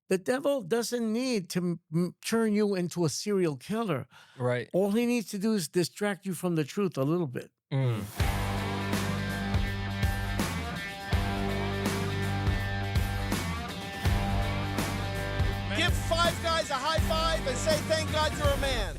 The devil doesn't need to turn you into a serial killer. Right. All he needs to do is distract you from the truth a little bit. Mm. Give five guys a high five and say thank God you're a man.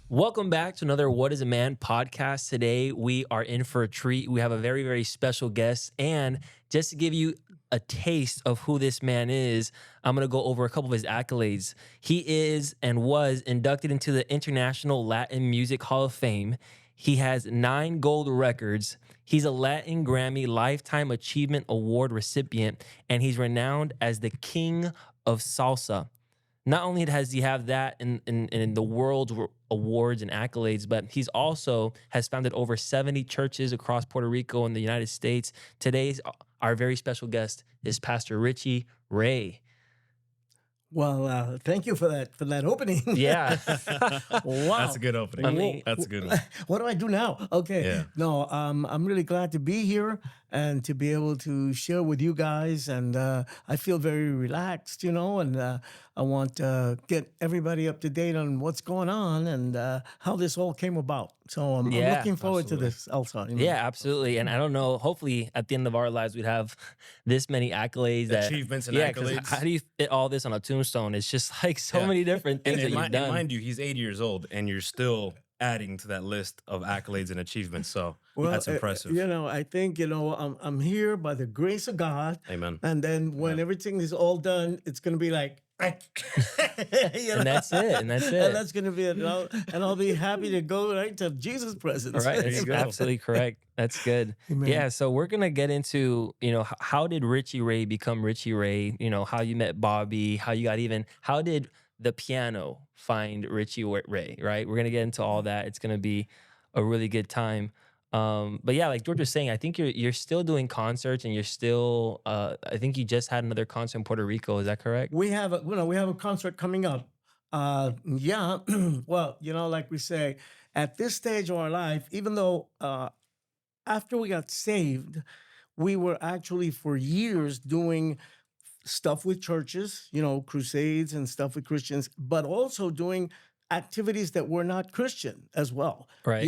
Welcome back to another What is a Man podcast. Today, we are in for a treat. We have a very, very special guest. And just to give you a taste of who this man is, I'm going to go over a couple of his accolades. He is and was inducted into the International Latin Music Hall of Fame. He has 9 gold records. He's a Latin Grammy Lifetime Achievement Award recipient, and he's renowned as the King of Salsa. Not only does he have that in the world awards and accolades, but he's also has founded over 70 churches across Puerto Rico and the United States. Today's our very special guest is Pastor Richie Ray. Well, thank you for that opening. Yeah. Wow. That's a good opening. I mean- That's a good one. What do I do now? Okay. Yeah. No, I'm really glad to be here and to be able to share with you guys. And I feel very relaxed, and I want to get everybody up to date on what's going on and how this all came about. So I'm looking forward to this, Elsa. Yeah, absolutely. And I don't know, hopefully at the end of our lives, we'd have this many accolades. Achievements and 'cause accolades. How do you fit all this on a tombstone? It's just like so many different things that And you've done. mind you, he's 80 years old, and you're still adding to that list of accolades and achievements. So that's impressive. I think, I'm here by the grace of God. Amen. And then when everything is all done, it's going to be like, And that's it. And that's it. And that's going to be it. And I'll be happy to go right to Jesus' presence. Right, There you that's go. absolutely correct. That's good. Amen. Yeah, so we're gonna get into how did Richie Ray become Richie Ray? How you met Bobby, how did the piano find Richie Ray? Right, we're gonna get into all that. It's gonna be a really good time. But yeah, like George was saying, I think you're still doing concerts, and you're still. I think you just had another concert in Puerto Rico. Is that correct? We have a concert coming up. Yeah. Well, like we say, at this stage of our life, even though after we got saved, we were actually for years doing stuff with churches, crusades and stuff with Christians, but also doing activities that were not Christian as well. Right.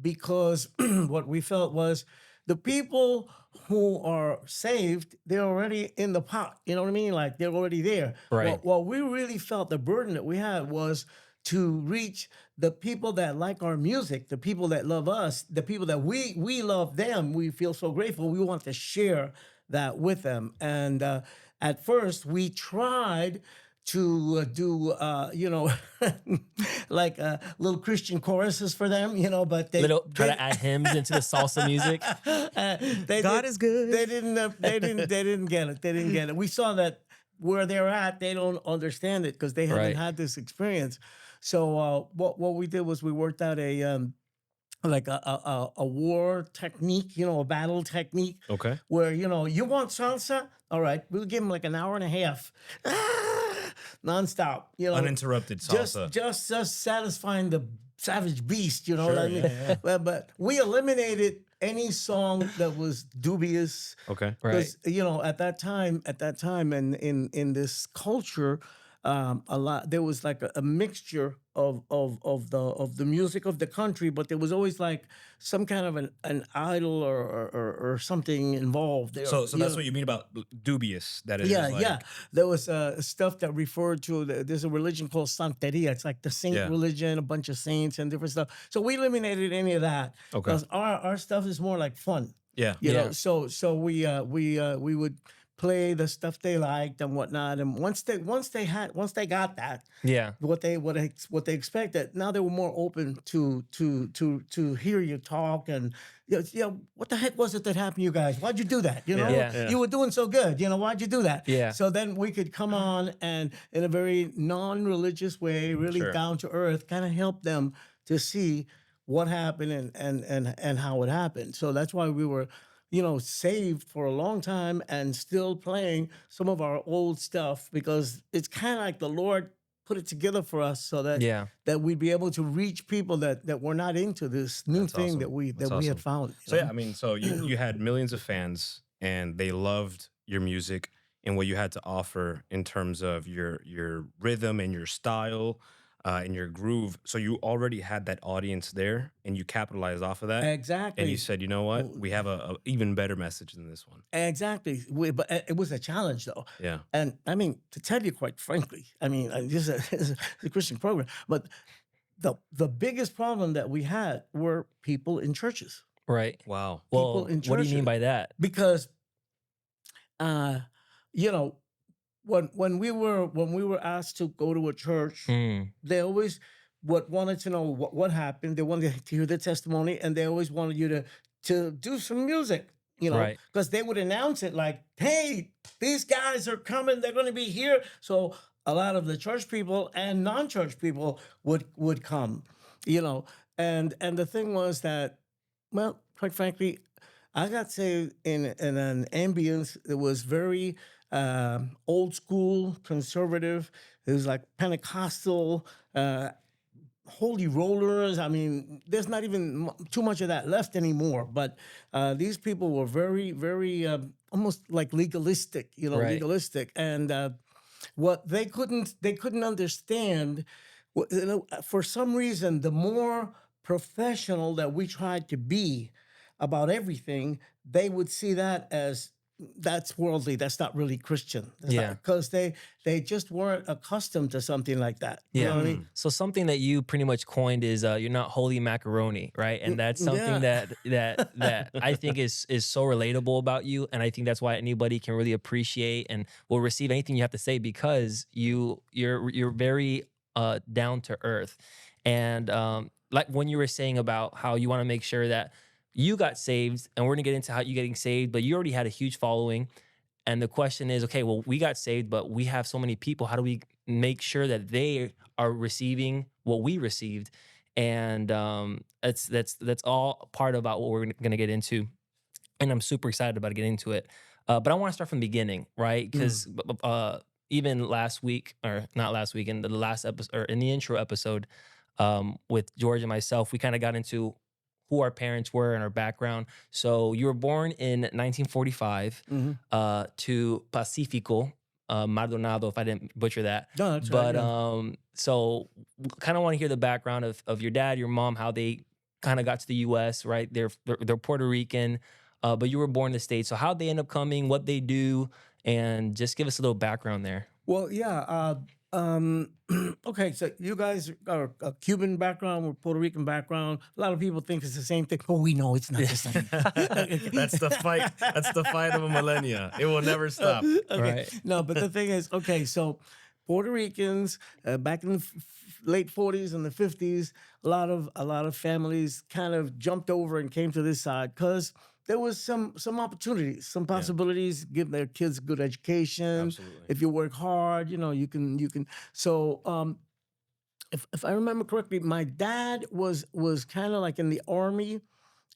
Because what we felt was the people who are saved, they're already in the pot. You know what I mean? Like they're already there. Right. Well, we really felt the burden that we had was to reach the people that like our music, the people that love us, the people that we love them. We feel so grateful. We want to share that with them. And at first, we tried to do, like little Christian choruses for them, but they Try to add hymns into the salsa music. God is good. They didn't get it. They didn't get it. We saw that where they're at, they don't understand it because they haven't Right. had this experience. So what we did was we worked out a war technique, a battle technique. Okay. Where, you want salsa? All right, we'll give them like an hour and a half. Nonstop, Uninterrupted salsa. Just satisfying the savage beast, what Sure, I mean? yeah. But we eliminated any song that was dubious. Okay. Right. Because, at that time and in this culture, there was like a mixture of the music of the country, but there was always like some kind of an idol or something involved there. So that's what you mean about dubious. That is. Yeah, like, yeah. There was stuff that referred to, there's a religion called Santeria. It's like the saint Yeah. religion, a bunch of saints and different stuff. So we eliminated any of that. Okay. Because our stuff is more like fun. Yeah. You Yeah. know, so we would play the stuff they liked and whatnot. And once they got that, Yeah. what they expected, now they were more open to hear you talk and what the heck was it that happened to you guys? Why'd you do that? Yeah. You were doing so good. Why'd you do that? Yeah. So then we could come on and in a very non-religious way, really Sure. down to earth, kind of help them to see what happened and how it happened. So that's why we were saved for a long time and still playing some of our old stuff because it's kind of like the Lord put it together for us so that Yeah. that we'd be able to reach people that were not into this new That's thing awesome. that we That's had awesome. found. So yeah, I mean, so you had millions of fans and they loved your music. and what you had to offer in terms of your rhythm and your style and your groove. So you already had that audience there, and you capitalized off of that. And you Exactly. said, you know what, we have a even better message than this one. Exactly. But it was a challenge, though. Yeah. And I mean, to tell you quite frankly, I mean, this is it's a Christian program, but the biggest problem that we had were people in churches. Right. Wow. People Well, in what do you mean churches. by that? Because uh, you know, when we were asked to go to a church, Mm, they always wanted to know what happened. They wanted to hear the testimony, and they always wanted you to do some music, right. because they would announce it like, "Hey, these guys are coming. They're going to be here." So a lot of the church people and non-church people would come, you know. And the thing was that, well, quite frankly, I got saved in an ambience that was very old school, conservative. It was like Pentecostal, holy rollers. I mean, there's not even too much of that left anymore. But these people were very, very almost like legalistic, Right. legalistic, and what they couldn't understand. For some reason, the more professional that we tried to be about everything, they would see that as that's worldly. That's not really Christian. Yeah. Because they just weren't accustomed to something like that. You know Yeah. what I mean? So something that you pretty much coined is you're not holy macaroni, right? And that's something Yeah. that I think is so relatable about you, and I think that's why anybody can really appreciate and will receive anything you have to say because you're very down to earth, and like when you were saying about how you want to make sure that you got saved, and we're gonna get into how you getting saved, but you already had a huge following. And the question is, okay, well, we got saved, but we have so many people. How do we make sure that they are receiving what we received? And that's all part about what we're going to get into. And I'm super excited about getting into it. But I want to start from the beginning, right? Because even last week, or not last week, in the last episode, or in the intro episode, with George and myself, we kind of got into who our parents were and our background. So you were born in 1945 Mhm. to Pacifico Maldonado, if I didn't butcher that. No, that's right. But Yeah. so kind of want to hear the background of your dad, your mom, how they kind of got to the U.S. Right? They're Puerto Rican, but you were born in the States. So how'd they end up coming? What they do? And just give us a little background there. Well, yeah. Okay, so you guys are a Cuban background, we're Puerto Rican background. A lot of people think it's the same thing, but we know it's not the same. That's the fight. That's the fight of a millennia. It will never stop. Okay. Right. No, but the thing is, okay, so Puerto Ricans back in the late 40s and the 50s, a lot of families kind of jumped over and came to this side because there was some opportunities, some possibilities, give their kids good education. Absolutely. If you work hard, you can. So if I remember correctly, my dad was kind of like in the army,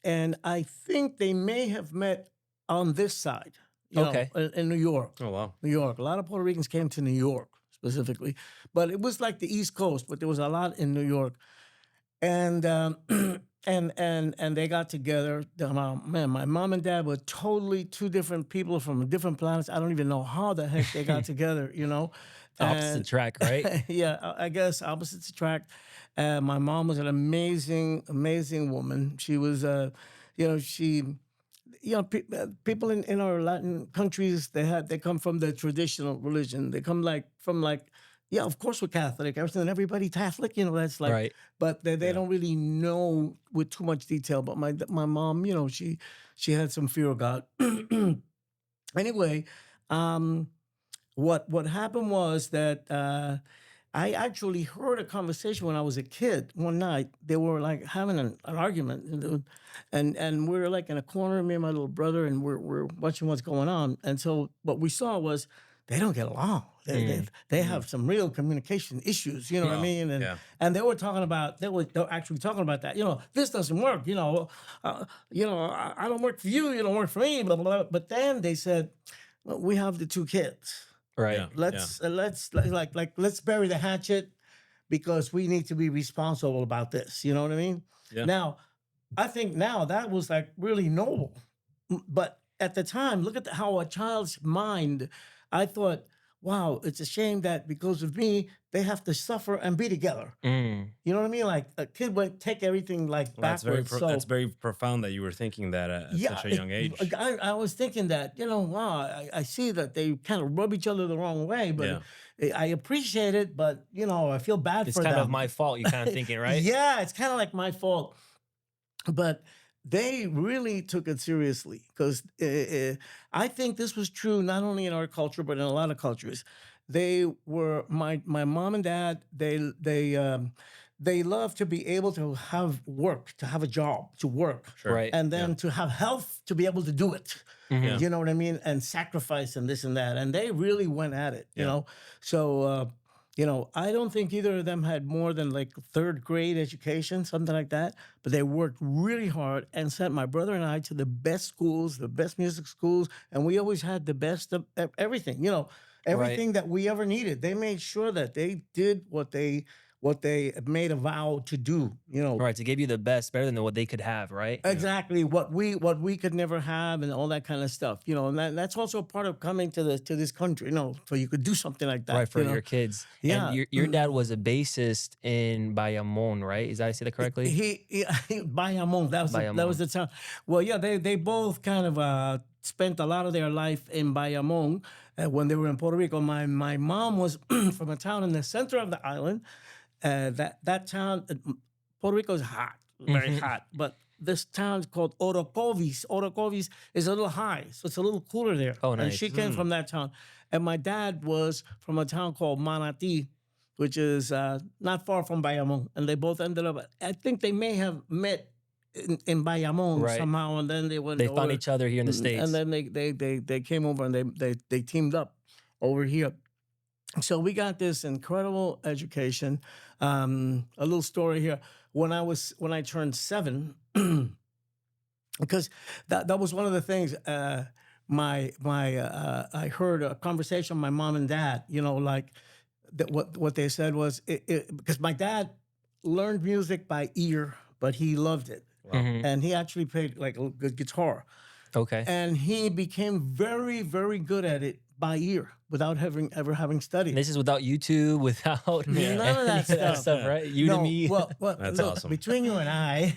and I think they may have met on this side. Okay. In New York. Oh wow. New York. A lot of Puerto Ricans came to New York specifically, but it was like the East Coast. But there was a lot in New York, and and they got together. Man, my mom and dad were totally two different people from different planets. I don't even know how the heck they got together. Opposite And- track, right? yeah, I guess opposites attract. My mom was an amazing woman. She was, people in our Latin countries, they come from the traditional religion. They come yeah, of course we're Catholic. Everybody Catholic, that's like, Right. but they don't really know with too much detail. But my mom, she had some fear of God. Anyway, what happened was that I actually heard a conversation when I was a kid one night. They were like having an argument, and we were like in a corner, me and my little brother, and we're watching what's going on. And so what we saw was they don't get along. They have some real communication issues. You know what I Wow. mean? And Yeah. and they were actually talking about that. This doesn't work. I don't work for you. You don't work for me. Blah blah. Blah. But then they said, well, we have the two kids. Right. Yeah. Let's bury the hatchet because we need to be responsible about this. You know what I mean? Yeah. Now, I think now that was like really noble, but at the time, look at how a child's mind I thought, wow, it's a shame that because of me, they have to suffer and be together. Mm. You know what I mean? Like a kid would take everything like Well, backwards. So that's very profound that you were thinking that at yeah, such a young age. I was thinking that, wow, I see that they kind of rub each other the wrong way, but Yeah. I appreciate it, but I feel bad It's for kind them. of my fault. You kind of thinking, right? Yeah, it's kind of like my fault. But they really took it seriously because I think this was true not only in our culture but in a lot of cultures. They were my mom and dad. They love to be able to have work, to have a job, to work, Sure. Right. and then to have health to be able to do it. Mhm. You know what I mean? And sacrifice and this and that. And they really went at it. Yeah. So. I don't think either of them had more than like third grade education, something like that. But they worked really hard and sent my brother and I to the best schools, the best music schools, and we always had the best of everything. Everything that we ever needed. They made sure that they did what they made a vow to do. Right. To give you the best, better than what they could have, right? Exactly what we could never have and all that kind of stuff. And that's also part of coming to this country. So you could do something like that. Right, for your kids. Yeah. And your dad was a bassist in Bayamon, right? Is that I say that correctly? He Bayamon. That was Bayamon. the town. Well, yeah, they both kind of spent a lot of their life in Bayamon when they were in Puerto Rico. My mom was from a town in the center of the island. That town, Puerto Rico is hot, very hot, but this town is called Orocovis. Orocovis is a little high, so it's a little cooler there. Oh, And nice. she came from that town. And my dad was from a town called Manatí, which is not far from Bayamon. And they both ended up, I think they may have met in Bayamon Right. somehow, and then they went They over, found each other here in the States. and then they came over and they teamed up over here. So we got this incredible education. A little story here. When I turned 7, because that was one of the things. I heard a conversation with my mom and dad. Like that. What they said was because my dad learned music by ear, but he loved it, and he actually played like a good guitar. Okay. And he became very, very good at it by ear without ever having studied. This is without YouTube, without None of that stuff. right? Udemy. No, well, That's look, awesome. between you and I,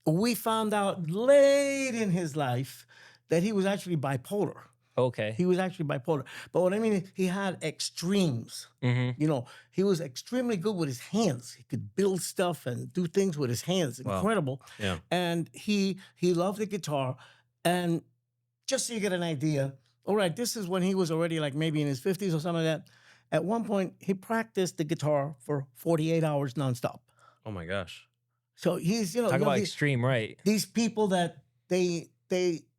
we found out late in his life that he was actually bipolar. Okay. He was actually bipolar. But what I mean is he had extremes. He was extremely good with his hands. He could build stuff and do things with his hands. Wow. Incredible. Yeah. And he loved the guitar. And just so you get an idea, all right, this is when he was already like maybe in his 50s or something like that. At one point, he practiced the guitar for 48 hours nonstop. Oh my gosh. So he's, Talk about extreme, right? these people that they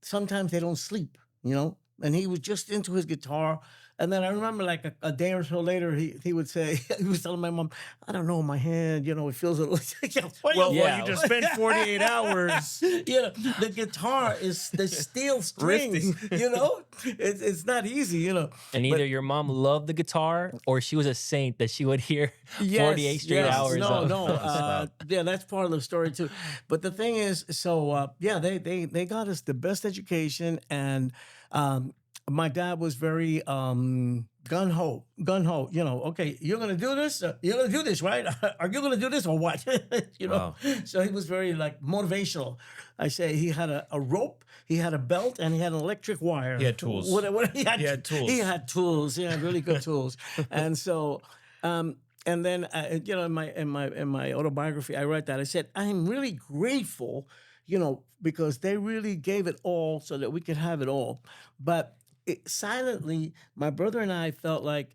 sometimes they don't sleep, and he was just into his guitar. And then I remember like a day or so later, he would say, he was telling my mom, I don't know, my hand, it feels a little. Well, Yeah. you just spent 48 hours. The guitar is the steel string, it's not easy, And either your mom loved the guitar or she was a saint that she would hear 48 straight hours No, of. no. Stop. Yeah, that's part of the story too. But the thing is, so they got us the best education, and my dad was very gun ho. Okay, you're gonna do this. You're gonna do this, right? Are you gonna do this or what? Wow. So he was very like motivational. I say he had a rope, he had a belt, and he had an electric wire. He had tools. He had tools. He had tools. He had really good tools. And so. And then, in my autobiography, I write that I said I'm really grateful, because they really gave it all so that we could have it all. But silently, my brother and I felt like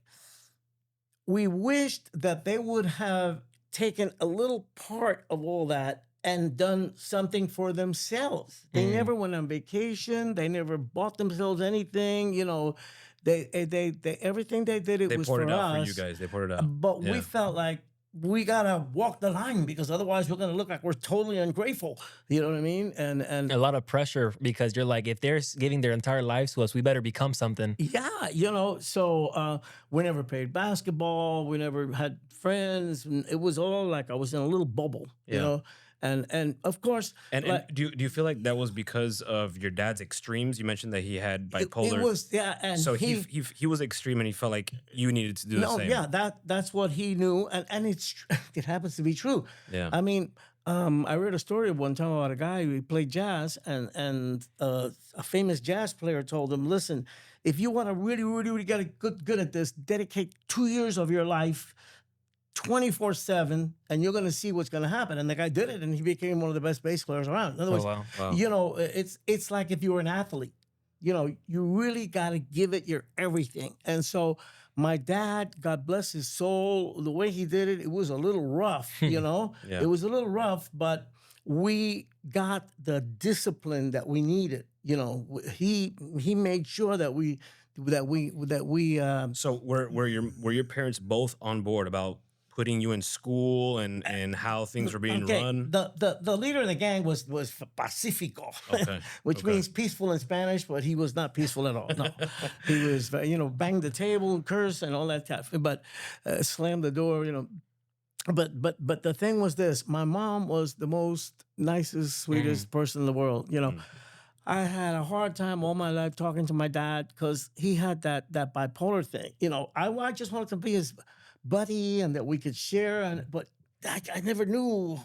we wished that they would have taken a little part of all that and done something for themselves. They never went on vacation. They never bought themselves anything. They everything they did They was poured for it out us. for you guys. They poured it out. But we Yeah. felt like we gotta walk the line because otherwise we're gonna look like we're totally ungrateful. You know what I mean? And A lot of pressure because you're like, if they're giving their entire lives to us, we better become something. yeah, so we never played basketball. We never had friends. And it was all like I was in a little bubble, Yeah. And of course, And like, do you feel like that was because of your dad's extremes? You mentioned that he had it bipolar. was, yeah, and So he was extreme, and he felt like you needed to do the no, same. yeah, that's what he knew, and it happens to be true. Yeah. I mean, I read a story one time about a guy who played jazz, and a famous jazz player told him, "Listen, if you want to really, really, really get good at this, dedicate 2 years of your life." 24/7, and you're going to see what's going to happen. And the guy did it, and he became one of the best bass players around. In other Oh words, wow. Wow. you know, it's like if you were an athlete, you know, you really got to give it your everything. And so my dad, God bless his soul, the way he did it, it was a little rough, you know. Yeah. It was a little rough, but we got the discipline that we needed. You know, he made sure that we. So were your parents both on board about putting you in school and how things were being Okay, run? the leader of the gang was Pacifico, Okay, which okay. means peaceful in Spanish, but he was not peaceful at all. No, he was, you know, bang the table, curse, and all that stuff, but slam the door, you know. But the thing was this: my mom was the most nicest, sweetest person in the world. You know, I had a hard time all my life talking to my dad because he had that bipolar thing. You know, I just wanted to be his buddy and that we could share, but I never knew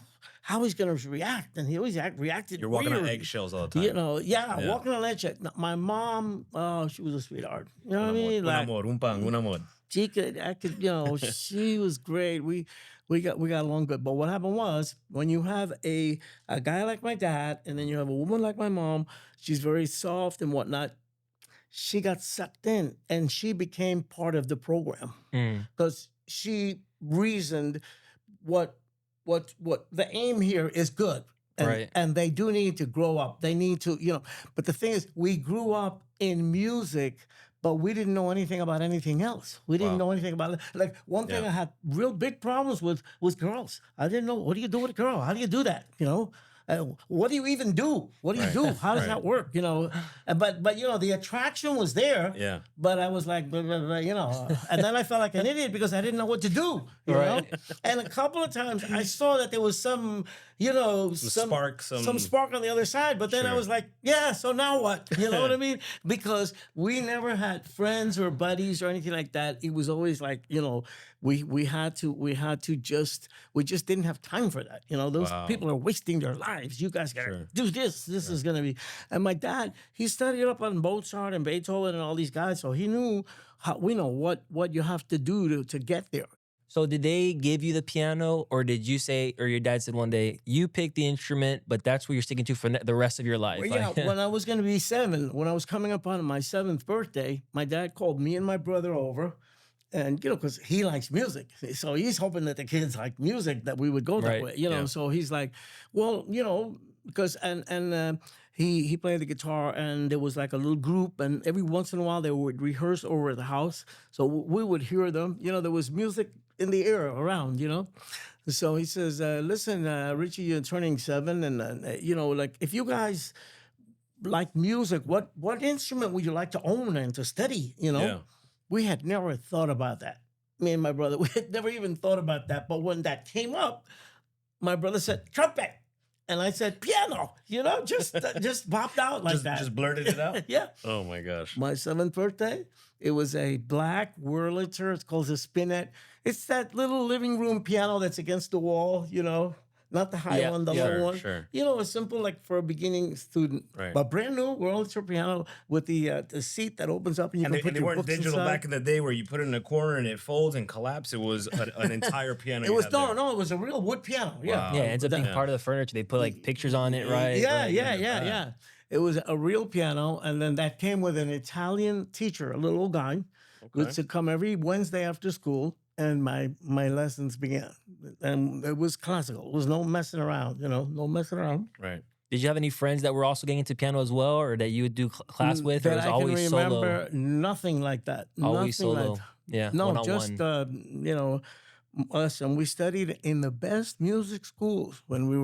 how he's going to react, and he always reacted. You're walking on weird. eggshells all the time. You know, Yeah. walking on eggshells. My mom, oh, she was a sweetheart. You know what I Un mean? amor, un pan, un amor. She could, you know, she was great. We got along good. But what happened was when you have a guy like my dad, and then you have a woman like my mom, she's very soft and whatnot. She got sucked in, and she became part of the program because she reasoned what the aim here is good. And, Right. and they do need to grow up. They need to, you know. But the thing is, we grew up in music, but we didn't know anything about anything else. We didn't Wow. know anything about it. Like one thing Yeah. I had real big problems with was girls. I didn't know, what do you do with a girl? How do you do that? You know, what do you even do? What do you Right. do? How does Right. that work? You know, but you know, the attraction was there. Yeah. But I was like, blah, blah, blah, you know, and then I felt like an idiot because I didn't know what to do, you know? And a couple of times I saw that there was some, you know, some spark on the other side, but then I Sure. was like, yeah, so now what? You know what I mean? Because we never had friends or buddies or anything like that. It was always like, you know, we just didn't have time for that. You know, those Wow. people are wasting their lives. You guys gotta Sure. do this. This is gonna be. And my dad, he studied up on Mozart and Beethoven and all these guys, so he knew what you have to do to get there. So did they give you the piano, or did you say, or your dad said one day, you pick the instrument, but that's what you're sticking to for the rest of your life? Well, yeah, Like- when I was going to be 7, when I was coming up on my 7th birthday, my dad called me and my brother over, and you know, because he likes music, so he's hoping that the kids like music, that we would go that Right, way, you know. yeah. So he's like, well, you know, because he played the guitar, and there was like a little group, and every once in a while they would rehearse over at the house, so we would hear them. You know, there was music in the air around, you know. So he says, listen, Richie, you're turning 7, and you know, like, if you guys like music, what instrument would you like to own and to study? You know, Yeah. we had never thought about that. Me and my brother, we had never even thought about that. But when that came up, my brother said trumpet, and I said piano. You know, just popped out like that. Just blurted it out. Yeah. Oh my gosh. My 7th birthday, it was a black Wurlitzer. It's called a spinet. It's that little living room piano that's against the wall, you know, not the high Yeah, one, the yeah. low Sure, one. sure. You know, a simple, like, for a beginning student. Right. But brand new Wurlitzer piano with the seat that opens up and you And can put they your weren't books digital inside. back in the day where you put it in a corner and it folds and collapses. It was an entire piano. It you was had there. no, it was a real wood piano. Yeah. Wow. yeah, it ends up being Yeah. part of the furniture. They put like pictures on it, right? Yeah, Right. yeah. It was a real piano, and then that came with an Italian teacher, a little guy, who Okay. used to come every Wednesday after school, and my lessons began. And it was classical. It was no messing around, you know, no messing around. Right. Did you have any friends that were also getting into piano as well, or that you would do class with, or That was it I always can solo? remember nothing like that. Always Nothing solo. like Yeah. no, one-on-one. just you know, us, and we studied in the best music schools when we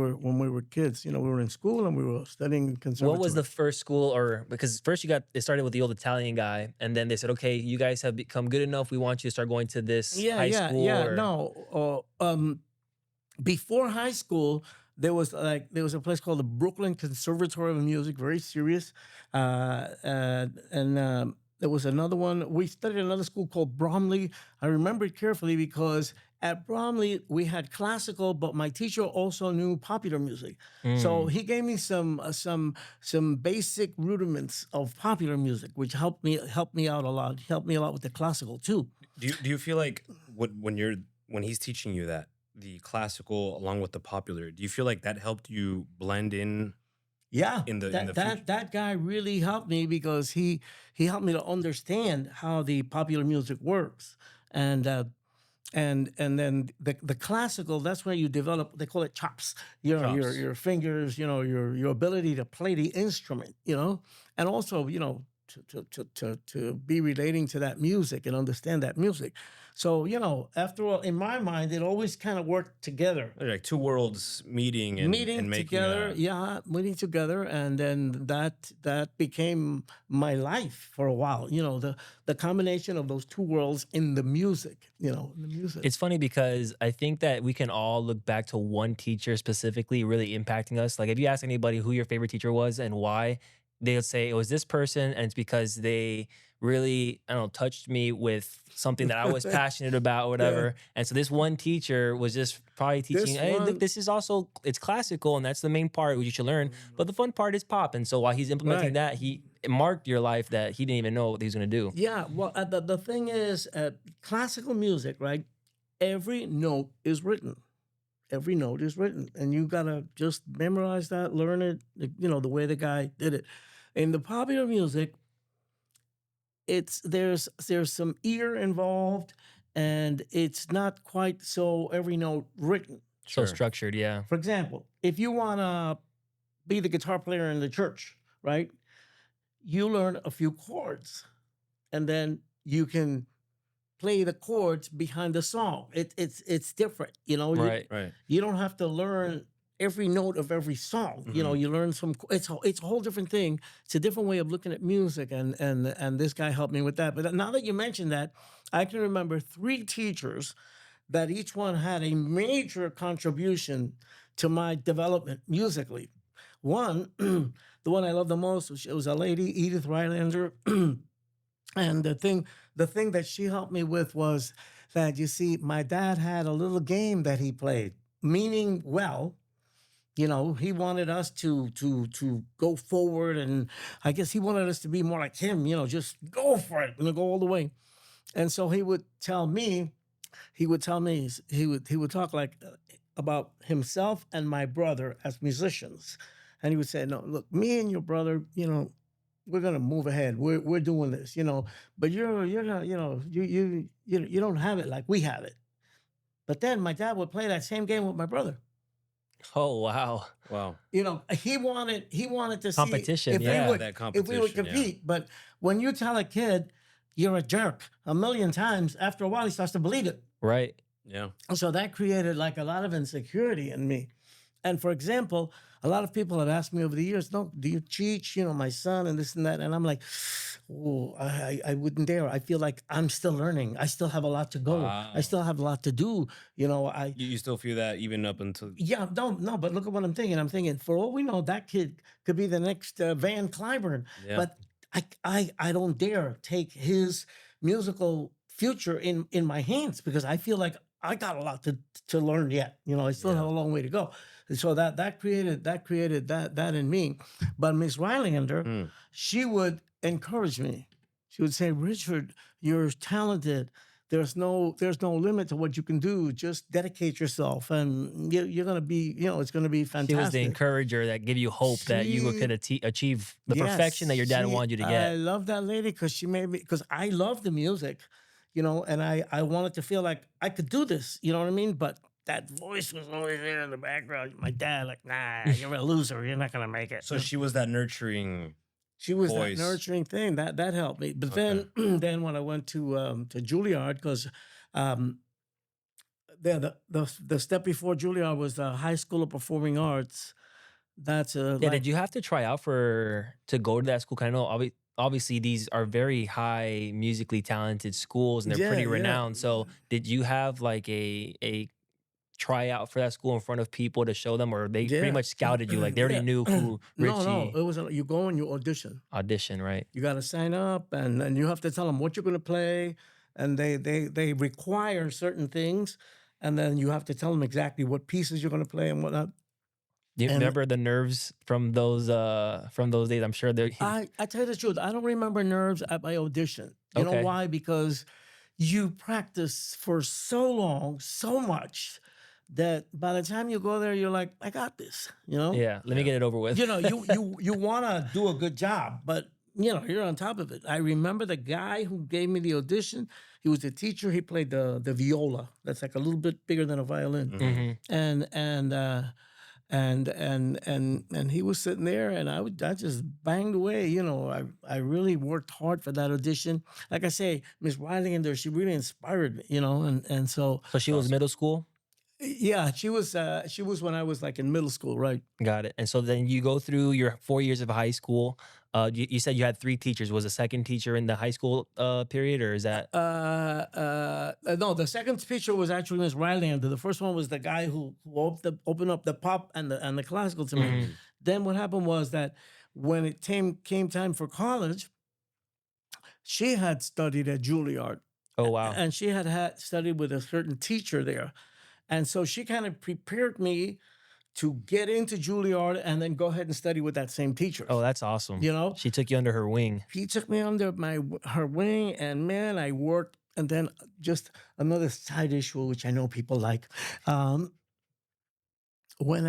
were kids. You know, we were in school and we were studying in conservatory. What was the first school, or because first it started with the old Italian guy, and then they said, okay, you guys have become good enough. We want you to start going to this high school. or- No, before high school, there was a place called the Brooklyn Conservatory of Music, very serious, and there was another one. We studied another school called Bromley. I remember it carefully because at Bromley we had classical, but my teacher also knew popular music. So Mm. he gave me some basic rudiments of popular music, which helped me out a lot. Helped me a lot with the classical too. Do you feel like when he's teaching you that the classical along with the popular, do you feel like that helped you blend in Yeah, in the future? that guy really helped me because he helped me to understand how the popular music works, and and then the classical, that's where you develop, they call it chops, Chops. your fingers, your ability to play the instrument, and also to be relating to that music and understand that music. So after all, in my mind, it always kind of worked together, They're like two worlds meeting meeting and making together, a yeah, meeting together, and then that became my life for a while. The combination of those two worlds in the music, in the music. It's funny because I think that we can all look back to one teacher specifically really impacting us. Like if you ask anybody who your favorite teacher was and why, they'll say it was this person, and it's because they really, I don't know, touched me with something that I was passionate about, or Yeah, whatever. And so this one teacher was just probably teaching, this hey, look, one, this is also, it's classical, and that's the main part you should learn. But the fun part is pop. And so while he's implementing right? that, it marked your life that he didn't even know what he was gonna do. Yeah. Well, the thing is, classical music, right? Every note is written. Every note is written, and you gotta just memorize that, learn it. The way the guy did it. In the popular music, there's some ear involved, and it's not quite so every note written. So sure. structured, yeah. For example, if you want to be the guitar player in the church, right? You learn a few chords, and then you can play the chords behind the song. It's different, Right. Right. you don't have to learn every note of every song. Mhm. You learn some. It's a whole different thing. It's a different way of looking at music, and this guy helped me with that. But now that you mention that, I can remember three teachers that each one had a major contribution to my development musically. One, the one I love the most, was a lady, Edith Rylander. And the thing that she helped me with was that, you see, my dad had a little game that he played, meaning well. He wanted us to go forward, and I guess he wanted us to be more like him. Just go for it, go all the way. And so he would talk like about himself and my brother as musicians, and he would say, "No, look, me and your brother, we're gonna move ahead. We're doing this, but you're not, you don't have it like we have it." But then my dad would play that same game with my brother. Oh, wow. Wow. He wanted to see Competition, if we yeah. would That if we would competition, yeah. compete. But when you tell a kid you're a jerk a million times, after a while he starts to believe it. Right. Yeah. And so that created like a lot of insecurity in me. And for example, a lot of people have asked me over the years, "No, do you teach, my son and this and that?" And I'm like, "Oh, I wouldn't dare. I feel like I'm still learning. I still have a lot to go. I Wow. still have a lot to do. I You still feel that even up until Yeah, no, but look at what I'm thinking. I'm thinking, for all we know, that kid could be the next Van Cliburn. yeah. But I don't dare take his musical future in my hands, because I feel like I got a lot to learn yet. I still have Yeah. a long way to go. And so that created that in me. But Miss Rylander, Mm. she would encourage me. She would say, "Richard, you're talented. There's no limit to what you can do. Just dedicate yourself, and you're gonna be, it's gonna be She was the fantastic." encourager that gave you hope that you She could achieve the Yes, perfection that your dad wanted you to I get. love that lady because she made me, because I love the music, and I wanted to feel like I could do this. You know what I mean? But that voice was always there in the background. My dad, like, "Nah, you're a loser. You're not gonna make it." So she was that nurturing She was that voice. nurturing thing that helped me. But Okay. then then when I went to Juilliard, because um, the step before Juilliard was the High School of Performing Arts. That's Yeah, like, did you have to try out to go to that school? 'Cause I know obviously these are very high musically talented schools and they're yeah, pretty yeah. renowned. So did you have like a try out for that school in front of people to show them, or they pretty Yeah. much scouted you? Like they already Yeah. knew who No, Richie it was you go and you audition, right? you got to sign up, and you have to tell them what you're going to play, and they require certain things, and then you have to tell them exactly what pieces you're going to play and whatnot. Do you And- remember the nerves from those days? I'm sure they're I tell you the truth, I don't remember nerves at my audition. You know Okay. why? Because you practice for so long, so much, that by the time you go there, you're like, I got this. You know. yeah. Let me get it over with. You know, you want to do a good job, but you know, you're on top of it. I remember the guy who gave me the audition. He was a teacher. He played the viola. That's like a little bit bigger than a violin. Mhm. And he was sitting there, and I just banged away. You know, I really worked hard for that audition. Like I say, Miss Riley in there, she really inspired me. You know, and so So she was middle school. yeah, she was when I was like in middle school, right? Got it. And so then you go through your 4 years of high school. You said you had 3 teachers. Was a second teacher in the high school period, or is that? No, the second teacher was actually Miss Rylander. The first one was the guy who opened up the pop and the classical to me. Mhm. Then what happened was that when it came time for college, she had studied at Juilliard, Oh wow. and she had studied with a certain teacher there, and so she kind of prepared me to get into Juilliard and then go ahead and study with that same teacher. Oh, that's awesome. You know, She took you under her wing. he took me under her wing, and man, I worked. And then just another side issue, which I know people like, when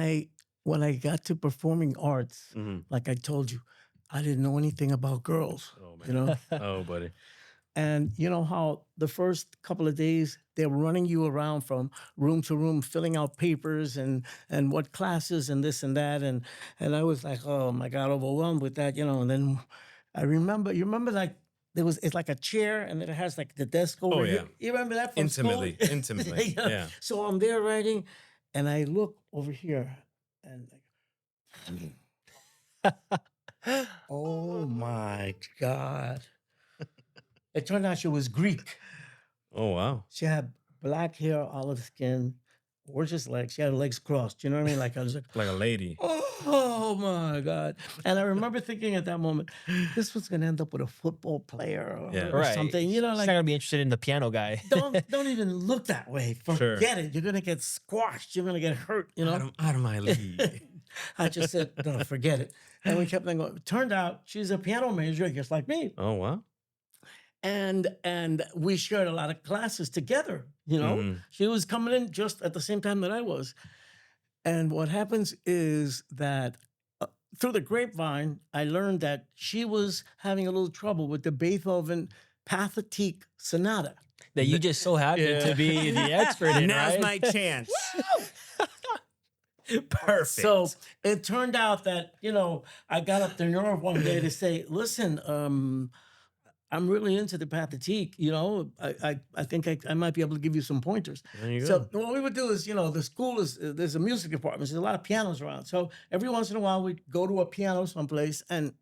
I got to performing arts, Mhm. like I told you, I didn't know anything about girls. Oh man. You know, Oh buddy. and you know how the first couple of days they're running you around from room to room, filling out papers and what classes and this and that, and I was like, oh my God, overwhelmed with that, you know. And then you remember like it's like a chair, and then it has like the desk over Oh, here. yeah. You remember that from school? Intimately. Yeah. So I'm there writing, and I look over here, and like, oh my God. It turned out she was Greek. Oh wow. She had black hair, olive skin, gorgeous legs. She had her legs crossed. You know what I mean? Like I was like, Like a lady. oh my God. And I remember thinking at that moment, this was gonna end up with a football player Yeah. or Right. something. You know, She's like not gonna be interested in the piano guy. don't even look that way. Forget it. You're gonna get squashed. You're gonna get hurt. You know. Out of my league. I just said, no, forget it. And we kept on going. Turned out she's a piano major, just like me. Oh wow. And we shared a lot of classes together. You know, Mhm. she was coming in just at the same time that I was. And what happens is that through the grapevine, I learned that she was having a little trouble with the Beethoven Pathetique Sonata. That you just so happened to be the expert in, Now's right? my chance. Perfect. So it turned out that, you know, I got up the nerve one day to say, listen, I'm really into the Pathetique, you know, I think I might be able to give you some pointers. There you go. So what we would do is, you know, the school there's a music department. There's a lot of pianos around. So every once in a while we'd go to a piano someplace and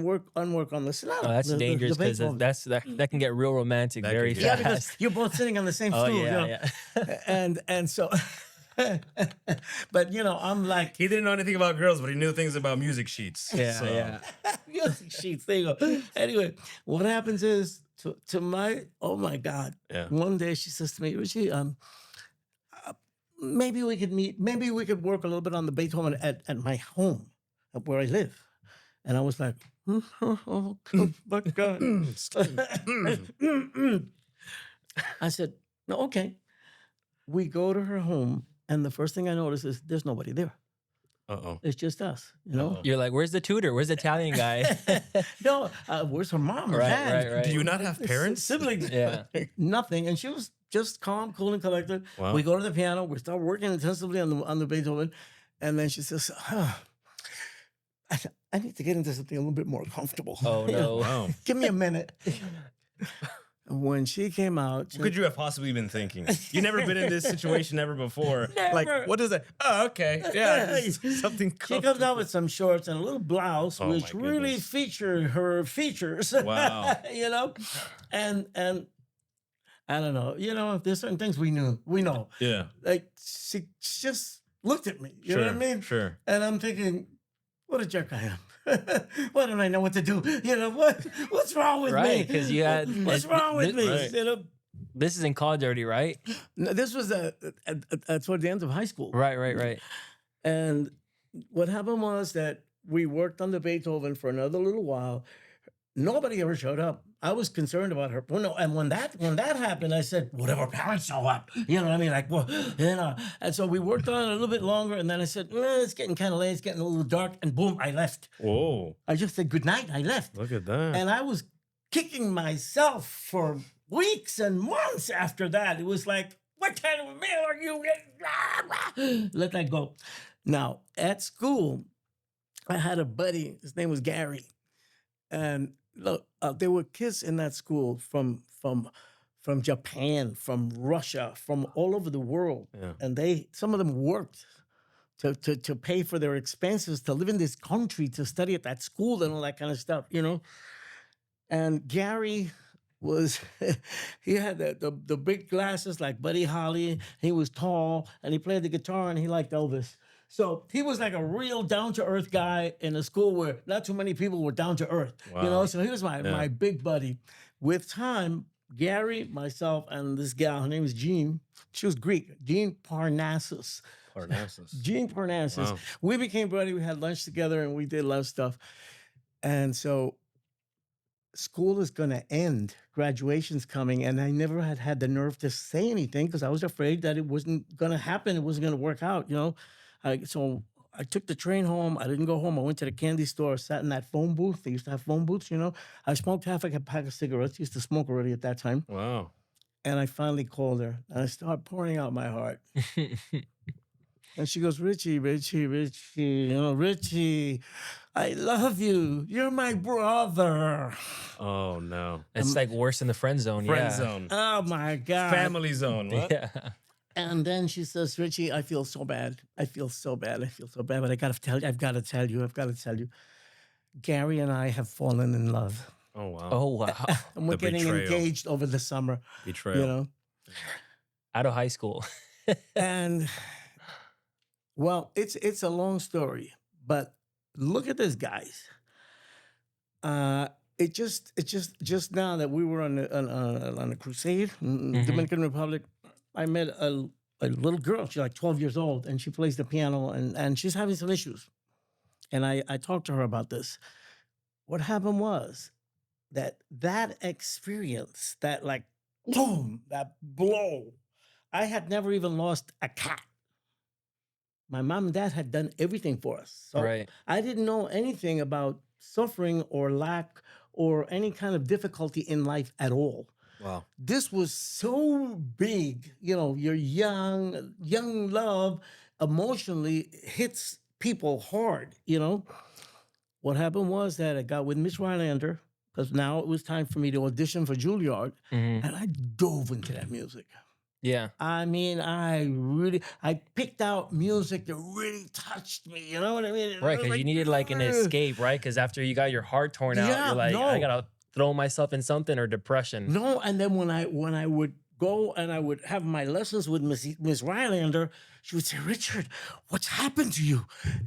work on the sonata. Oh, that's the dangerous because Beethoven. that can get real romantic That very can Yeah, get- because fast. you're both sitting on the same Oh stool. you yeah, know? yeah. And so, but you know, I'm like, He didn't know anything about girls, but he knew things about music sheets. Yeah, So, yeah. music sheets. There you go. Anyway, what happens is to my oh my God. Yeah. One day she says to me, Richie, maybe we could meet. Maybe we could work a little bit on the Beethoven at my home, where I live. And I was like, oh my God. I said, no, okay. We go to her home, and the first thing I notice is there's nobody there. Uh-oh. It's just us, you know. You're like, where's the tutor? Where's the Italian guy? No, where's her mom? Her Right, dad? right. Do you not have parents? Siblings? Yeah. Nothing. And she was just calm, cool, and collected. Wow. We go to the piano. We start working intensively on the Beethoven, and then she says, I need to get into something a little bit more comfortable. Oh no. Wow. Give me a minute. When she came out, she What could you have possibly been thinking? You never been in this situation ever before. Never. Like, what is that? Oh, okay. Yeah, just something she comes out with some shorts and a little blouse, Oh, which my really goodness. featured her features. Wow. You know, and I don't know. You know, there's certain things we know. Yeah. Like she just looked at me. You know what I mean? Sure. And I'm thinking, what a jerk I am. Why don't I know what to do? You know, what's wrong with me? Right, because you had What's wrong with me? Right. You know, this is in college already, right? no, this was toward the end of high school. Right. And what happened was that we worked on the Beethoven for another little while. Nobody ever showed up. I was concerned about her. Well, no, and when that happened, I said, "What if her parents show up?" You know what I mean? Like, well, you know. And so we worked on it a little bit longer, and then I said, "It's getting kind of late. It's getting a little dark," and boom, I left. Whoa. I just said good night. I left, Look at that. and I was kicking myself for weeks and months after that. It was like, "What kind of a man are you?" Let that go. Now at school, I had a buddy. His name was Gary, and look, there were kids in that school from Japan, from Russia, from all over the world, Yeah. and some of them worked to pay for their expenses to live in this country, to study at that school and all that kind of stuff, you know. And Gary was he had the big glasses like Buddy Holly. He was tall and he played the guitar and he liked Elvis. So he was like a real down-to-earth guy in a school where not too many people were down to earth. You know, Wow. so he was my Yeah. big buddy. With time, Gary, myself, and this gal, her name was Jean. She was Greek, Jean Parnassus. Parnassus. Jean Parnassus. Wow. We became buddy. We had lunch together and we did a lot of stuff. And so school is going to end. Graduation's coming. And I never had the nerve to say anything because I was afraid that it wasn't going to happen. It wasn't going to work out, you know. So I took the train home. I didn't go home. I went to the candy store, sat in that phone booth. They used to have phone booths, you know. I smoked half a pack of cigarettes. Used to smoke already at that time. Wow. And I finally called her. And I started pouring out my heart. And she goes, Richie, you know, Richie, I love you. You're my brother. Oh no. It's like worse than the friend zone. Friend yeah. zone. Oh my God. Family zone. What? Yeah. And then she says, Richie, I feel so bad. I feel so bad. But I've got to tell you. Gary and I have fallen in love. Oh wow. Oh wow. And we're The getting betrayal. engaged over the summer, Betrayal. you know. Out of high school. And well, it's a long story, but look at this, guys. It just now that we were on a crusade in Mhm. Dominican Republic, I met a little girl. She's like 12 years old, and she plays the piano, and she's having some issues. And I talked to her about this. What happened was that experience, that like boom, that blow. I had never even lost a cat. My mom and dad had done everything for us. So Right. I didn't know anything about suffering or lack or any kind of difficulty in life at all. Wow. This was so big, you know, you're young love emotionally hits people hard, you know. What happened was that I got with Miss Rylander because now it was time for me to audition for Juilliard, Mhm. and I dove into that music. Yeah. I mean, I picked out music that really touched me. You know what I mean? Right, because you needed like an escape, right? Because after you got your heart torn out, Yeah, you're like, no. I gotta throw myself in something or depression. No, and then when I would go and I would have my lessons with Miss Rylander, she would say, Richard, what's happened to you?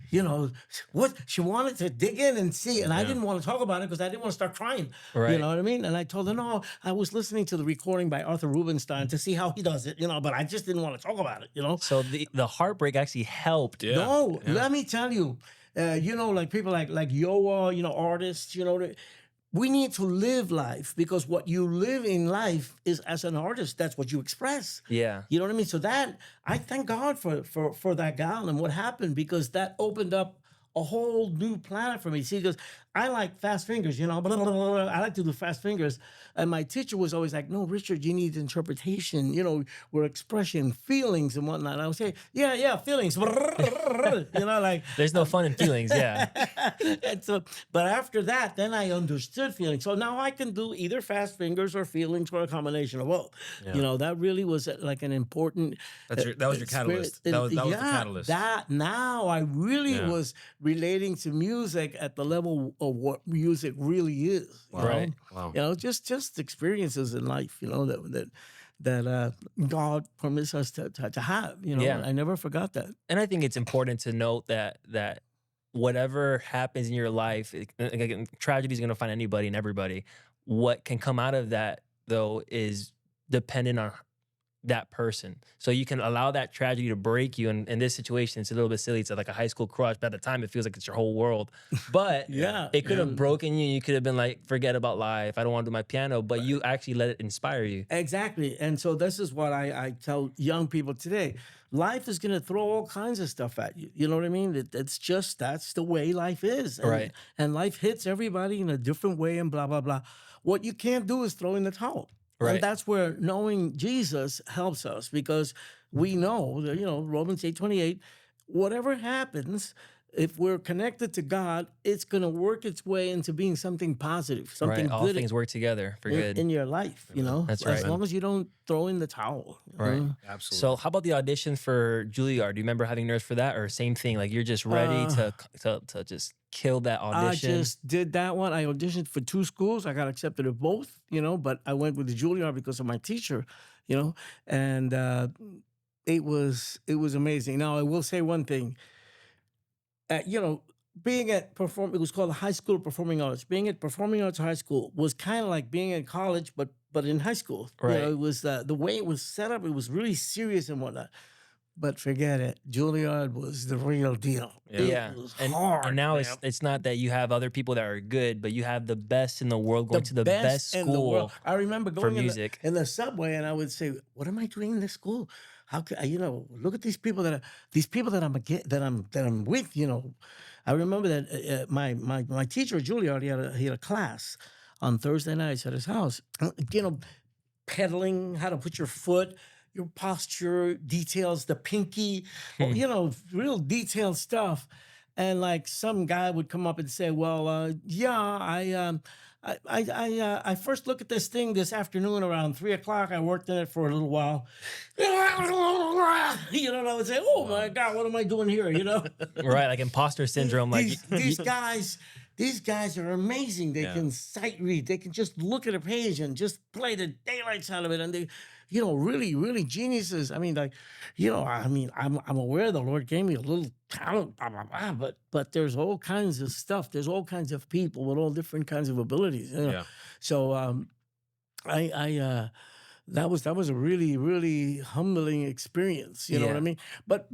You know, what she wanted to dig in and see, and I Yeah. didn't want to talk about it because I didn't want to start crying. You Right. know what I mean? And I told her, no, I was listening to the recording by Arthur Rubinstein to see how he does it, you know, but I just didn't want to talk about it, you know. So the heartbreak actually helped. Yeah. No, Yeah. let me tell you, you know, like people like Yoa, you know, artists, you know, we need to live life because what you live in life is as an artist, that's what you express. Yeah. You know what I mean? So that I thank God for that gal and what happened because that opened up a whole new planet for me. See, because I like fast fingers, you know, blah, blah, blah, blah. I like to do fast fingers. And my teacher was always like, no, Richard, you need interpretation, you know, where expression, feelings and whatnot. I would say, yeah, feelings. You know, like. There's no fun in feelings. Yeah. And so, but after that, then I understood feelings. So now I can do either fast fingers or feelings or a combination of both. Yeah. You know, that really was like an important. That was your catalyst. That was the catalyst. That now I really Yeah. was relating to music at the level of what music really is. You Wow. know? Right. Wow. You know, just experiences in life. You know God permits us to have. Yeah. I never forgot that. And I think it's important to note that whatever happens in your life, again, tragedy is going to find anybody and everybody. What can come out of that though is dependent on that person. So you can allow that tragedy to break you. And in this situation, it's a little bit silly. It's like a high school crush, but at the time it feels like it's your whole world. But Yeah, it could have and broken you. You could have been like, forget about life. I don't want to do my piano, but you actually let it inspire you. exactly. And so this is what I tell young people today. Life is going to throw all kinds of stuff at you. You know what I mean? That's the way life is. Right. And life hits everybody in a different way and blah, blah, blah. What you can't do is throw in the towel. Right. And that's where knowing Jesus helps us, because we know that, Romans 8:28, whatever happens, if we're connected to God, it's going to work its way into being something positive, something Right. All good things work together for good. in your life, That's as right. long as you don't throw in the towel. Right. Absolutely. So how about the audition for Juilliard? Do you remember having nerves for that, or same thing? Like you're just ready to just kill that I audition? just did that one. I auditioned for 2 schools. I got accepted at both, but I went with the Juilliard because of my teacher, and it was amazing. Now I will say one thing. Being at it was called the High School of Performing Arts. Being at Performing Arts High School was kind of like being in college, but in high school. Right. It was the way it was set up. It was really serious and whatnot. But forget it. Juilliard was the real deal. Yeah. It was And hard. now man. it's not that you have other people that are good, but you have the best in the world going to the best in the world. school. I remember for going music. in the subway, and I would say, "What am I doing in this school? How can look at these people that I'm with." I remember that my teacher at Juilliard, he had a class on Thursday nights at his house. Pedaling, how to put your foot, your posture, details, the pinky, real detailed stuff. And like some guy would come up and say, "Well, yeah, I first look at this thing this afternoon around 3 o'clock. I worked in it for a little while." And I would say, "Oh my God, what am I doing here?" Right, like imposter syndrome. Like these guys are amazing. They can sight read. They can just look at a page and just play the daylights out of it. And they, really, really geniuses. I mean, I'm aware the Lord gave me a little talent, blah, blah, blah, but there's all kinds of stuff. There's all kinds of people with all different kinds of abilities. Yeah. So that was a really, really humbling experience. You know what I mean? But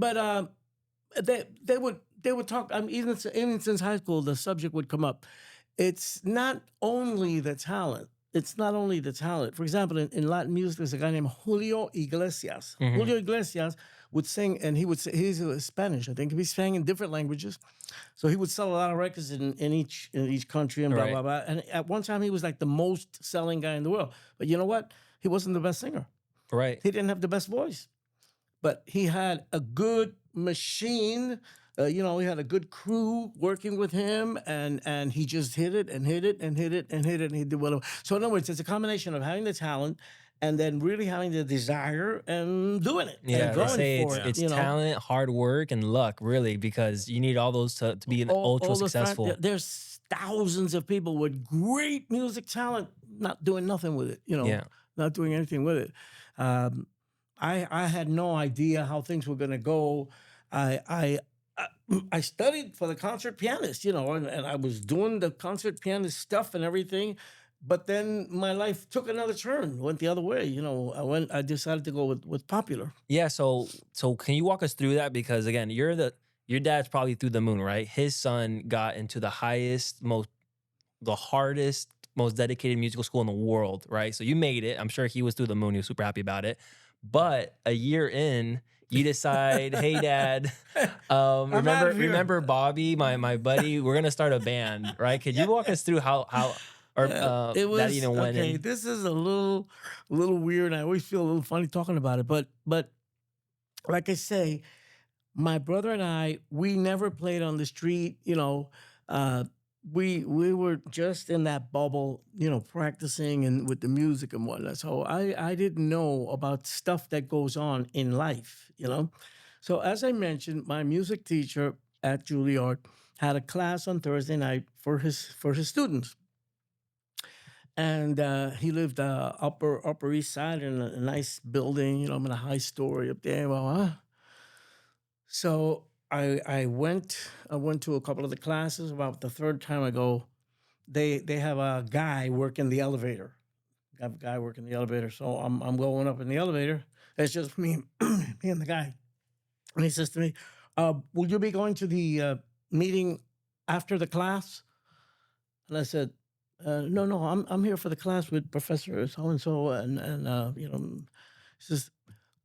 they would talk. Even since high school, the subject would come up. It's not only the talent. For example, in Latin music, there's a guy named Julio Iglesias. Mhm. Julio Iglesias would sing, and he's Spanish. I think he sang in different languages, so he would sell a lot of records in each country and blah Right. blah blah. And at one time, he was like the most selling guy in the world. But you know what? He wasn't the best singer. right. He didn't have the best voice, but he had a good machine. He had a good crew working with him, and he just hit it and hit it and hit it and hit it, and he did well. So in other words, it's a combination of having the talent and then really having the desire and doing it. Yeah, and they going say for it's it. talent, hard work, and luck, really, because you need all those to be ultra the fact successful. that there's thousands of people with great music talent not doing nothing with it. Yeah. Not doing anything with it. I had no idea how things were going to go. I studied for the concert pianist, and I was doing the concert pianist stuff and everything. But then my life took another turn, went the other way. I decided to go with popular. Yeah, so can you walk us through that? Because again, your dad's probably through the moon, right? His son got into the hardest, most dedicated musical school in the world, right? So you made it. I'm sure he was through the moon. He was super happy about it. But a year in, you decide, hey, Dad, remember Bobby, my buddy? We're gonna start a band, right? Could you walk us through how that even went okay. in? This is a little weird. I always feel a little funny talking about it, but like I say, my brother and I, we never played on the street. We were just in that bubble, practicing and with the music and whatnot. So I didn't know about stuff that goes on in life, So as I mentioned, my music teacher at Juilliard had a class on Thursday night for his students. And he lived Upper East Side in a nice building, you know, I'm in a high story up there. Well, so I went to a couple of the classes. About the third time I go, they have a guy working the elevator. Have a guy working the elevator. So I'm going up in the elevator. It's just me, me and the guy. And he says to me, "Will you be going to the meeting after the class?" And I said, "No, I'm here for the class with Professor so and so." And you know, he says,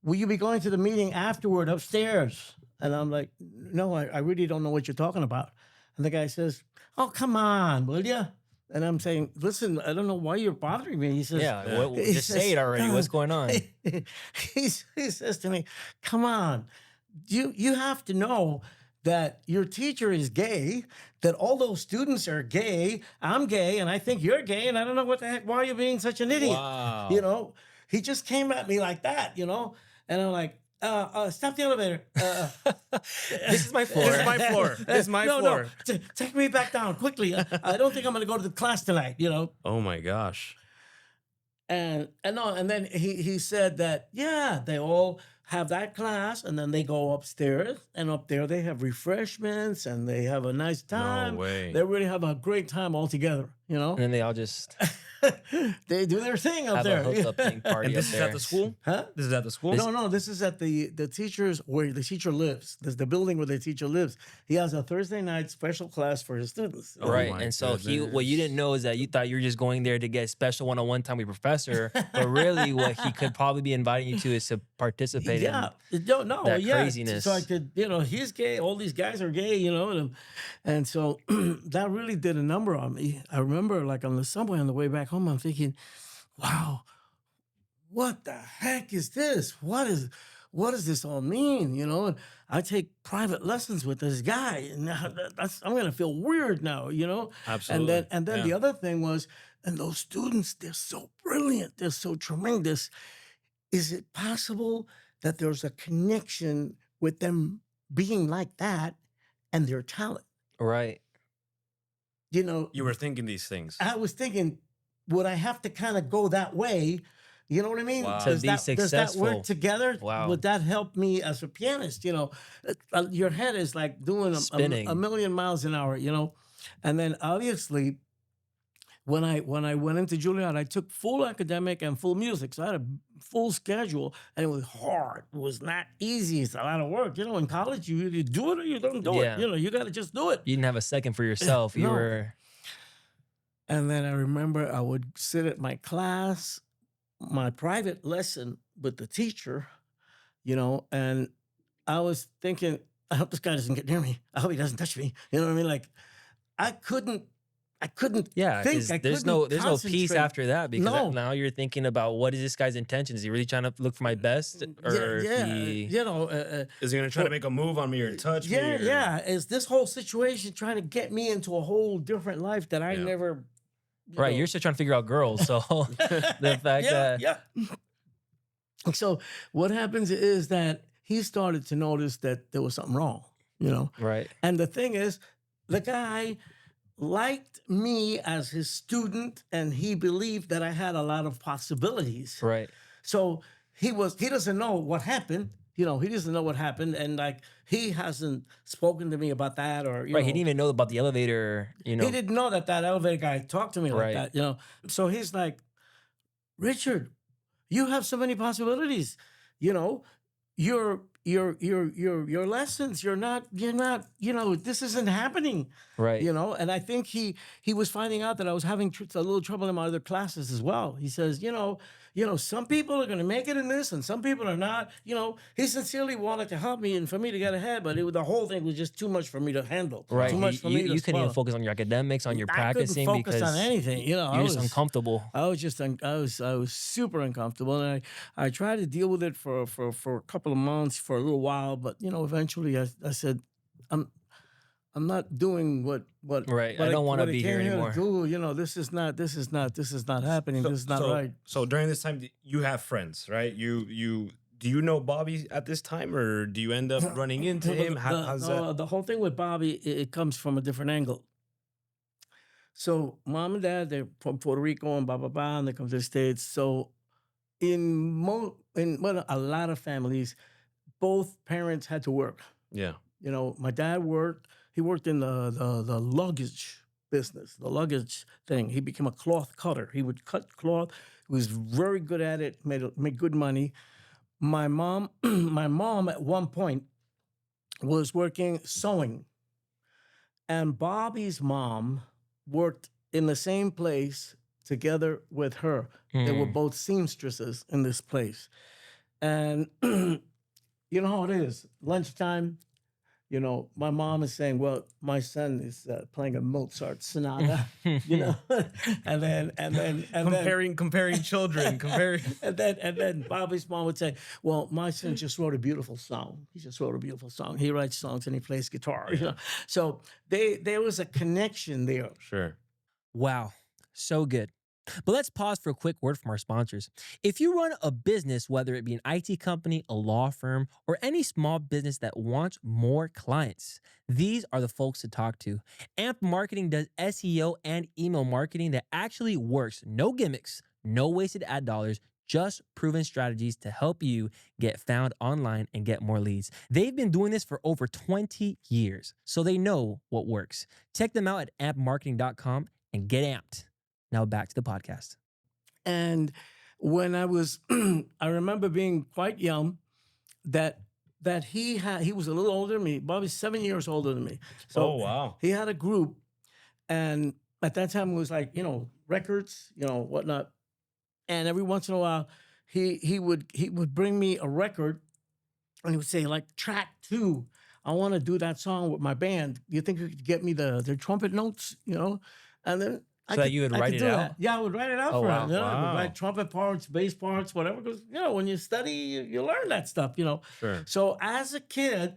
"Will you be going to the meeting afterward upstairs?" And I'm like, "No, I really don't know what you're talking about." And the guy says, "Oh, come on, will you?" And I'm saying, "Listen, I don't know why you're bothering me." He says, Yeah. What, he just says, say it already. What's going on? he says to me, "Come on, you have to know that your teacher is gay, that all those students are gay. I'm gay, and I think you're gay, and I don't know what the heck. Why are you being such an idiot?" Wow. You know, he just came at me like that. You know, and I'm like, "Stop the elevator. This is my floor. This is my floor. This is my no, floor. No, take me back down quickly. I don't think I'm going to go to the class tonight." You know. Oh my gosh. And then he said that, yeah, they all have that class, and then they go upstairs, and up there they have refreshments, and they have a nice time. No way. They really have a great time all together, you know. And then they all just They do their thing up have there. a hookup thing party. And this up is there. at the school? Huh? This is at the school? No, this is at the teacher's, where the teacher lives. There's the building where the teacher lives. He has a Thursday night special class for his students. Oh Right. my And so what goodness. you didn't know is that you thought you were just going there to get special one-on-one time with your professor, but really what he could probably be inviting you to is to participate Yeah, in. no, that yeah. craziness. So I could, you know, he's gay. All these guys are gay, you know, and so that really did a number on me. I remember, like on the subway on the way back home, I'm thinking, "Wow, what the heck is this? What does this all mean?" You know, and I take private lessons with this guy, and now I'm gonna feel weird now, you know. Absolutely. And then Yeah. the other thing was, and those students, they're so brilliant, they're so tremendous. Is it possible that there's a connection with them being like that and their talent? Right. You know, You were thinking these things. I was thinking, would I have to kind of go that way? You know what I mean? Wow. To be Does that successful. work together? Wow. Would that help me as a pianist? You know, your head is like doing Spinning. a million miles an hour, you know? And then obviously, when I went into Juilliard, I took full academic and full music. So I had a full schedule, and it was hard. It was not easy. It's a lot of work. You know, in college, you either do it or you don't do Yeah. it. You know, you got to just do it. You didn't have a second for yourself. You No. were And then I remember I would sit at my class, my private lesson with the teacher, you know, and I was thinking, I hope this guy doesn't get near me. I hope he doesn't touch me. You know what I mean? Like, I couldn't yeah, think. 'cause I there's couldn't no peace concentrate. after that because No. now you're thinking about what is this guy's intention? Is he really trying to look for my best, or yeah, he? you know, Is he gonna try to make a move on me or touch me? or- yeah. Is this whole situation trying to get me into a whole different life that I Yeah. never, Right, you're still trying to figure out girls, so the fact that yeah. So what happens is that he started to notice that there was something wrong, you know. right, And the thing is, the guy liked me as his student, and he believed that I had a lot of possibilities. right, So he doesn't know what happened. You know, he doesn't know what happened, and like he hasn't spoken to me about that, or you right. know, He didn't even know about the elevator. You know, he didn't know that elevator guy talked to me like Right. that. You know, so he's like, "Richard, you have so many possibilities. You know, your lessons. You're not. You know, this isn't happening. right, You know." And I think he was finding out that I was having a little trouble in my other classes as well. He says, you know, some people are going to make it in this, and some people are not. You know, he sincerely wanted to help me and for me to get ahead, but the whole thing was just too much for me to handle. right. Too much for me to You couldn't even swallow. focus on your academics, on your I practicing couldn't focus because on anything. You know, you're just uncomfortable. I was just I was super uncomfortable, and I tried to deal with it for a couple of months, for a little while, but you know, eventually I said, I'm not doing what Right, what I don't wanna what be came here to anymore. do. You know, this is not happening. This is not right. So during this time, you have friends, right? Do you know Bobby at this time, or do you end up running into him? How's that? The whole thing with Bobby, it comes from a different angle. So mom and dad, they're from Puerto Rico and blah blah blah, and they come to the States. So in well, a lot of families, both parents had to work. Yeah. You know, my dad worked. He worked in the luggage business, the luggage thing. He became a cloth cutter. He would cut cloth. He was very good at it. Made good money. My mom, my mom at one point was working sewing, and Bobby's mom worked in the same place together with her. They were Mm. both seamstresses in this place, and you know how it is. Lunchtime, you know, my mom is saying, "Well, my son is playing a Mozart sonata," you know, and then Comparing children, comparing. and then Bobby's mom would say, "Well, my son just wrote a beautiful song. He just wrote a beautiful song. He writes songs and he plays guitar." You Yeah. know, so there was a connection there. Sure. Wow, so good. But let's pause for a quick word from our sponsors. If you run a business, whether it be an IT company, a law firm, or any small business that wants more clients, these are the folks to talk to. AMP Marketing does SEO and email marketing that actually works. No gimmicks, no wasted ad dollars, just proven strategies to help you get found online and get more leads. They've been doing this for over 20 years, so they know what works. Check them out at ampmarketing.com and get amped. Now back to the podcast. And when I was, I remember being quite young, that he was a little older than me. Bobby's 7 years older than me. So Oh, wow. he had a group, and at that time it was like, you know, records, you know, whatnot. And every once in a while, he would bring me a record, and he would say, like, track 2. I want to do that song with my band. You think you could get me the trumpet notes, you know? And then So that you would I write could it do out? that. Yeah, I would write it out Oh, for wow. him. You know, I would Wow. write trumpet parts, bass parts, whatever. Because you know, when you study, you learn that stuff. You know. Sure. So as a kid,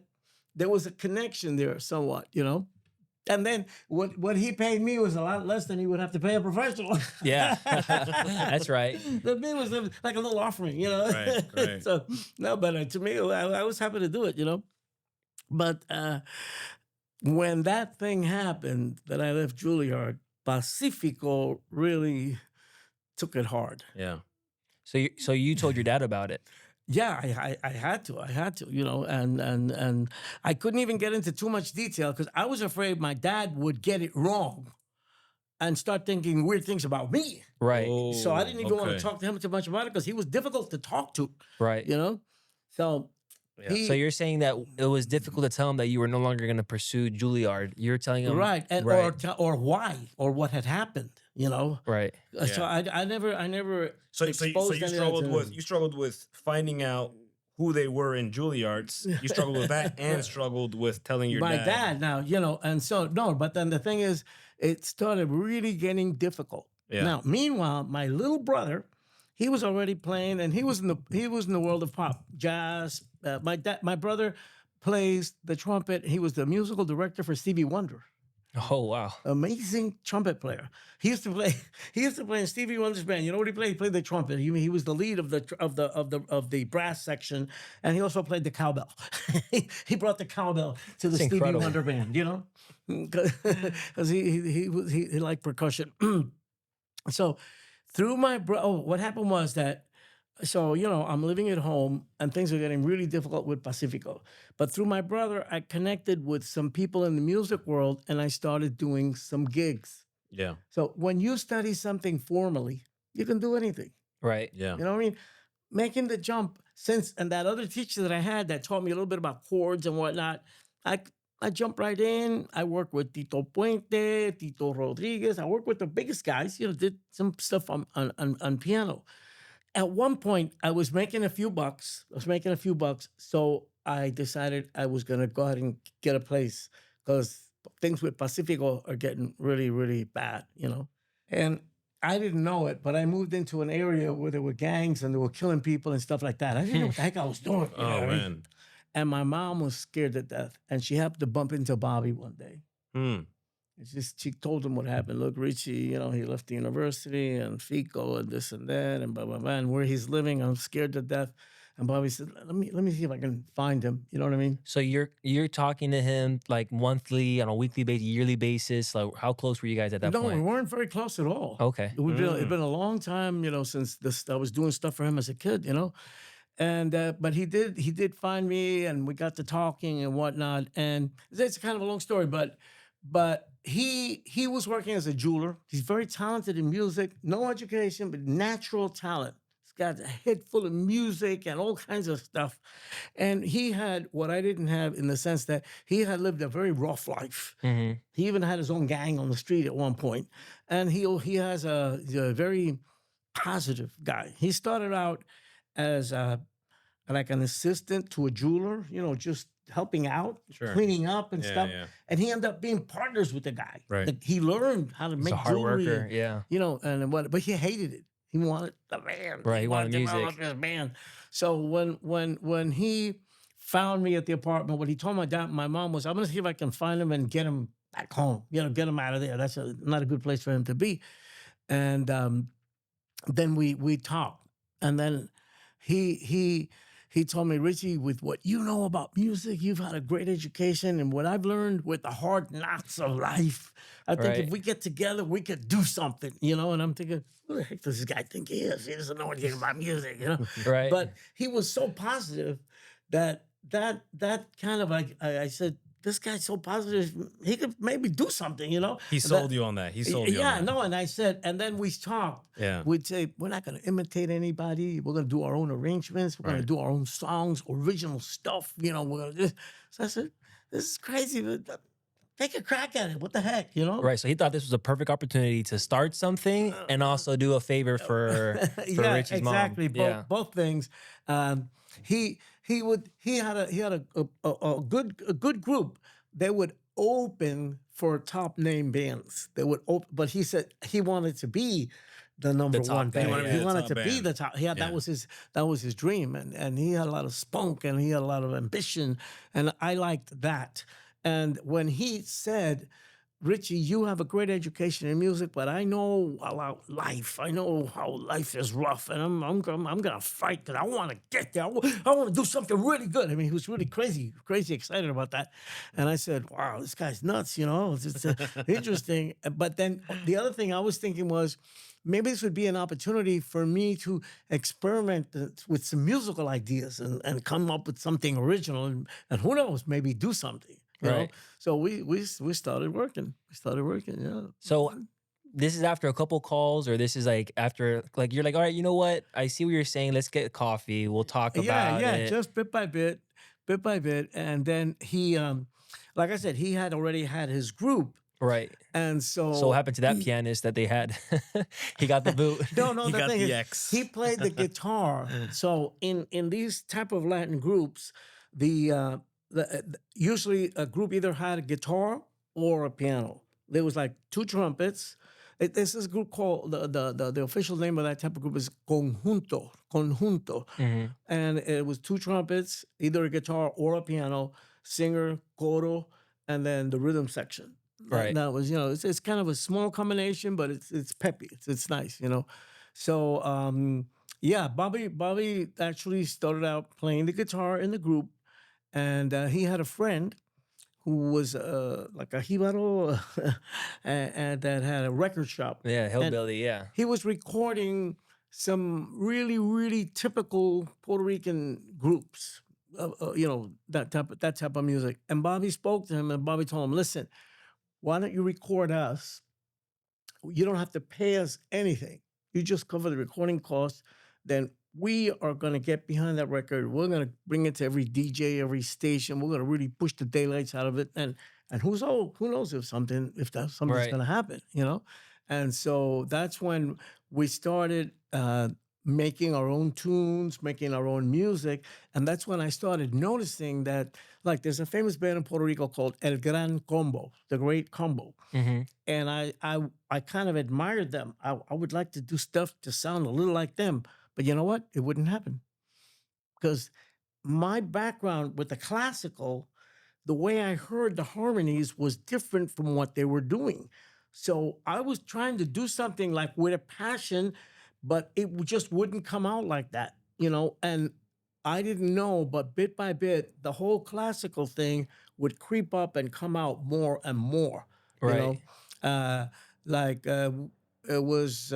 there was a connection there, somewhat. You know. And then what he paid me was a lot less than he would have to pay a professional. Yeah, that's right. The me was like a little offering, you know. Right, right. So no, but to me, I was happy to do it, you know. But when that thing happened, that I left Juilliard, Pacifico really took it hard. Yeah. So you told your dad about it. Yeah, I had to, you know, and I couldn't even get into too much detail because I was afraid my dad would get it wrong and start thinking weird things about me. Right, So I didn't even want to okay. talk to him too much about it because he was difficult to talk to, right. you know. So Yeah. he, So you're saying that it was difficult to tell him that you were no longer going to pursue Juilliard. You're telling him, right, and right, or why or what had happened, you know. right. So I never So exposed you any of that struggled to with him. you struggled with finding out who they were in Juilliard's. You struggled with that and struggled with telling your my dad. dad now, you know, and so no, but then the thing is, it started really getting difficult. Yeah. Now, meanwhile, my little brother, he was already playing, and he was in the world of pop, jazz. My brother plays the trumpet. He was the musical director for Stevie Wonder. Oh, wow. Amazing trumpet player. He used to play. He used to play in Stevie Wonder's band. You know what he played? He played the trumpet. He was the lead of the brass section, and he also played the cowbell. He brought the cowbell to the That's Stevie incredible. Wonder band. You know, because he liked percussion. So through my what happened was that. So, you know, I'm living at home and things are getting really difficult with Pacifico. But through my brother, I connected with some people in the music world and I started doing some gigs. Yeah. So when you study something formally, you can do anything. Right. Yeah. You know what I mean? Making the jump and that other teacher that I had that taught me a little bit about chords and whatnot, I jumped right in. I worked with Tito Puente, Tito Rodriguez. I worked with the biggest guys, you know, did some stuff on piano. At one point, I was making a few bucks. So I decided I was going to go ahead and get a place because things with Pacifico are getting really, really bad, you know? And I didn't know it, but I moved into an area where there were gangs and they were killing people and stuff like that. I didn't know what the heck I was doing. You know Oh what I mean? man. And my mom was scared to death. And she happened to bump into Bobby one day. Hmm. She told him what happened. Look, Richie, you know, he left the university and FICO and this and that and blah, blah, blah. And where he's living, I'm scared to death. And Bobby said, let me see if I can find him. You know what I mean? So you're talking to him like monthly, on a weekly basis, yearly basis. Like how close were you guys at that No, we point? weren't very close at all. Okay. It's been a long time, since I was doing stuff for him as a kid, And but he did find me, and we got to talking and whatnot. And it's kind of a long story, but he was working as a jeweler. He's very talented in music, no education, but natural talent. He's got a head full of music and all kinds of stuff. And he had what I didn't have, in the sense that he had lived a very rough life. Hmm. He even had his own gang on the street at one point, and he's a very positive guy. He started out as like an assistant to a jeweler, just helping out, Sure. cleaning up and Yeah, stuff. yeah. And he ended up being partners with the guy. Right. Like, he learned how to He's make a hard jewelry, worker. Yeah. but he hated it. He wanted the band. Right, he wanted to music. develop his band. So when he found me at the apartment, what he told my mom was, I'm gonna see if I can find him and get him back home. Get him out of there. That's not a good place for him to be. And then we talked, and then he told me, Richie, with what you know about music, you've had a great education, and what I've learned with the hard knocks of life, I think Right. if we get together, we could do something, And I'm thinking, who the heck does this guy think he is? He doesn't know anything about music, Right. But he was so positive that kind of, like, I said, this guy's so positive, he could maybe do something, He sold you on that. He sold you on that. No, and I said, and then we talked. Yeah. We'd say, we're not going to imitate anybody. We're going to do our own arrangements. We're going to Right. do our own songs, original stuff. We're going to. So I said, this is crazy, but take a crack at it. What the heck, Right. So he thought this was a perfect opportunity to start something and also do a favor for Yeah, Richie's exactly. mom. Yeah. Both things. He had a good group. They would open for top name bands. They would open, but he said he wanted to be the number top one band. band. Yeah, He the wanted top to be band. the top. Yeah, Yeah. that was his dream, and he had a lot of spunk, and he had a lot of ambition, and I liked that. And when he said, Richie, you have a great education in music, but I know about life. I know how life is rough, and I'm gonna fight, because I want to get there. I want to do something really good. I mean, he was really crazy excited about that. And I said, wow, this guy's nuts. It's interesting. But then the other thing I was thinking was, maybe this would be an opportunity for me to experiment with some musical ideas, and come up with something original, and who knows, maybe do something. You know? Right. So we started working. Yeah. So this is after a couple calls, or this is like after, like, you're like, all right, you know what? I see what you're saying. Let's get coffee. We'll talk about Yeah, it. just bit by bit, and then he, like I said, he had already had his group, Right. and so So what happened to that pianist that they had? He got the boot. No, He the got thing the is, X. he played the guitar. So in these type of Latin groups, the usually a group either had a guitar or a piano. There was like two trumpets. There's this group called, the official name of that type of group is conjunto, Mhm. and it was two trumpets, either a guitar or a piano, singer, coro, and then the rhythm section. Right. That was, it's kind of a small combination, but it's peppy. It's nice, So yeah, Bobby actually started out playing the guitar in the group, and he had a friend who was like a jibaro, and that had a record shop. Yeah, And hillbilly. Yeah. he was recording some really, really typical Puerto Rican groups, that type of music. And Bobby spoke to him, and Bobby told him, listen, why don't you record us? You don't have to pay us anything. You just cover the recording costs. Then we are going to get behind that record. We're going to bring it to every DJ, every station. We're going to really push the daylights out of it. And who knows if something's Right. going to happen, And so that's when we started making our own tunes, making our own music. And that's when I started noticing that, like, there's a famous band in Puerto Rico called El Gran Combo, the Great Combo. Hmm. And I kind of admired them. I would like to do stuff to sound a little like them. But you know what? It wouldn't happen. Because my background with the classical, the way I heard the harmonies was different from what they were doing. So I was trying to do something like with a passion, but it just wouldn't come out like that, And I didn't know, but bit by bit, the whole classical thing would creep up and come out more and more. You Right. know, uh, like it was.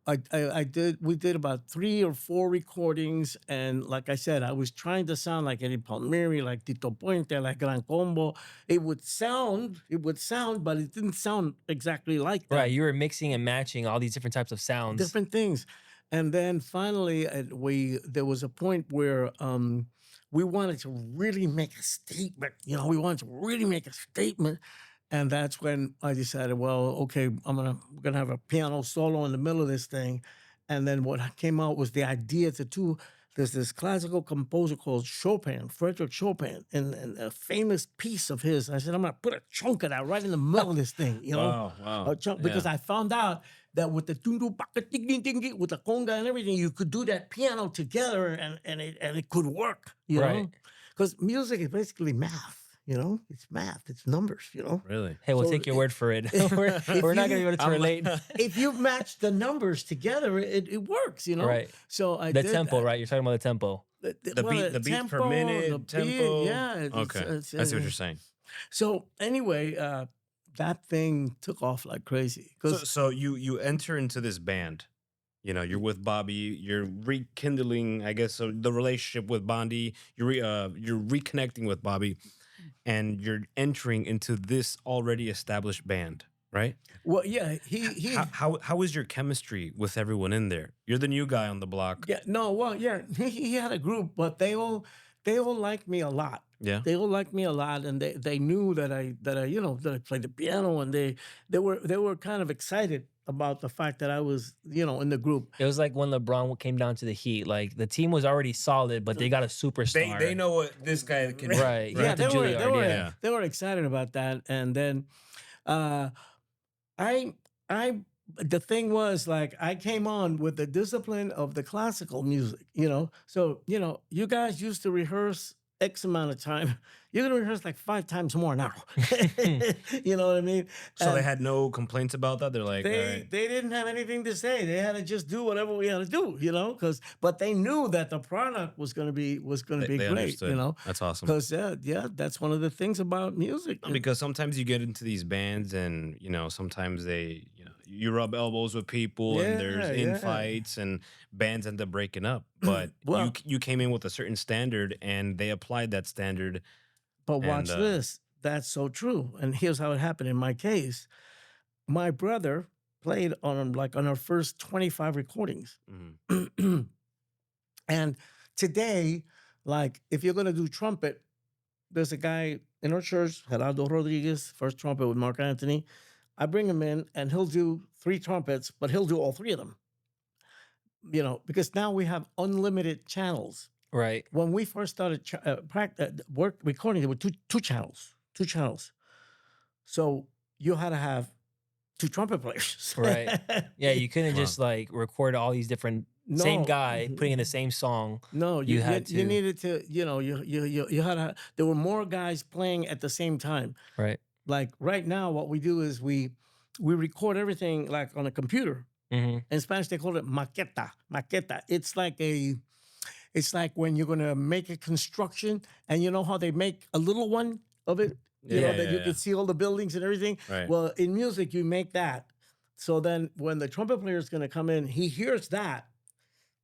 I did. We did about 3 or 4 recordings, and like I said, I was trying to sound like Eddie Palmieri, like Tito Puente, like Gran Combo. It would sound, but it didn't sound exactly like Right. them. You were mixing and matching all these different types of sounds. Different things. And then finally, there was a point where we wanted to really make a statement. You know, we wanted to really make a statement, and that's when I decided, well, okay, we're gonna have a piano solo in the middle of this thing, and then what came out was the idea to do. There's this classical composer called Chopin, Frederick Chopin, and a famous piece of his. I said, I'm gonna put a chunk of that right in the middle of this thing, you know, Wow. a chunk, because I found out that with the tundu baka ting ting ting ting, with the conga and everything, you could do that piano together, and it could work, you Right. know, because music is basically math. You know, it's math, it's numbers. You know, Really? Hey, we'll So take your word for it. if We're not you- gonna be able to I'm- relate. if you match the numbers together, it works. You know, Right. So I The did tempo, that. right? You're talking about the tempo. The beats per minute, the beat, tempo. yeah. Okay, I see what you're saying. So anyway, that thing took off like crazy. So, 'Cause so you enter into this band. You know, you're with Bobby. You're rekindling, I guess, so the relationship with Bondi. You're reconnecting with Bobby, and you're entering into this already established band, right? well, yeah, he How is your chemistry with everyone in there? You're the new guy on the block. yeah, no, well, yeah, he had a group, but they all liked me a lot. Yeah. They all liked me a lot, and they knew that I that I played the piano, and they were kind of excited about the fact that I was in the group. It was like when LeBron came down to the Heat. Like the team was already solid, but they got a superstar. They know what this guy can do. Right. Yeah, Right. The Juilliard, they were excited about that, and then uh, I the thing was, like, I came on with the discipline of the classical music, So, you guys used to rehearse X amount of time. You're gonna rehearse like 5 times more now. You know what I mean? So they And had no complaints about that. They're like, all they right. they didn't have anything to say. They had to just do whatever we had to do, but they knew that the product was gonna be They great, understood. That's awesome. because that's one of the things about music. Because sometimes you get into these bands and sometimes you rub elbows with people and there's Yeah, yeah. infights and bands end up breaking up. But Well- you came in with a certain standard and they applied that standard. But watch And, this. That's so true. And here's how it happened in my case. My brother played on our first 25 recordings. Mhm. And today, like, if you're gonna do trumpet, there's a guy in our church, Gerardo Rodriguez, first trumpet with Mark Anthony. I bring him in and he'll do 3 trumpets, but he'll do all 3 of them. Because now we have unlimited channels. Right. When we first started recording, there were two channels, So you had to have 2 trumpet players, Right. Yeah, you couldn't Wow. just like record all these different same No. guy putting in the same song. No, You had you to. needed to, you had to. There were more guys playing at the same time. Right. Like right now, what we do is we record everything like on a computer. Hmm. In Spanish, they call it maqueta. Maqueta. It's like when you're gonna make a construction, and you know how they make a little one of it. That you can see all the buildings and everything. Right. Well, in music, you make that. So then, when the trumpet player is gonna come in, he hears that,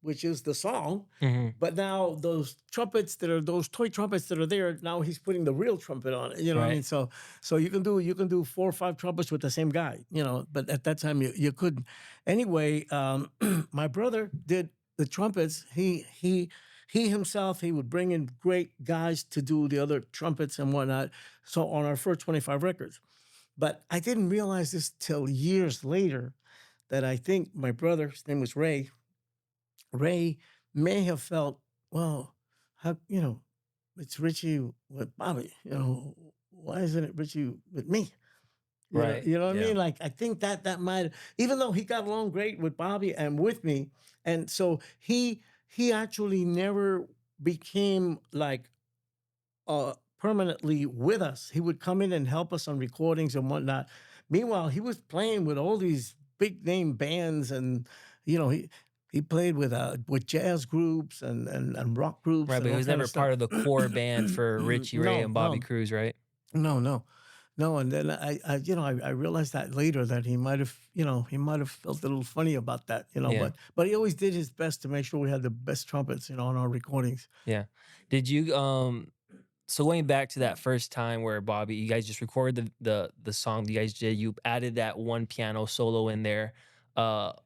which is the song. Hmm. But now those toy trumpets that are there, now he's putting the real trumpet on it. You know what I Right. mean? So you can do 4 or 5 trumpets with the same guy. But at that time you couldn't. Anyway, my brother did the trumpets. He himself, he would bring in great guys to do the other trumpets and whatnot. So on our first 25 records, but I didn't realize this till years later, that I think my brother, his name was Ray. Ray may have felt, well, how it's Richie with Bobby. Why isn't it Richie with me? Right. You know what I Yeah. mean? Like, I think that might, even though he got along great with Bobby and with me, and so he actually never became like permanently with us. He would come in and help us on recordings and whatnot. Meanwhile, he was playing with all these big name bands, and He played with jazz groups and rock groups Right, and but he all was kind never of stuff. part of the core band for Richie Ray No, and Bobby no, Cruz, right? no, no, no. And then I realized that later that he might have, he might have felt a little funny about that, Yeah, but he always did his best to make sure we had the best trumpets, on our recordings. yeah. Did you so going back to that first time where Bobby, you guys just recorded the song you guys did, you added that one piano solo in there.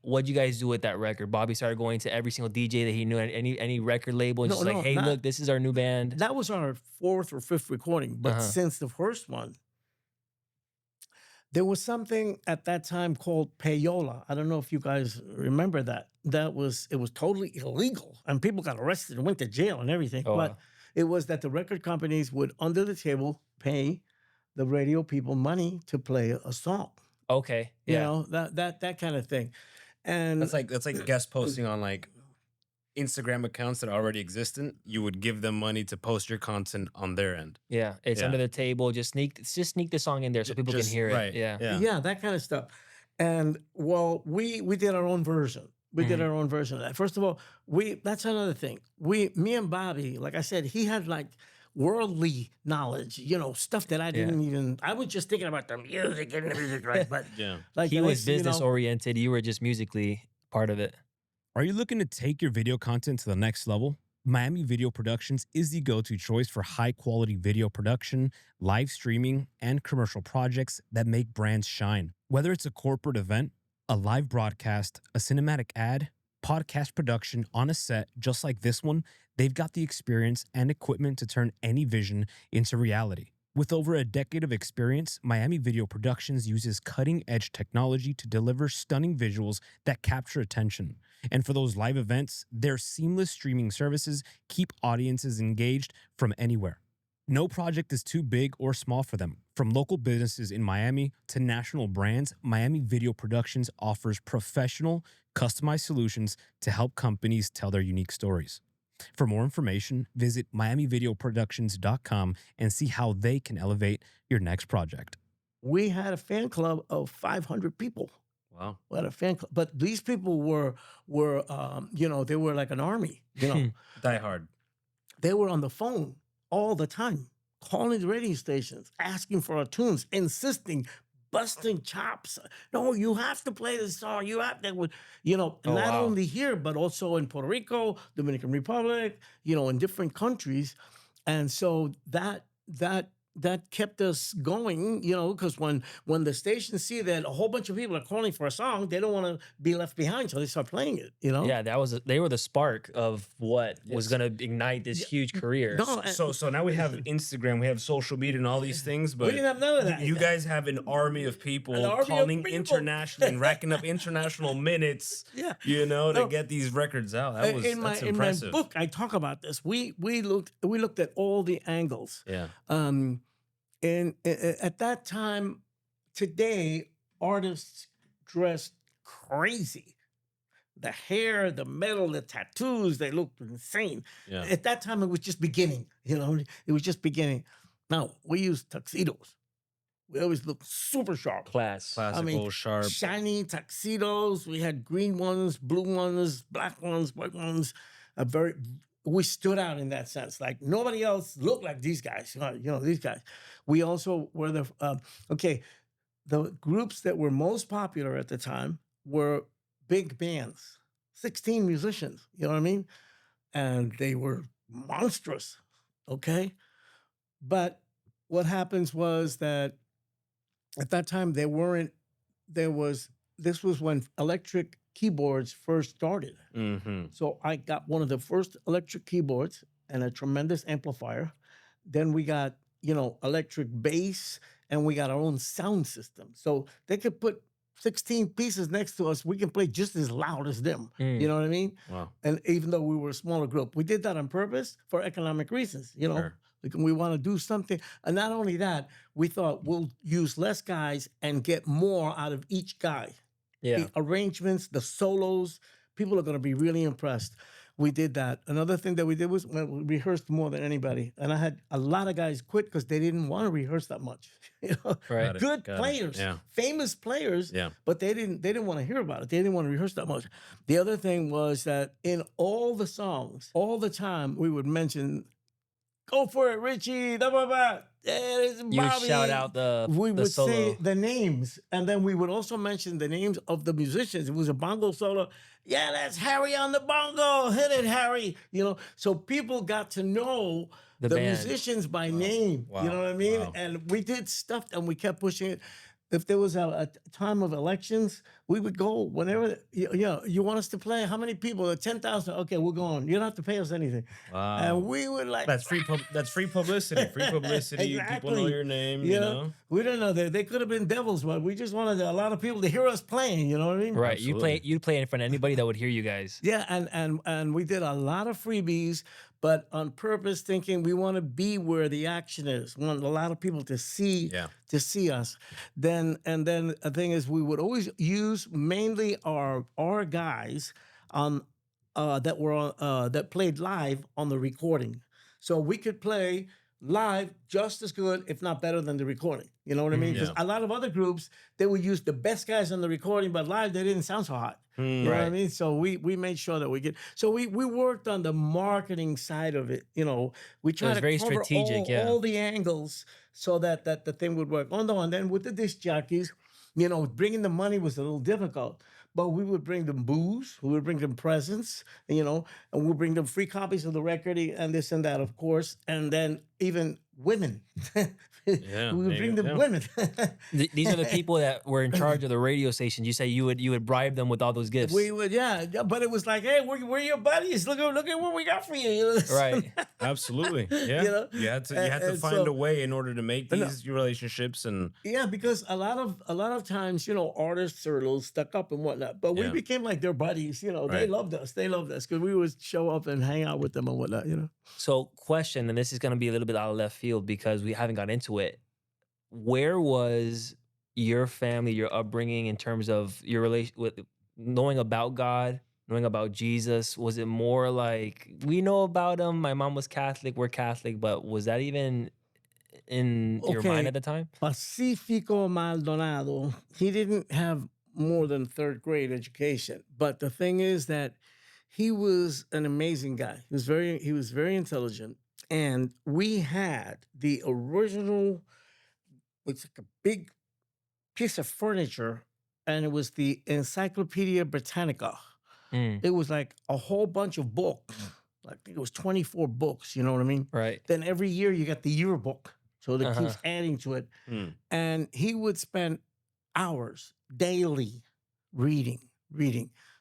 What'd you guys do with that record? Bobby started going to every single DJ that he knew, any record label, and No, just like, no, hey, not look, this is our new band. that was our fourth or fifth recording. But Uh-huh. since the first one, there was something at that time called payola. I don't know if you guys remember that. It was totally illegal, and people got arrested and went to jail and everything. Oh, But wow. it was that the record companies would under the table pay the radio people money to play a song. Okay. You Yeah. know, that kind of thing. And That's like guest posting on like Instagram accounts that already existent. You would give them money to post your content on their end. Yeah. It's Yeah. under the table. Just sneak the song in there so people can hear it. Right. Yeah. Yeah. yeah, that kind of stuff. And well, we did our own version. We did Mhm. our own version of that. First of all, that's another thing. Me and Bobby, like I said, he had like worldly knowledge, stuff that I didn't even. I was just thinking about the music and the music, right? But Yeah. like He the was next thing you business know, oriented. You were just musically part of it. Are you looking to take your video content to the next level? Miami Video Productions is the go-to choice for high-quality video production, live streaming, and commercial projects that make brands shine. Whether it's a corporate event, a live broadcast, a cinematic ad, podcast production on a set just like this one, they've got the experience and equipment to turn any vision into reality. With over a decade of experience, Miami Video Productions uses cutting-edge technology to deliver stunning visuals that capture attention. And for those live events, their seamless streaming services keep audiences engaged from anywhere. No project is too big or small for them. From local businesses in Miami to national brands, Miami Video Productions offers professional, customized solutions to help companies tell their unique stories. For more information, visit miamivideoproductions.com and see how they can elevate your next project. we had a fan club of 500 people. Wow. We had a fan club, but these people were they were like an army. Die Hard. They were on the phone all the time, calling the radio stations, asking for our tunes, insisting, busting chops. No, you have to play this song. You have to, not wow. only here, but also in Puerto Rico, Dominican Republic, in different countries. And so that kept us going, because when the stations see that a whole bunch of people are calling for a song, they don't want to be left behind, so they start playing it. Yeah, they were the spark of what was going to ignite this huge career. No, So now we have Instagram, we have social media and all these things, but we didn't have none of that. you guys have an army of people An army of calling people. internationally and racking up international minutes, Yeah. to No. get these records out. That's in my impressive. book, I talk about this. We looked at all the angles. Yeah. And at that time, today, artists dressed crazy. The hair, the metal, the tattoos, they looked insane. Yeah. At that time, it was just beginning, it was just beginning. Now, we use tuxedos. We always look super sharp. Class. Classical, sharp. Shiny tuxedos. We had green ones, blue ones, black ones, white ones. We stood out in that sense. Like nobody else looked like these guys. These guys. We also were the groups that were most popular at the time were big bands, 16 musicians. You know what I mean? And they were monstrous. Okay, but what happens was that at that time this was when electric keyboards first started. Mm-hmm. So I got one of the first electric keyboards and a tremendous amplifier. Then we got, electric bass, and we got our own sound system. So they could put 16 pieces next to us. We can play just as loud as them. You know what I mean? Wow. And even though we were a smaller group, we did that on purpose for economic reasons, Sure. Like we want to do something. And not only that, we thought we'll use less guys and get more out of each guy. Yeah. The arrangements, the solos, people are going to be really impressed. we did that. Another thing that we did was, well, we rehearsed more than anybody, and I had a lot of guys quit because they didn't want to rehearse that much. You know, Right. Got it, good got it. players, Yeah. famous players, Yeah. but they didn't want to hear about it. They didn't want to rehearse that much. The other thing was that in all the songs, all the time, we would mention, "Go for it, Richie." Da, ba, ba. It's You would shout Bobby." out the We would solo. say the names, and then we would also mention the names of the musicians. It was a bongo solo. Yeah, that's Harry on the bongo. Hit it, Harry. You know, so people got to know The the band. musicians by name. Wow. You know what I mean? Wow. And we did stuff, and we kept pushing it. If there was a time of elections, we would go whenever. You want us to play? How many people? 10,000. Okay, we're going. You don't have to pay us anything. Wow. And we would like. That's free. That's free publicity. Free publicity. People know Exactly. your name. You You know, know. we don't know that they could have been devils, but we just wanted a lot of people to hear us playing. You know what I mean? Right. Absolutely. You'd play in front of anybody that would hear you guys. Yeah, and we did a lot of freebies, but on purpose, thinking we want to be where the action is. We want a lot of people to see Yeah. us. Then the thing is, we would always use mainly our guys on that were on, that played live on the recording, so we could play live just as good, if not better, than the recording. You know what I mean? Because Yeah. a lot of other groups, they would use the best guys on the recording, but live they didn't sound so hot. You know what I Right. mean? So we made sure that we get. So we worked on the marketing side of it. You know, we tried was to very cover strategic, yeah. all the angles so that the thing would work. Oh no, and then with the disc jockeys, you know, bringing the money was a little difficult. But we would bring them booze, we would bring them presents, you know, and we'd bring them free copies of the record and this and that, of course, and then even women. Yeah, we would there bring you them go. women. These are the people that were in charge of the radio station. You say you would bribe them with all those gifts. We would, yeah, but it was like, hey, we're your buddies. Look at what we got for you. You know? Right. Absolutely. Yeah. You know? You had to And find so- a way in order to make No. these relationships and Yeah, because a lot of times, you know, artists are a little stuck up and whatnot. But we Yeah. became like their buddies. You know, they Right. loved us. They loved us because we would show up and hang out with them and whatnot. You know. So, question, and this is going to be a little bit out of left field because we haven't got into it. Where was your family, your upbringing in terms of your relation with knowing about God, knowing about Jesus? Was it more like we know about him? My mom was Catholic, we're Catholic, but was that even in your mind Okay. at the time? Pacifico Maldonado, he didn't have more than third grade education. But the thing is that he was an amazing guy. He was very intelligent. And we had the original, it's like a big piece of furniture, and it was the Encyclopedia Britannica. Mm, It was like a whole bunch of books. I think it was 24 books, you know what I mean? right. Then every year you got the yearbook. So that keeps adding to it. Hmm. And he would spend hours daily reading.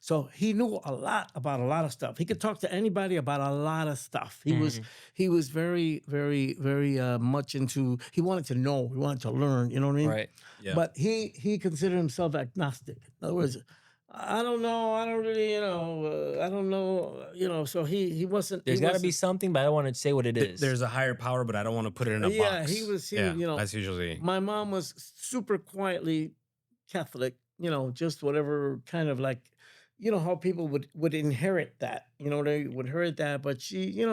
So he knew a lot about a lot of stuff. He could talk to anybody about a lot of stuff. He was very, very, very much into. He wanted to know. He wanted to learn. You know what I mean? Right. Yeah. But he considered himself agnostic. In other words, I don't know. I don't really, I don't know. So he wasn't. There's he got to be wasn't- something, but I don't want to say what it is. There's a higher power, but I don't want to put it in a Yeah, box. he was. Yeah, You know, that's usually my mom was super quietly Catholic, just whatever kind of like, how people would inherit that, they would inherit that, but she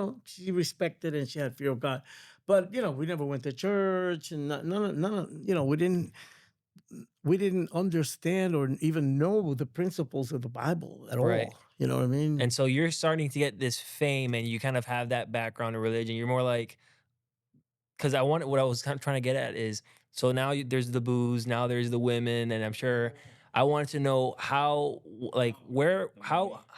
respected and she had fear of God. But, we never went to church and none of, we didn't understand or even know the principles of the Bible at Right. all. You know what I mean? And so you're starting to get this fame and you kind of have that background in religion. You're more like, because what I was kind of trying to get at is, so now there's the booze, now there's the women, and I'm sure I wanted to know how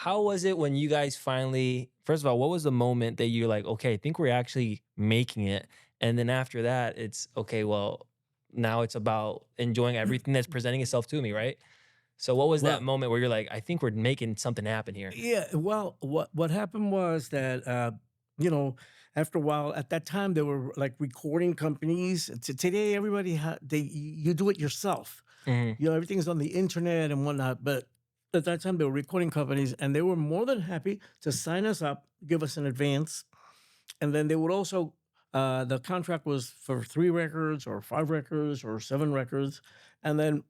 was it when you guys finally, first of all, what was the moment that you're like, okay, I think we're actually making it. And then after that, it's okay, well, now it's about enjoying everything that's presenting itself to me, right? So what was that Well- moment where you're like, I think we're making something happen here? Yeah, well, what happened was that after a while, at that time there were like recording companies. Today, everybody you do it yourself. Mhm. Everything's on the internet and whatnot. But at that time, there were recording companies, and they were more than happy to sign us up, give us an advance, and then they would also. The contract was for 3 records or 5 records or 7 records, and then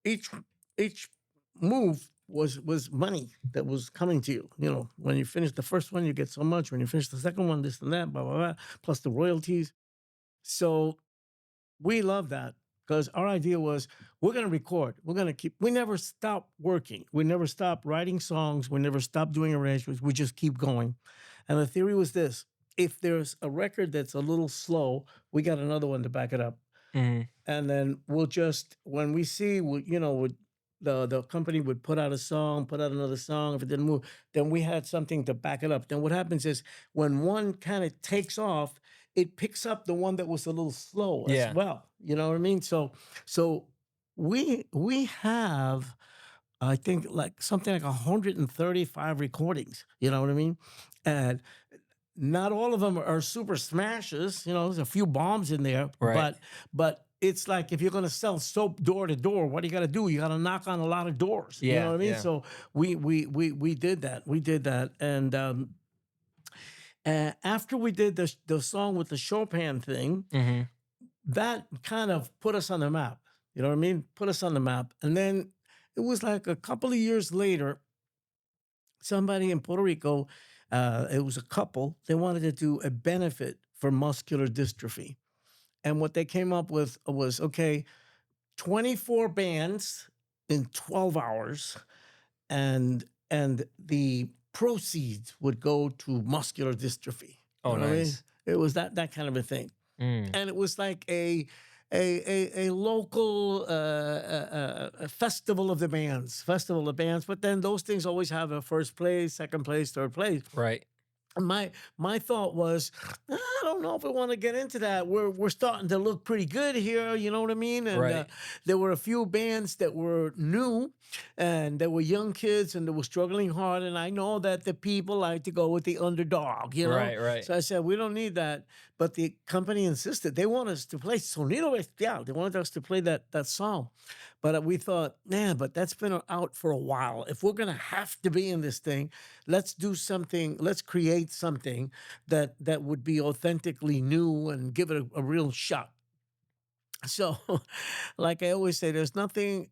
each move was money that was coming to you. You know, when you finish the first one, you get so much. When you finish the second one, this and that, blah blah blah, plus the royalties. So we love that because our idea was we're going to record. We're going to keep. We never stop working. We never stop writing songs. We never stop doing arrangements. We just keep going. And the theory was this: if there's a record that's a little slow, we got another one to back it up. Mhm. And then we'll just when we see, you know, the company would put out a song, put out another song. If it didn't move, then we had something to back it up. Then what happens is when one kind of takes off, it picks up the one that was a little slow as Yeah. well. You know what I mean? So we have I think like something like 135 recordings. You know what I mean? And not all of them are super smashes. You know, there's a few bombs in there, Right. but it's like if you're going to sell soap door to door, what do you got to do? You got to knock on a lot of doors. You know Yeah. what I mean? Yeah. So we did that. We did that, and after we did the song with the Chopin thing, Hmm. that kind of put us on the map. You know what I mean? Put us on the map, and then it was like a couple of years later somebody in Puerto Rico, it was a couple, they wanted to do a benefit for muscular dystrophy. And what they came up with was okay, 24 bands in 12 hours, and the proceeds would go to muscular dystrophy. Oh, You know what I mean? nice. It was that kind of a thing. Mm. And it was like a local a festival of the bands, festival of bands. But then those things always have a first place, second place, third place. Right. My thought was, I don't know if I want to get into that. We're starting to look pretty good here, you know what I mean? And Right. there were a few bands that were new, and there were young kids, and they were struggling hard. And I know that the people like to go with the underdog, you know. Right. Right. So I said, we don't need that. But the company insisted they want us to play Sonido Bestial. They wanted us to play that song. But we thought, man, but that's been out for a while. If we're gonna have to be in this thing, let's do something. Let's create something that would be authentically new and give it a real shot. So, like I always say, there's nothing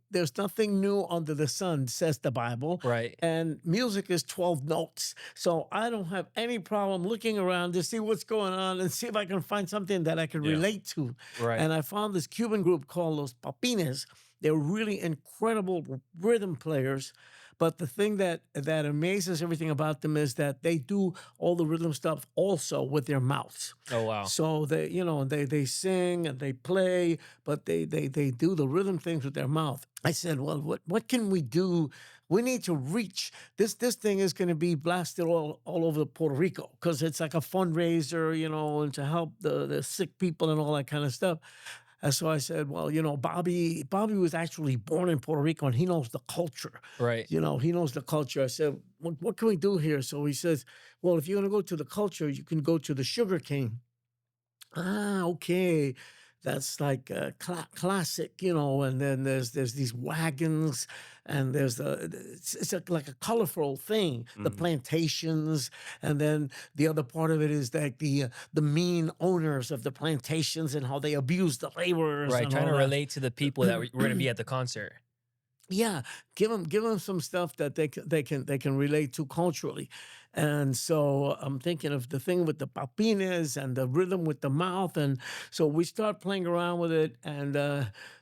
new under the sun, says the Bible. Right. And music is 12 notes. So I don't have any problem looking around to see what's going on and see if I can find something that I can Yeah. relate to. Right. And I found this Cuban group called Los Papines. They're really incredible rhythm players. But the thing that amazes everything about them is that they do all the rhythm stuff also with their mouths. Oh, wow. So they sing and they play, but they do the rhythm things with their mouth. I said, well, what can we do? We need to reach this. This thing is going to be blasted all over Puerto Rico because it's like a fundraiser, you know, and to help the sick people and all that kind of stuff. And so I said, well, you know, Bobby was actually born in Puerto Rico and he knows the culture. Right. You know, he knows the culture. I said, what can we do here? So he says, well, if you're going to go to the culture, you can go to the sugar cane. Ah, okay. That's like classic, you know, and then there's these wagons, and it's like a colorful thing, the Mhm. plantations, and then the other part of it is like the mean owners of the plantations and how they abuse the laborers. Right. And Trying all to that. relate to the people that were going to be at the concert. Yeah, give them some stuff that they can relate to culturally. And so I'm thinking of the thing with the papines and the rhythm with the mouth. And so we start playing around with it. And,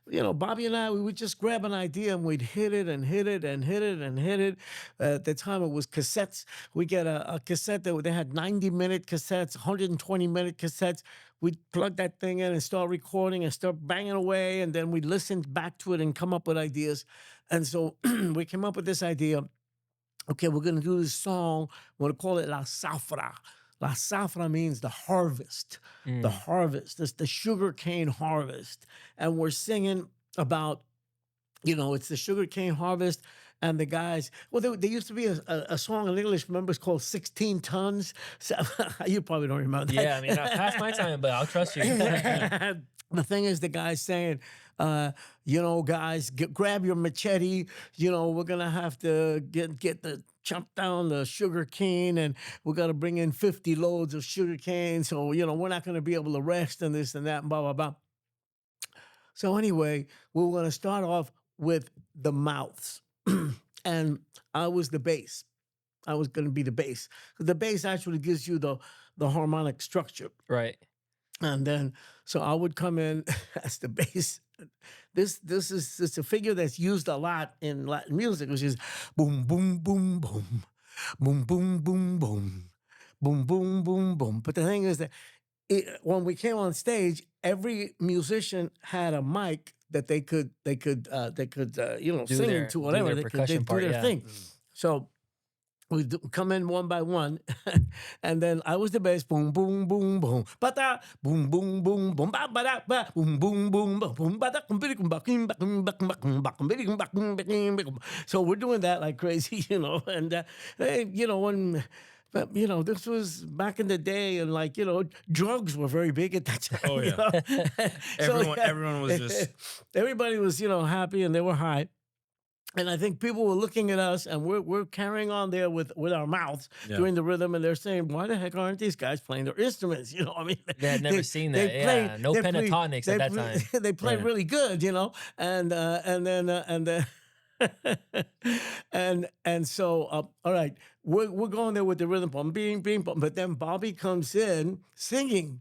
you know, Bobby and I, we would just grab an idea and we'd hit it and hit it and hit it and hit it. At the time, it was cassettes. We get a cassette that they had 90-minute cassettes, 120-minute cassettes. We'd plug that thing in and start recording and start banging away. And then we'd listen back to it and come up with ideas. And so we came up with this idea. Okay, we're going to do this song. We're going to call it La Zafra. La Zafra means the harvest. The Mm. harvest. It's the sugarcane harvest. And we're singing about, you know, it's the sugarcane harvest. And the guys, well, there used to be a song in English, remember, it's called 16 Tons. So, you probably don't remember that. Yeah. I mean, past my time, but I'll trust you. The thing is, the guy's saying, you know, guys, grab your machete. You know, we're gonna have to get the chop down the sugar cane, and we got to bring in 50 loads of sugar cane. So you know, we're not gonna be able to rest and this and that and blah blah blah. So anyway, we were gonna start off with the mouths. and I was the bass. I was going to be the bass. The bass actually gives you the harmonic structure. Right. And then, so I would come in as the bass. This is it's a figure that's used a lot in Latin music, which is boom, boom, boom, boom, boom, boom, boom, boom, boom, boom, boom, boom. But the thing is that when we came on stage, every musician had a mic that they could sing their- into do whatever their they percussion do part, their yeah. thing. So we come in one by one, and then I was the bass. Boom, boom, boom, boom, ba da, boom, boom, boom, boom, ba da, ba, boom, boom, boom, boom, ba da, so we're doing that like crazy, and hey, when. But this was back in the day, and drugs were very big at that time. Oh, yeah. Everyone was just everybody was happy, and they were high. And I think people were looking at us, and we're carrying on there with our mouths doing the rhythm, and they're saying, "Why the heck aren't these guys playing their instruments?" I mean, They had never seen that. Yeah, no pentatonics at that time. They play Yeah. really good, and then. and so all right, we're going there with the rhythm, bum, bing, bing, bum, but then Bobby comes in singing.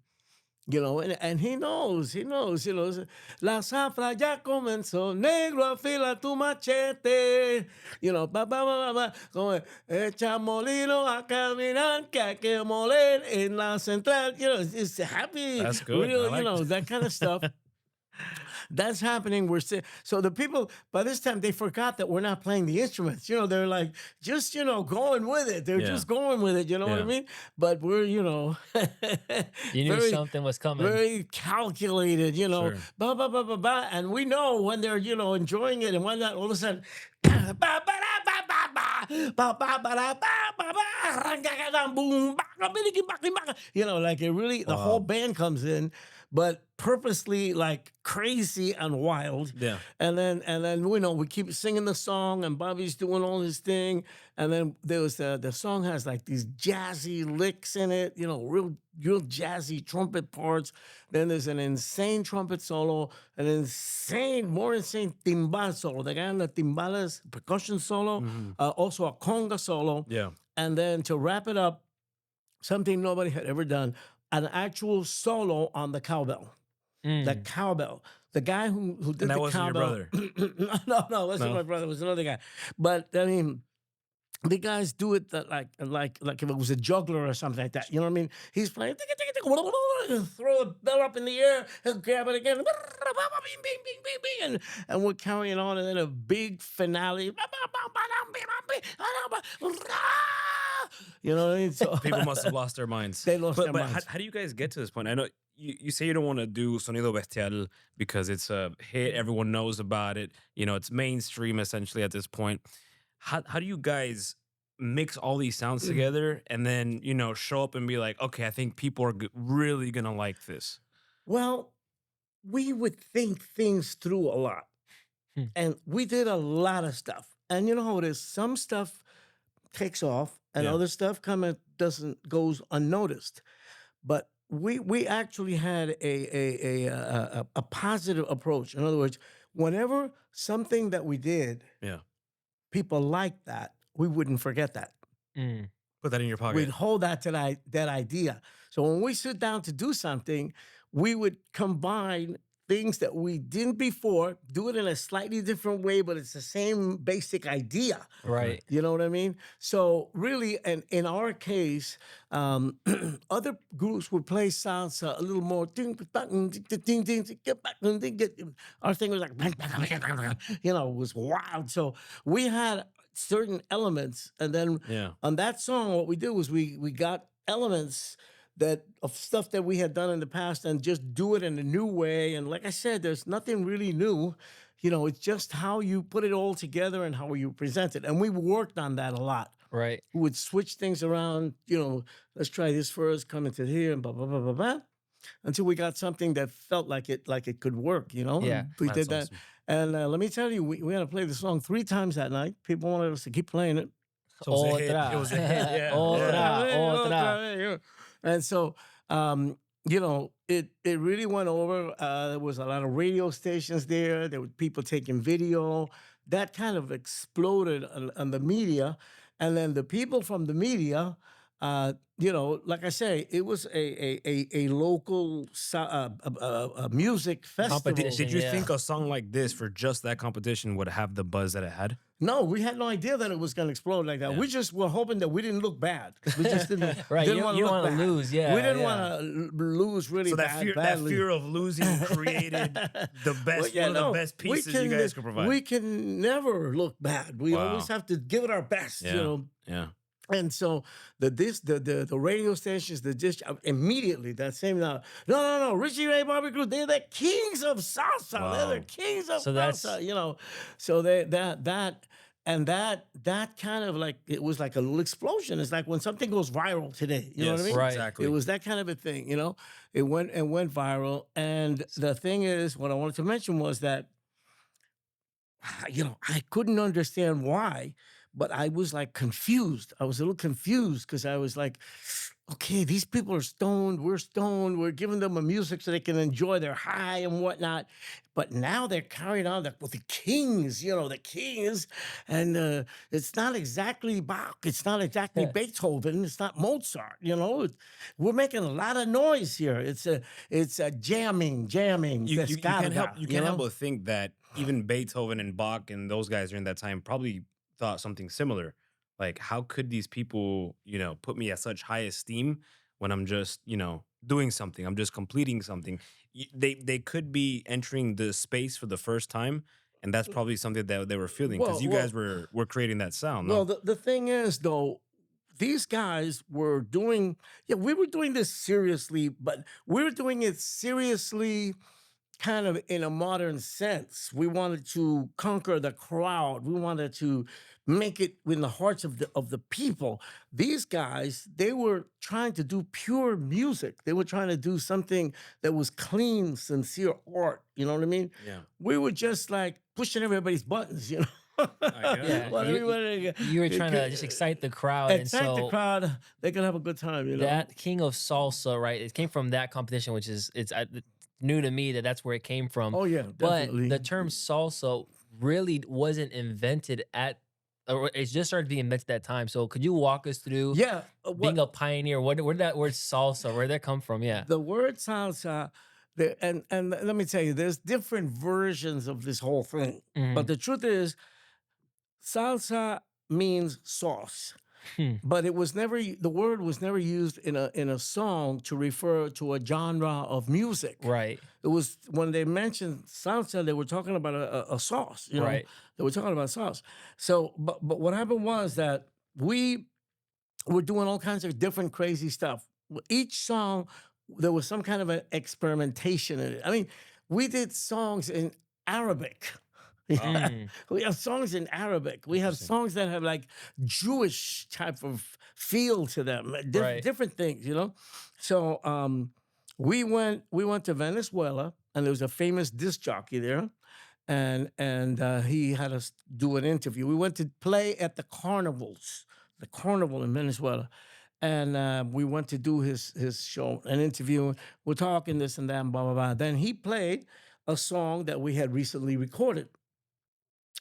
And he knows. La zafra ya comenzó, negro afila tu machete. Ba, ba, ba, ba, ba. Como, echa molino a caminar, que hay que moler en la central. It's happy. That's good. Real, I like that kind of stuff. That's happening. So the people by this time they forgot that we're not playing the instruments. They're like just going with it. They're just going with it. You know what I Yeah. mean? But we're You knew something was coming. very calculated. Sure. Ba ba ba ba ba, and we know when they're enjoying it, and when that all of a sudden. Ba, ba, da, ba, ba, ba, ba, ba, ba, da, ba, ba, ba, rang-ga-ga-dam, boom, ba, ga, biddy, ba, ba. Like it really, the whole band comes in, but purposely like crazy and wild. Yeah. And then we keep singing the song, and Bobby's doing all his thing. And then there was the song has like these jazzy licks in it, real jazzy trumpet parts. Then there's an insane trumpet solo, more insane timbal solo. The guy on the timbales percussion solo, also a conga solo. Yeah. And then to wrap it up, something nobody had ever done, an actual solo on the cowbell. The cowbell. The guy who did And that the wasn't your cowbell. No, it wasn't No? my brother. It was another guy. But I mean, the guys do it that like if it was a juggler or something like that. You know what I mean? He's playing, throw the bell up in the air, and grab it again, and we're carrying on, and then a big finale. You know what I mean? So People must have lost their minds. They lost but, their but minds. How do you guys get to this point? I know you say you don't want to do Sonido Bestial because it's a hit. Everyone knows about it. It's mainstream essentially at this point. How do you guys mix all these sounds together and then, show up and be like, okay, I think people are really going to like this? Well, we would think things through a lot. And we did a lot of stuff. And you know how it is. Some stuff takes off and Yeah. other stuff goes unnoticed. But we actually had a positive approach. In other words, whenever something that we did, Yeah. people liked that, we wouldn't forget that. Put that in your pocket. We'd hold that to that idea. So when we sit down to do something, we would combine things that we didn't before, do it in a slightly different way, but it's the same basic idea. Right. You know what I mean? So really, and in our case, other groups would play salsa a little more. Our thing was like, it was wild. So we had certain elements, and then Yeah. on that song, what we did was we got elements of stuff that we had done in the past and just do it in a new way. And like I said, there's nothing really new. It's just how you put it all together and how you present it. And we worked on that a lot. Right. We would switch things around, let's try this first, come into here, and blah, blah, blah, blah, blah, until we got something that felt like it could work, Yeah, And we that's did that. awesome. And let me tell you, we had to play the song 3 times that night. People wanted us to keep playing it. So it was a hit. Otra. It was a hit. Yeah. Otra. And so, it really went over. There was a lot of radio stations there. There were people taking video. that kind of exploded on the media, and then the people from the media, like I say, it was a local a music festival. Competition. Did you Yeah. think a song like this for just that competition would have the buzz that it had? No, we had no idea that it was going to explode like that. Yeah. We just were hoping that we didn't look bad. 'Cause we just didn't, Right, didn't you want don't to wanna look bad. lose, yeah, we didn't yeah. want to lose really So that badly. fear of losing created the best, one of the best pieces you guys could provide. We can never look bad. We Wow. always have to give it our best, Yeah. Yeah. And so the radio stations, the dish immediately that same now. No, Richie Ray Barbecue, they're the kings of salsa. Wow. They're the kings of So that's- salsa, So that kind of like it was like a little explosion. It's like when something goes viral today. You know what I Yes, mean? Right. Exactly. It was that kind of a thing, It went viral. And the thing is, what I wanted to mention was that I couldn't understand why, but I was like confused. I was a little confused because I was like, okay, these people are stoned. We're stoned. We're giving them a music so they can enjoy their high and whatnot. But now they're carrying on with the kings, the kings. And it's not exactly Bach. It's not exactly Beethoven. It's not Mozart. We're making a lot of noise here. It's a jamming. You can't help. descarga, You can't help but think that even Beethoven and Bach and those guys during that time probably thought something similar. Like, how could these people, put me at such high esteem when I'm just, doing something? I'm just completing something. They could be entering the space for the first time, and that's probably something that they were feeling because you guys were creating that sound. No? Well, the thing is, though, these guys were doing, we were doing this seriously, but we were doing it seriously kind of in a modern sense. We wanted to conquer the crowd. We wanted to make it in the hearts of the people. These guys, they were trying to do pure music. They were trying to do something that was clean, sincere art. You know what I mean? Yeah. We were just like pushing everybody's buttons, Yeah. What you- we wanted to- You were trying to just excite the crowd, and excite so the crowd. They can have a good time, that king of salsa, right? It came from that competition, which is it's new to me that's where it came from. Oh yeah, But definitely. the term salsa really wasn't invented or it just started being invented at that time. So could you walk us through being a pioneer? Where did that word salsa, where did that come from? Yeah. the word salsa, and let me tell you, there's different versions of this whole thing. Mhm. But the truth is, salsa means sauce. But it was never the word was never used in a song to refer to a genre of music. Right. It was when they mentioned salsa, they were talking about a sauce. Right. They were talking about sauce. So, but what happened was that we were doing all kinds of different crazy stuff. Each song, there was some kind of an experimentation in it. I mean, we did songs in Arabic. Mm. We have songs in Arabic. We have songs that have like Jewish type of feel to them, Right. different things, So we went to Venezuela, and there was a famous disc jockey there, and he had us do an interview. We went to play at the carnival in Venezuela, and we went to do his show, an interview. We're talking this and that, and blah blah blah. Then he played a song that we had recently recorded.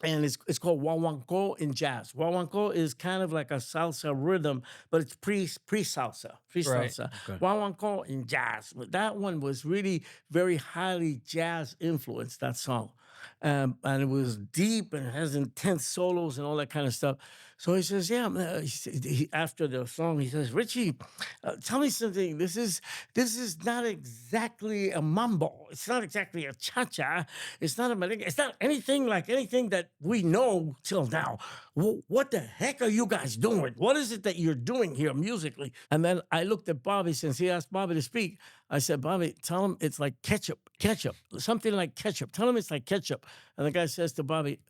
And it's called Guaguancó in jazz. Guaguancó is kind of like a salsa rhythm, but it's pre-salsa. Right. Okay. Guaguancó in jazz. But that one was really very highly jazz influenced, that song. And it was deep and it has intense solos and all that kind of stuff. So he says, after the song, he says, Richie, tell me something. This is not exactly a mambo. It's not exactly a cha-cha. It's not a merengue. It's not anything like anything that we know till now. What the heck are you guys doing? What is it that you're doing here musically? And then I looked at Bobby, since he asked Bobby to speak. I said, Bobby, tell him it's like ketchup, something like ketchup. Tell him it's like ketchup. And the guy says to Bobby,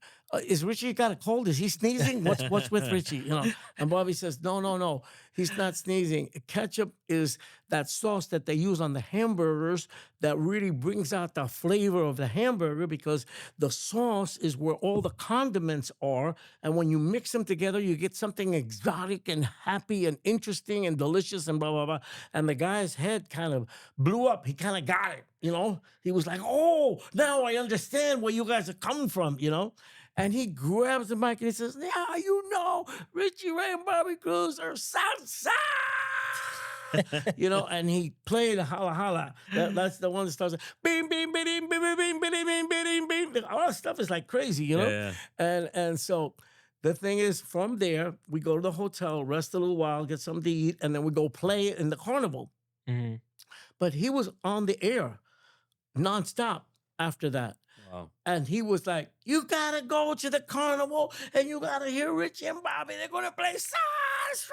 is Richie got a cold? Is he sneezing? What's with Richie? And Bobby says, no, he's not sneezing. Ketchup is that sauce that they use on the hamburgers that really brings out the flavor of the hamburger, because the sauce is where all the condiments are. And when you mix them together, you get something exotic and happy and interesting and delicious and blah, blah, blah. And the guy's head kind of blew up. He kind of got it, He was like, oh, now I understand where you guys are coming from, And he grabs the mic and he says, "Yeah, you know, Richie Ray and Bobby Cruz are salsa." And he played a holla holla. That's the one that starts bing bing bing bing bing bing bing bing bing bing bing. All that stuff is like crazy, Yeah. And so the thing is, from there we go to the hotel, rest a little while, get something to eat, and then we go play in the carnival. Mhm. But he was on the air nonstop after that. Wow. And he was like, "You gotta go to the carnival and you gotta hear Richie and Bobby. They're gonna play salsa."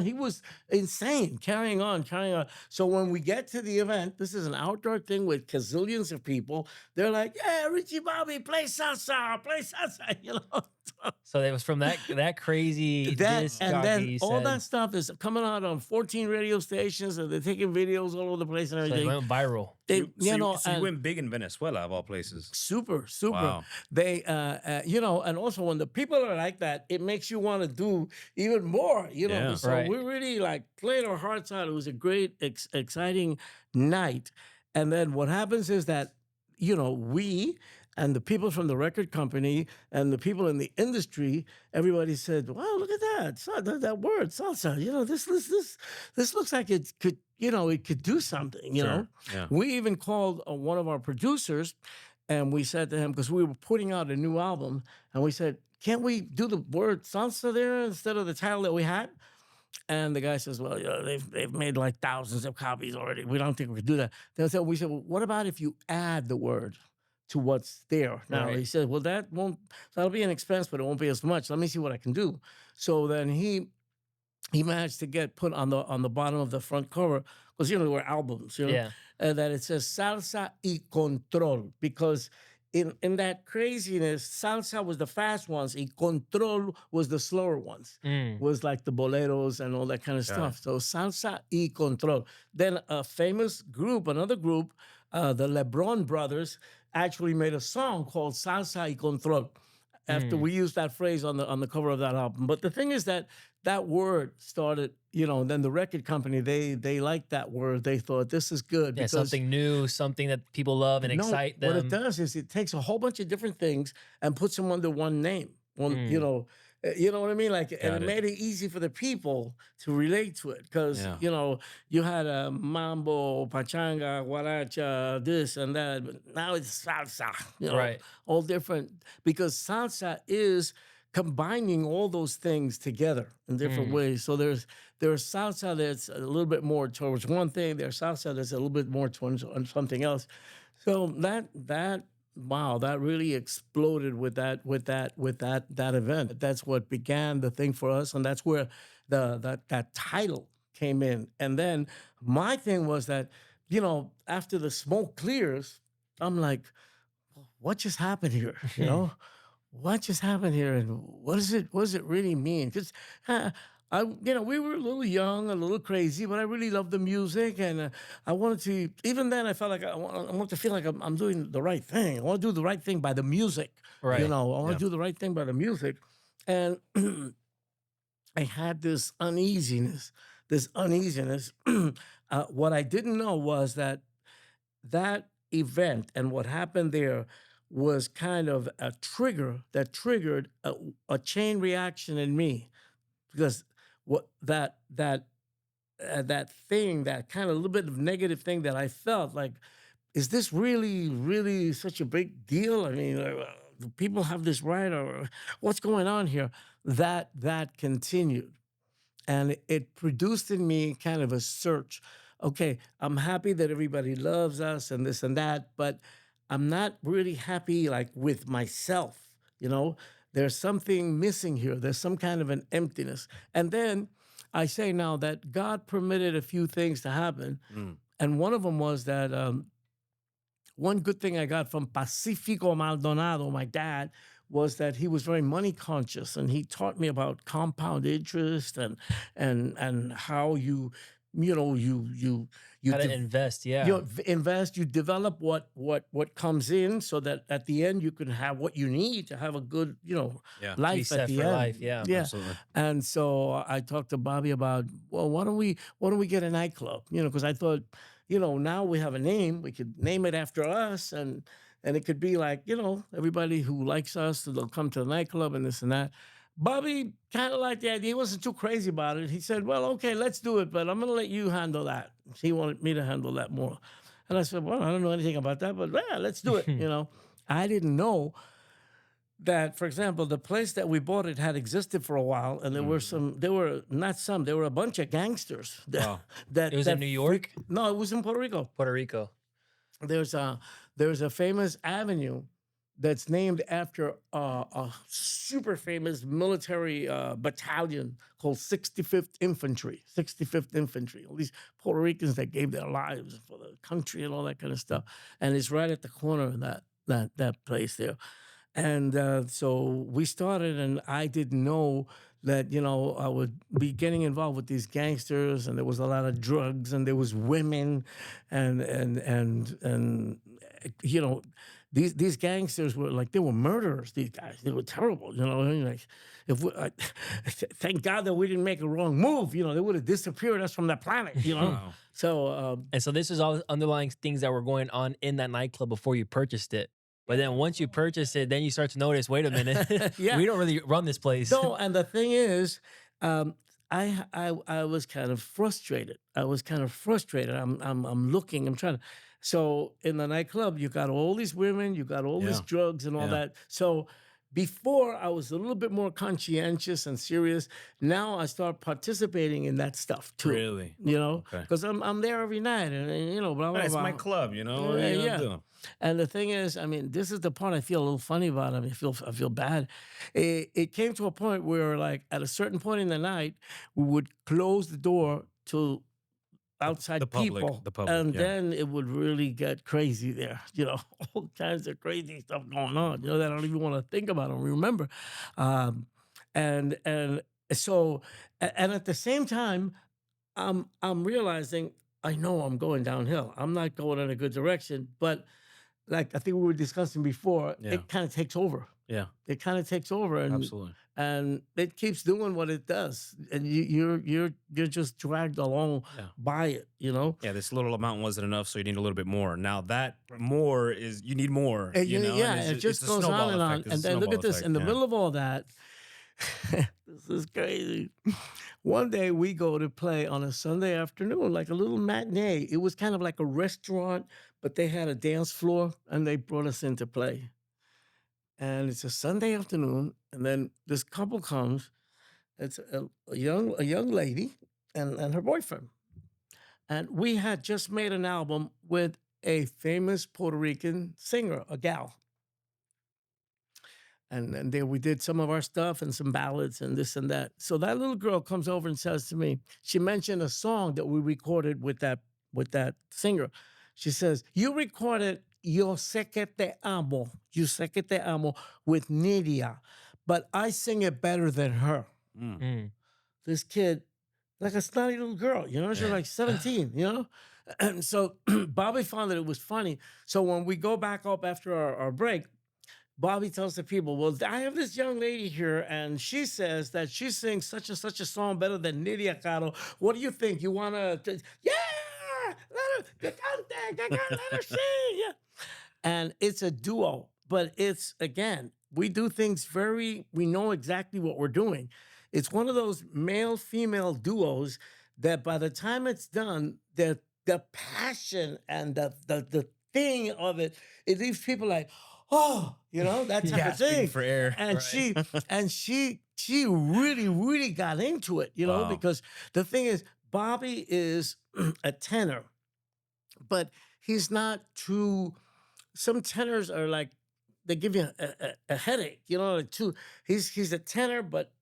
He was insane, carrying on, carrying on. So when we get to the event, this is an outdoor thing with gazillions of people. They're like, "Yeah, Richie Bobby, play salsa, play salsa." So it was from that crazy That disc and jockey then all said- that stuff is coming out on 14 radio stations, and they're taking videos all over the place and so it everything. went viral. They, So you and- went big in Venezuela, of all places. super. Wow. They, and also when the people are like that, it makes you want to do even more. Yeah. So Right. we really like played our hearts out. It was a great, exciting night. And then what happens is that we and the people from the record company and the people in the industry, everybody said, "Wow, look at that! That word salsa. This looks like it could, it could do something. Sure. Yeah. We even called one of our producers, and we said to him, because we were putting out a new album, and we said, "Can't we do the word salsa there instead of the title that we had?" And the guy says, "Well, they've made like thousands of copies already. We don't think we could do that." Then we said, "Well, what about if you add the word to what's there now?" Right. He said, "Well, that'll be an expense, but it won't be as much. Let me see what I can do." So then he managed to get put on the bottom of the front cover, because there were albums, Yeah. that it says salsa y control, because in that craziness, salsa was the fast ones, y control was the slower ones, was like the boleros and all that kind of stuff. So salsa y control. Then a famous group, another group, the LeBron brothers, actually made a song called Salsa y Control after we used that phrase on the cover of that album. But the thing is that word started, then the record company, they liked that word. They thought, this is good. Yeah, because something new, something that people love and excite them. what it does is it takes a whole bunch of different things and puts them under one name. You know what I mean? Like, and it it. made it easy for the people to relate to it, because Yeah. you had a mambo, pachanga, guaracha, this and that, but now it's salsa. Right. All different, because salsa is combining all those things together in different ways. So there's salsa that's a little bit more towards one thing. There's salsa that's a little bit more towards something else. So that wow, that really exploded with that event. That's what began the thing for us, and that's where that title came in. And then my thing was that, after the smoke clears, I'm like, what just happened here? What just happened here, and what does it really mean? Because we were a little young, a little crazy, but I really loved the music, and I wanted to. Even then, I felt like I want to feel like I'm doing the right thing. I want to do the right thing by the music. Right. I want to do the right thing by the music, and I had this uneasiness. What I didn't know was that event and what happened there was kind of a trigger that triggered a chain reaction in me, because that thing, that kind of little bit of negative thing that I felt like, is this really such a big deal? I mean, do people have this right, or what's going on here? That continued, and it produced in me kind of a search. Okay, I'm happy that everybody loves us and this and that, but I'm not really happy, like, with myself. There's something missing here. There's some kind of an emptiness. And then I say now that God permitted a few things to happen. And one of them was that one good thing I got from Pacifico Maldonado, my dad, was that he was very money conscious, and he taught me about compound interest and how you How to invest, yeah. you invest, you develop what comes in, so that at the end you can have what you need to have a good, Yeah. Be life set at the for end. life, yeah. Absolutely. And so I talked to Bobby about, well, why don't we get a nightclub? Because I thought, now we have a name, we could name it after us, and and it could be like, everybody who likes us, they'll come to the nightclub and this and that. Bobby kind of liked the idea. He wasn't too crazy about it. He said, well, okay, let's do it, but I'm going to let you handle that. He wanted me to handle that more. And I said, well, I don't know anything about that, but yeah, let's do it. I didn't know that, for example, the place that we bought it had existed for a while, and there were a bunch of gangsters that, Wow. that It was in New York? No, it was in Puerto Rico. Puerto Rico. There's a famous avenue that's named after a super famous military battalion called 65th Infantry. 65th Infantry. All these Puerto Ricans that gave their lives for the country and all that kind of stuff. And it's right at the corner of that place there. And so we started, and I didn't know that, I would be getting involved with these gangsters, and there was a lot of drugs, and there was women, and these gangsters were like, they were murderers. These guys, they were terrible. Like, thank God that we didn't make a wrong move. They would have disappeared us from the planet. Wow. So And so this is all underlying things that were going on in that nightclub before you purchased it. But then once you purchase it, then you start to notice, wait a minute, Yeah. we don't really run this place. no, and the thing is, I was kind of frustrated. I'm looking. I'm trying to. So in the nightclub, you got all these women, you got all these Yeah. drugs and all Yeah. that. So before I was a little bit more conscientious and serious. Now I start participating in that stuff too. Really? Okay. Because I'm there every night, and blah blah It's blah. my club, Yeah, What are you gonna yeah. do? And the thing is, I mean, this is the part I feel a little funny about. I feel bad. It came to a point where, like, at a certain point in the night, we would close the door to outside The public, people, the public, and yeah. then it would really get crazy there. All kinds of crazy stuff going on. That I don't even want to think about or remember. And so, and at the same time, I'm realizing I know I'm going downhill. I'm not going in a good direction, but like I think we were discussing before, Yeah. it kind of takes over. Yeah, It kind of takes over, absolutely. and it keeps doing what it does, and you're just dragged along Yeah. by it. Yeah, this little amount wasn't enough, so you need a little bit more. Now that more is you need more. And and it just it's a goes snowball on and on. effect. It's And a then look snowball at this effect, in the yeah. middle of all that. This is crazy. One day we go to play on a Sunday afternoon, like a little matinee. It was kind of like a restaurant, but they had a dance floor, and they brought us in to play. And it's a Sunday afternoon, and then this couple comes. It's a young lady and her boyfriend. And we had just made an album with a famous Puerto Rican singer, a gal. And there we did some of our stuff and some ballads and this and that. So that little girl comes over and says to me, she mentioned a song that we recorded with that singer. She says, "You recorded Yo sé que te amo, You sé que te amo with Nidia, but I sing it better than her." Mm. This kid, like a snotty little girl, she's like 17, And so Bobby found that it was funny. So when we go back up after our break, Bobby tells the people, "Well, I have this young lady here, and she says that she sings such and such a song better than Nidia Caro. What do you think? You want to, yeah, let her sing." Yeah. And it's a duo, but it's, again, we do things we know exactly what we're doing. It's one of those male-female duos that by the time it's done, the passion and the thing of it leaves people like, oh, that type of Gasping thing. for air. And Right. she really, really got into it, Wow. because the thing is, Bobby is a tenor, but he's not too. Some tenors are like, they give you a headache, like he's a tenor, but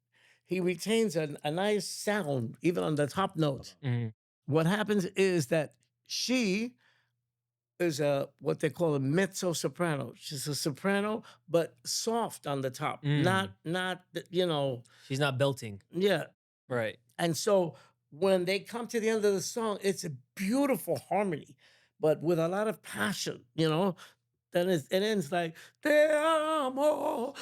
he retains a nice sound, even on the top notes. Mhm. What happens is that she is what they call a mezzo soprano. She's a soprano, but soft on the top, Mm. not She's not belting. yeah. Right. And so when they come to the end of the song, it's a beautiful harmony, but with a lot of passion, Then it ends like, te amo,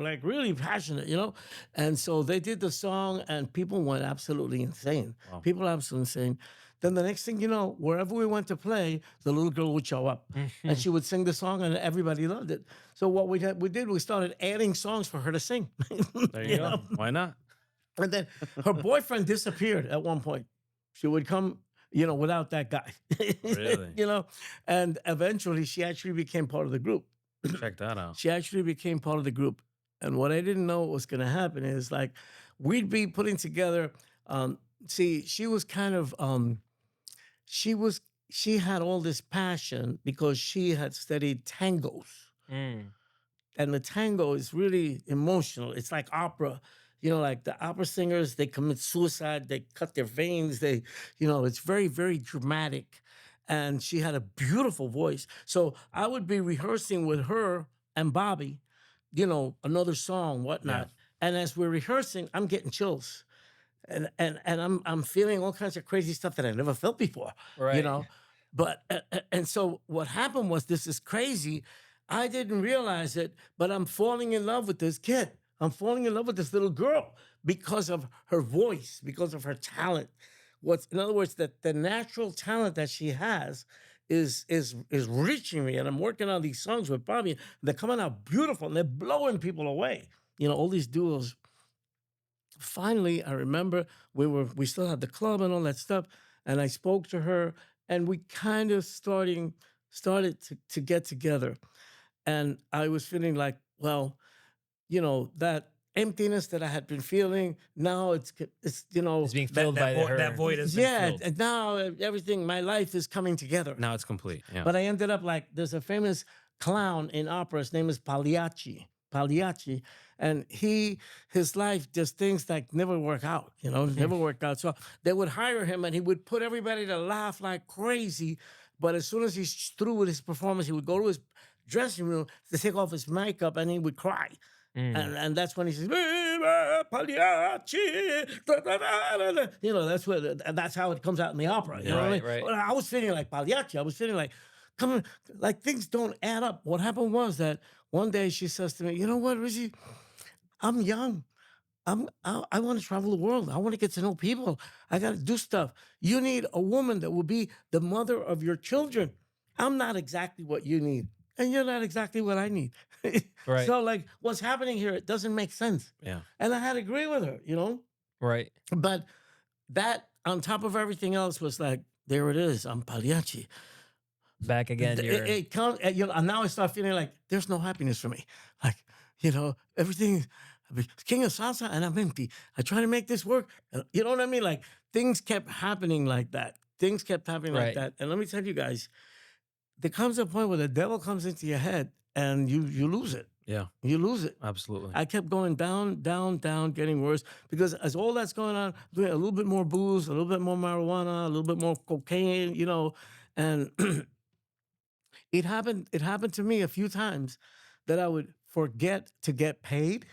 like really passionate, And so they did the song, and people went absolutely insane. Wow. People absolutely insane. Then the next thing you know, wherever we went to play, the little girl would show up, and she would sing the song, and everybody loved it. So what we started adding songs for her to sing. There you go. Why not? And then her boyfriend disappeared at one point. She would come, without that guy. Really? And eventually she actually became part of the group. Check that out. She actually became part of the group. And what I didn't know was going to happen is like we'd be putting together. See, she was kind of she had all this passion because she had studied tangos. And the tango is really emotional. It's like opera. Like the opera singers, they commit suicide, they cut their veins, it's very, very dramatic. And she had a beautiful voice. So I would be rehearsing with her and Bobby, another song, whatnot. And as we're rehearsing, I'm getting chills. And I'm feeling all kinds of crazy stuff that I never felt before. Right. But and so what happened was, this is crazy. I didn't realize it, but I'm falling in love with this kid. I'm falling in love with this little girl because of her voice, because of her talent. In other words, that the natural talent that she has is reaching me. And I'm working on these songs with Bobby. They're coming out beautiful and they're blowing people away. All these duos. Finally, I remember we still had the club and all that stuff. And I spoke to her and we kind of started to get together. And I was feeling like, well, that emptiness that I had been feeling, now it's It's being filled by her. That void has been filled. and now everything, my life is coming together. Now it's complete. Yeah. But I ended up like, there's a famous clown in opera, his name is Pagliacci, and his life, just things like never work out, never work out. So they would hire him and he would put everybody to laugh like crazy. But as soon as he's through with his performance, he would go to his dressing room to take off his makeup and he would cry. And that's when he says, Pagliacci, that's how it comes out in the opera. You know what I mean? Right. Well, I was feeling like Pagliacci. I was feeling like, like things don't add up. What happened was that one day she says to me, you know what, Richie? I'm young. I want to travel the world. I want to get to know people. I got to do stuff. You need a woman that will be the mother of your children. I'm not exactly what you need. And you're not exactly what I need. Right. So like what's happening here, it doesn't make sense. Yeah. And I had to agree with her, Right. But that on top of everything else was like, there it is. I'm Pagliacci. Back again. It comes, and now I start feeling like there's no happiness for me. Like, everything, I'm king of salsa and I'm empty. I try to make this work. You know what I mean? Like things kept happening like that. Things kept happening like Right. that. And let me tell you guys, there comes a point where the devil comes into your head and you lose it. Yeah. You lose it. Absolutely. I kept going down, down, down, getting worse because as all that's going on, doing a little bit more booze, a little bit more marijuana, a little bit more cocaine, and it happened to me a few times that I would forget to get paid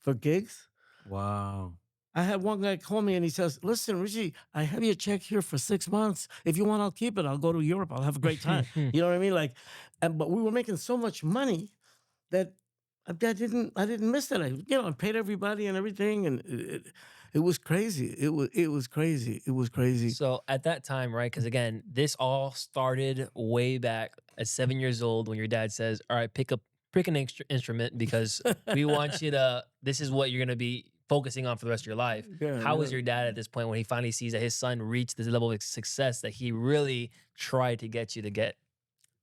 for gigs. Wow. I had one guy call me and he says, listen, Richie, I have your check here for 6 months. If you want, I'll keep it. I'll go to Europe. I'll have a great time. You know what I mean? Like, but we were making so much money that I didn't miss that. I paid everybody and everything. And it was crazy. It was crazy. It was crazy. So at that time, right? Because again, this all started way back at 7 years old when your dad says, all right, pick an instrument because we want you to, this is what you're going to be focusing on for the rest of your life. How was your dad at this point when he finally sees that his son reached this level of success that he really tried to get you to get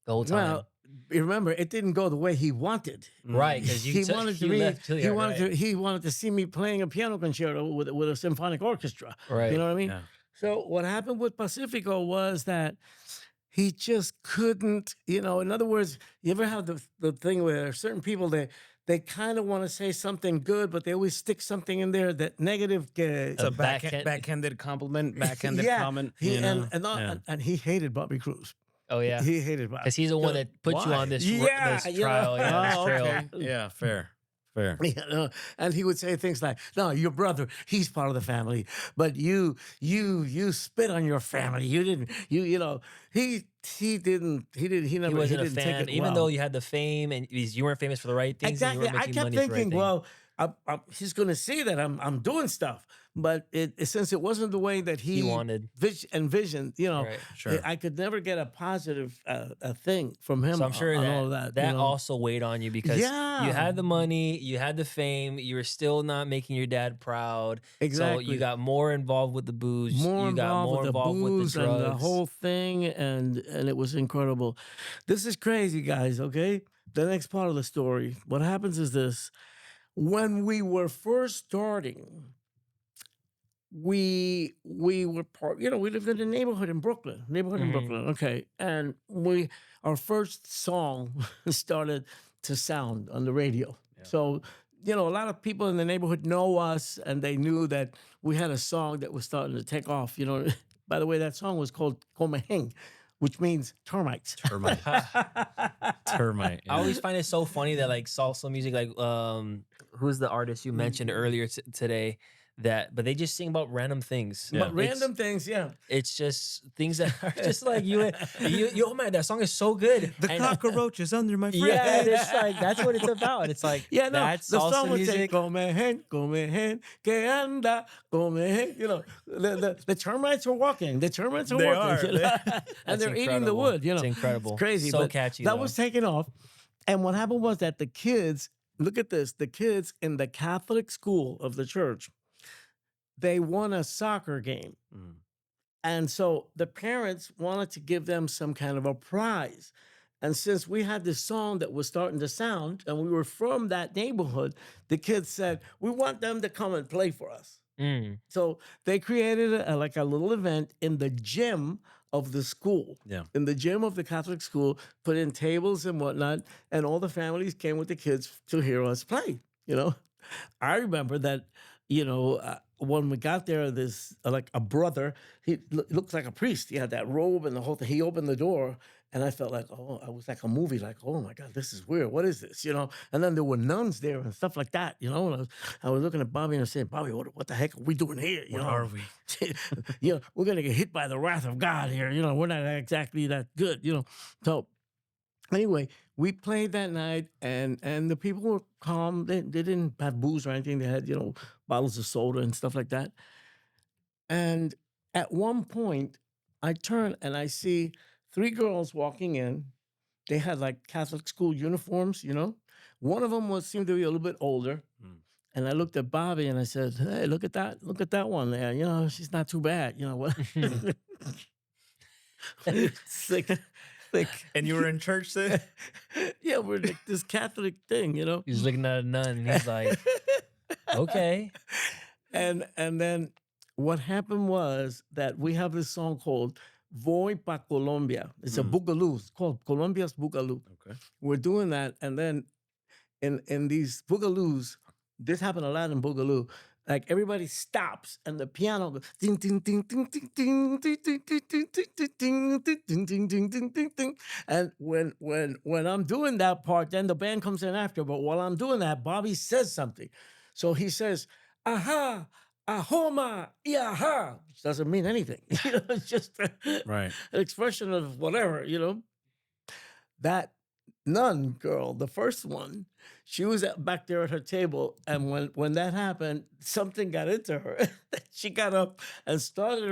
the whole time? Well, remember, it didn't go the way he wanted. Right, because He wanted to see me playing a piano concerto with a symphonic orchestra. Right. You know what I mean? Yeah. So what happened with Pacifico was that he just couldn't, in other words, you ever have the thing where certain people, they kind of want to say something good, but they always stick something in there that negative. It's a backhand- backhanded compliment, backhanded comment. And he hated Bobby Cruz. Oh, yeah. He hated Bobby. Because he's the one that put you Why? on this, Yeah, this you know. trial. Yeah, Oh, this trail. okay. Yeah, fair. And he would say things like, "No, your brother, he's part of the family, but you spit on your family. You didn't. He never. He wasn't a didn't take fan, it even well. though you had the fame and you weren't famous for the right things. And you Exactly. weren't I making kept money for the right thinking, thing. well, he's going to see that I'm doing stuff. But since it wasn't the way that He wanted. envisioned, you know, Right. Sure. I could never get a positive a thing from him. So I'm sure on that all of that. that you know? also weighed on you because you Yeah. had the money, you had the fame, you were still not making your dad proud. So Exactly. you got more involved with the booze. More You got involved more with the involved with booze the and the drugs. whole thing, and it was incredible. This is crazy, guys. Okay, the next part of the story. What happens is this: when we were first starting, we were part. You know, we lived in a neighborhood in Brooklyn. Mhm. Okay, and our first song started to sound on the radio. Yeah. So, you know, a lot of people in the neighborhood know us, and they knew that we had a song that was starting to take off. You know, by the way, that song was called "Comején," which means termites. Termite. Termite. I always find it so funny that like salsa music, like who's the artist you mentioned earlier today? But they just sing about random things. Yeah. But random things, yeah. It's just things that are just like you. Oh man, that song is so good. The And, cockroach is under my friend. yeah, it's like that's what it's about. It's like Yeah, no, that's the song salsa would say, music. Comején, que anda, comején. You know, the termites are walking. The termites are They walking. are. you know? and That's they're eating the incredible. wood, you know. It's incredible. It's crazy. So but catchy, That though. was taken off. And what happened was that the kids, look at this, the kids in the Catholic school of the church, they won a soccer game. Mm. And so the parents wanted to give them some kind of a prize. And since we had this song that was starting to sound, and we were from that neighborhood, the kids said, we want them to come and play for us. Mm. So they created like a little event in the gym of the school. Yeah. In the gym of the Catholic school, put in tables and whatnot, and all the families came with the kids to hear us play. You know, I remember that. You know, when we got there, this like a brother, he looked like a priest. He had that robe and the whole thing. He opened the door, and I felt like, oh, I was like a movie, like, oh my God, this is weird. What is this? You know? And then there were nuns there and stuff like that. You know, and I was looking at Bobby and I was saying, Bobby, what the heck are we doing here? You What know? are we? You know, we're gonna get hit by the wrath of God here. You know, we're not exactly that good. You know, so. Anyway, we played that night, and the people were calm. They didn't have booze or anything. They had, you know, bottles of soda and stuff like that. And at one point, I turn and I see 3 girls walking in. They had like Catholic school uniforms, you know. One of them seemed to be a little bit older. Mm. And I looked at Bobby and I said, "Hey, look at that one there. You know, she's not too bad. You know what?" Sick. And you were in church then? Yeah, we're like this Catholic thing, you know. He's looking at a nun and he's like, okay. And then what happened was that we have this song called Voy pa Colombia. It's a boogaloo. It's called Colombia's Boogaloo. Okay. We're doing that, and then in these boogaloos, this happened a lot in boogaloo. Like everybody stops and the piano goes ding ding ding ding ding ding ding ding ding ding ding ding ding ding ding ding ding ding. And when I'm doing that part, then the band comes in after. But while I'm doing that, Bobby says something. So he says, "Aha, ahoma, yaha," which doesn't mean anything. You know, it's just Right. an expression of whatever, you know. That nun girl, the first one, she was back there at her table, and when that happened, something got into her. She got up and started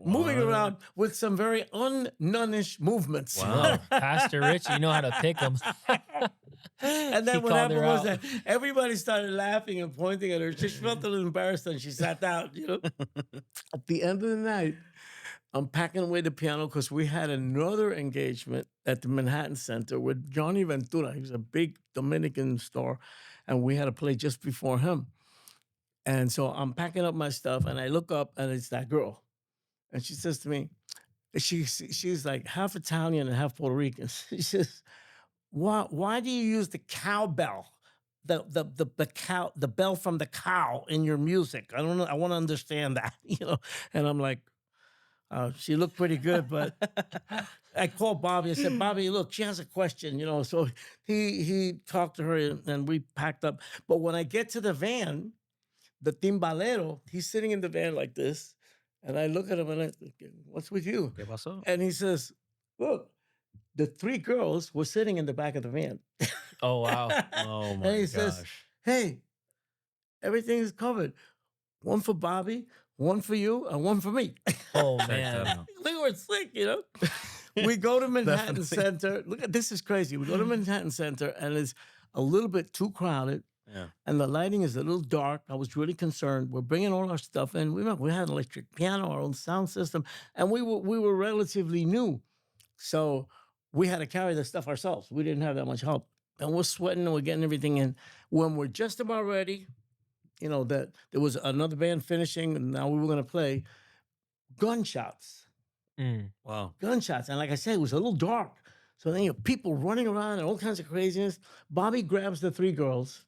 moving What? around with some very un-nunnish movements. Wow. Pastor Rich, you know how to pick them. And then He what called happened her was out. that everybody started laughing and pointing at her. She felt a little embarrassed and she sat down, you know. At the end of the night, I'm packing away the piano because we had another engagement at the Manhattan Center with Johnny Ventura. He was a big Dominican star, and we had to play just before him. And so I'm packing up my stuff, and I look up, and it's that girl. And she says to me, she's like half Italian and half Puerto Rican. She says, why do you use the cowbell? The bell from the cow in your music? I don't know. I want to understand that, you know. And I'm like, she looked pretty good, but I called Bobby. I said, "Bobby, look, she has a question, you know." So he talked to her, and we packed up. But when I get to the van, the timbalero, he's sitting in the van like this, and I look at him and I think, "What's with you?" ¿Qué pasó? And he says, "Look, the 3 girls were sitting in the back of the van." Oh, wow. Oh And my he gosh. says, "Hey, Everything is covered. One for Bobby, one for you, and one for me. Oh Check that man. out. We were sick, you know. We go to Manhattan Definitely. Center. Look at this is crazy. We go to Manhattan Center, and it's a little bit too crowded. Yeah. And the lighting is a little dark. I was really concerned. We're bringing all our stuff in. We had an electric piano, our own sound system, and we were relatively new, so we had to carry the stuff ourselves. We didn't have that much help, and we're sweating and we're getting everything in. When we're just about ready, you know that there was another band finishing, and now we were going to play. Gunshots, Wow. gunshots, and like I said, it was a little dark. So then you have people running around and all kinds of craziness. Bobby grabs the three girls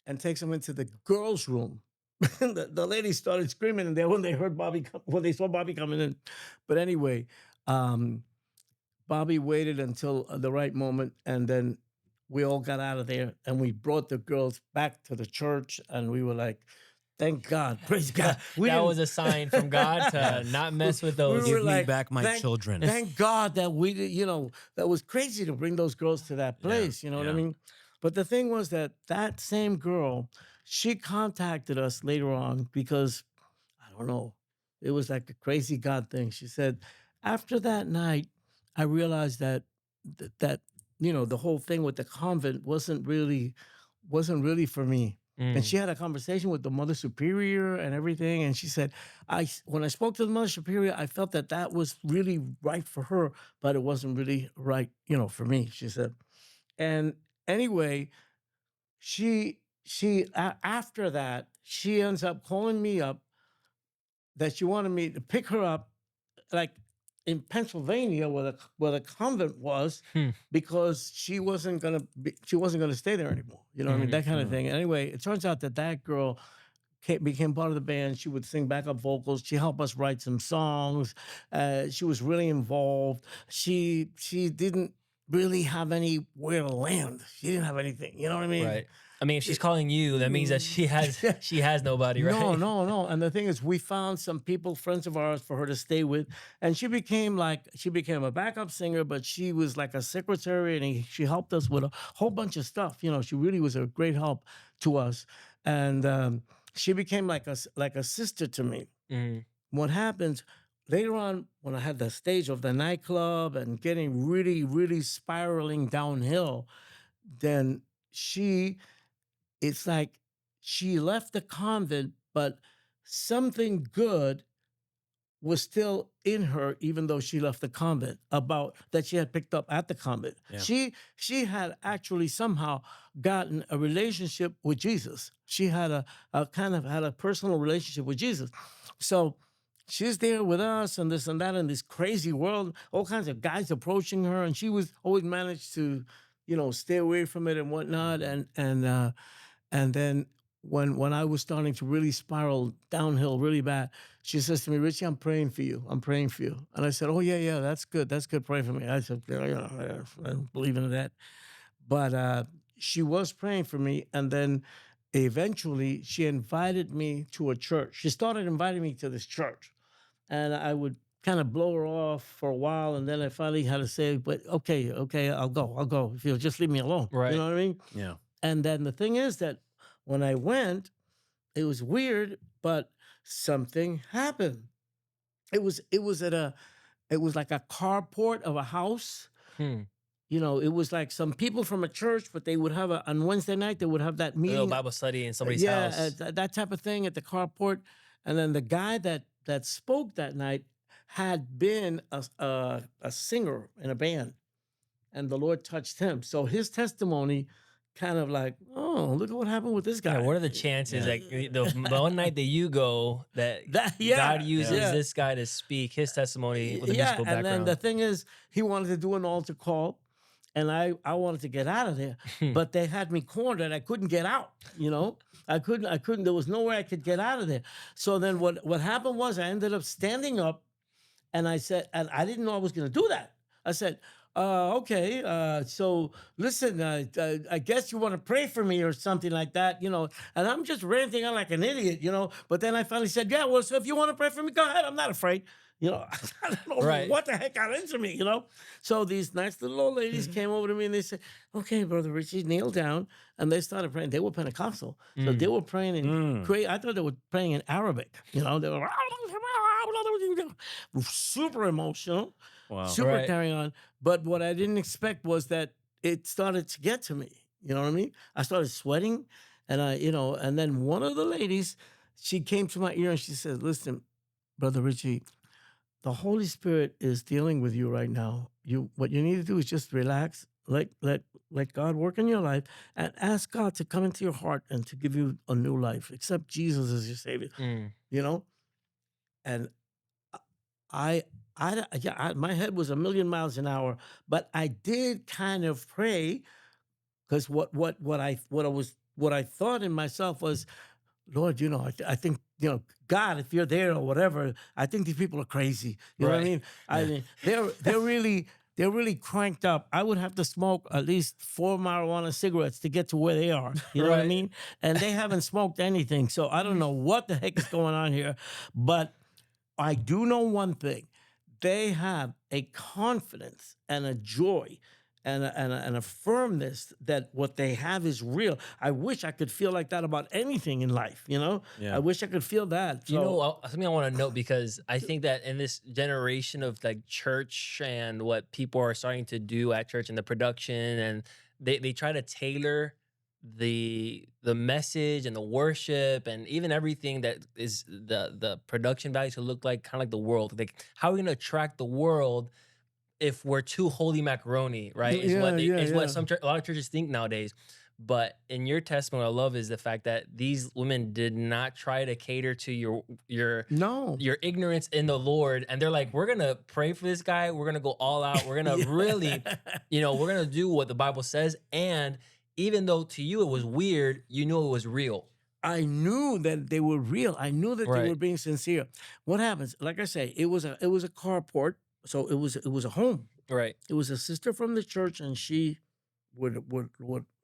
and takes them into the girls' room. The ladies started screaming, and then when they heard when they saw Bobby coming in. But anyway, Bobby waited until the right moment, and then we all got out of there, and we brought the girls back to the church, and we were like, "Thank God, praise God." We That didn't- was a sign from God to not mess with those. we were Give me like, back my thank- children. Thank God that we did, you know, that was crazy to bring those girls to that place. You know what I yeah. mean? But the thing was that same girl, she contacted us later on because, I don't know, it was like a crazy God thing. She said, after that night, I realized that, you know, the whole thing with the convent wasn't really for me. And she had a conversation with the Mother Superior and everything. And she said, when I spoke to the Mother Superior, I felt that was really right for her, but it wasn't really right, you know, for me, she said. And anyway, after that, she ends up calling me up that she wanted me to pick her up, like in Pennsylvania, where the convent was, because she wasn't gonna stay there anymore. You know what I mean? That kind of thing. Anyway, it turns out that girl became part of the band. She would sing backup vocals. She helped us write some songs. She was really involved. She didn't really have anywhere to land. She didn't have anything. You know what I mean? Right. I mean, if she's calling you, that means that she has nobody, right? No. And the thing is, we found some people, friends of ours, for her to stay with, and she became a backup singer, but she was like a secretary, and she helped us with a whole bunch of stuff. You know, she really was a great help to us, and she became like a sister to me. Mhm. What happens later on when I had the stage of the nightclub and getting really, really spiraling downhill, then it's like she left the convent, but something good was still in her, even though she left the convent, about that she had picked up at the convent. Yeah. She had actually somehow gotten a relationship with Jesus. She had a kind of had a personal relationship with Jesus. So she's there with us and this and that in this crazy world, all kinds of guys approaching her, and she was always managed to, you know, stay away from it and whatnot. And then when I was starting to really spiral downhill really bad, she says to me, "Richie, I'm praying for you. I'm praying for you." And I said, "Oh, yeah, that's good. That's good. Pray for me." I said, "Yeah, you know, I don't believe in that." But she was praying for me. And then eventually she invited me to a church. She started inviting me to this church. And I would kind of blow her off for a while. And then I finally had to say, "But okay, I'll go. If you'll just leave me alone." Right. You know what I mean? Yeah. And then the thing is that when I went, it was weird, but something happened. It was like a carport of a house. Hmm. You know, it was like some people from a church, but they would have on Wednesday night, they would have that A little meeting. Bible study in somebody's Yeah, house. that type of thing at the carport. And then the guy that spoke that night had been a singer in a band, and the Lord touched him. So his testimony kind of like, oh, look at what happened with this guy. Yeah, what are the chances that the one night that you go that Yeah, God uses yeah. this guy to speak his testimony with a Yeah, musical and then background? the thing is, he wanted to do an altar call, and I wanted to get out of there, but they had me cornered. I couldn't get out. You know, I couldn't. There was no way I could get out of there. So then what happened was I ended up standing up, and I said, and I didn't know I was going to do that. I said, okay, so listen, I guess you want to pray for me or something like that, you know, and I'm just ranting on like an idiot, you know, but then I finally said, yeah, well, so if you want to pray for me, go ahead. I'm not afraid. You know, I don't know Right. what the heck got into me, you know? So these nice little old ladies came over to me and they said, okay, Brother Richie, kneel down. And they started praying. They were Pentecostal. So they were praying in great. I thought they were praying in Arabic. You know, they were super emotional, Wow. super Right. carrying on. But what I didn't expect was that it started to get to me. You know what I mean? I started sweating and and then one of the ladies, she came to my ear and she said, listen, Brother Richie, the Holy Spirit is dealing with you right now. What you need to do is just relax, let God work in your life, and ask God to come into your heart and to give you a new life. Accept Jesus as your Savior. Mm. You know, and I, yeah, my head was a million miles an hour, but I did kind of pray because what I thought in myself was, Lord, I think, God, if you're there or whatever, I think these people are crazy. You know what I Right. mean? I mean, they're really cranked up. I would have to smoke at least 4 marijuana cigarettes to get to where they are. You know what I Right. mean? And they haven't smoked anything. So I don't know what the heck is going on here. But I do know one thing. They have a confidence and a joy and a firmness that what they have is real. I wish I could feel like that about anything in life, you know? Yeah. I wish I could feel that. You So, know, something I want to note, because I think that in this generation of like church and what people are starting to do at church and the production, and they try to tailor the message and the worship and even everything that is the production value to look like kind of like the world. Like, how are we gonna attract the world if we're too holy macaroni, right? Is yeah, what yeah, is what yeah. a lot of churches think nowadays. But in your testimony, what I love is the fact that these women did not try to cater to No. your ignorance in the Lord, and they're like, we're gonna pray for this guy. We're gonna go all out. We're gonna really, we're gonna do what the Bible says. And even though to you it was weird, you knew it was real. I knew that they were real. I knew that they were Right. being sincere. What happens? Like I say, it was a carport, so it was a home. Right. It was a sister from the church, and she would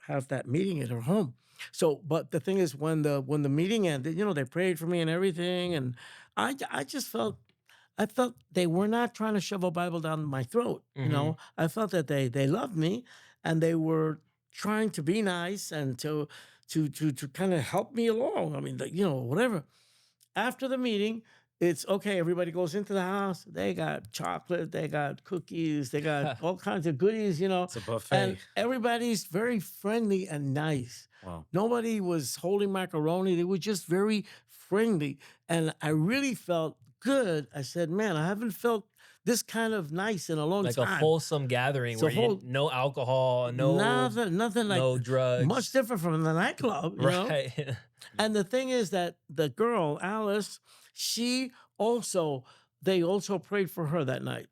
have that meeting at her home. So, but the thing is, when the meeting ended, they prayed for me and everything, and I just I felt they were not trying to shove a Bible down my throat. Hmm. I felt that they loved me, and they were trying to be nice and to kind of help me along. I mean, whatever. After the meeting, it's okay. Everybody goes into the house. They got chocolate, they got cookies, they got all kinds of goodies, It's a buffet. and everybody's very friendly and nice. Wow. Nobody was holding macaroni. They were just very friendly. And I really felt good. I said, man, I haven't felt this kind of nice in a long Like a time. wholesome gathering So where no alcohol, nothing like no drugs. much different from the nightclub, Right. And the thing is that the girl, Alice, she also, they also prayed for her that night,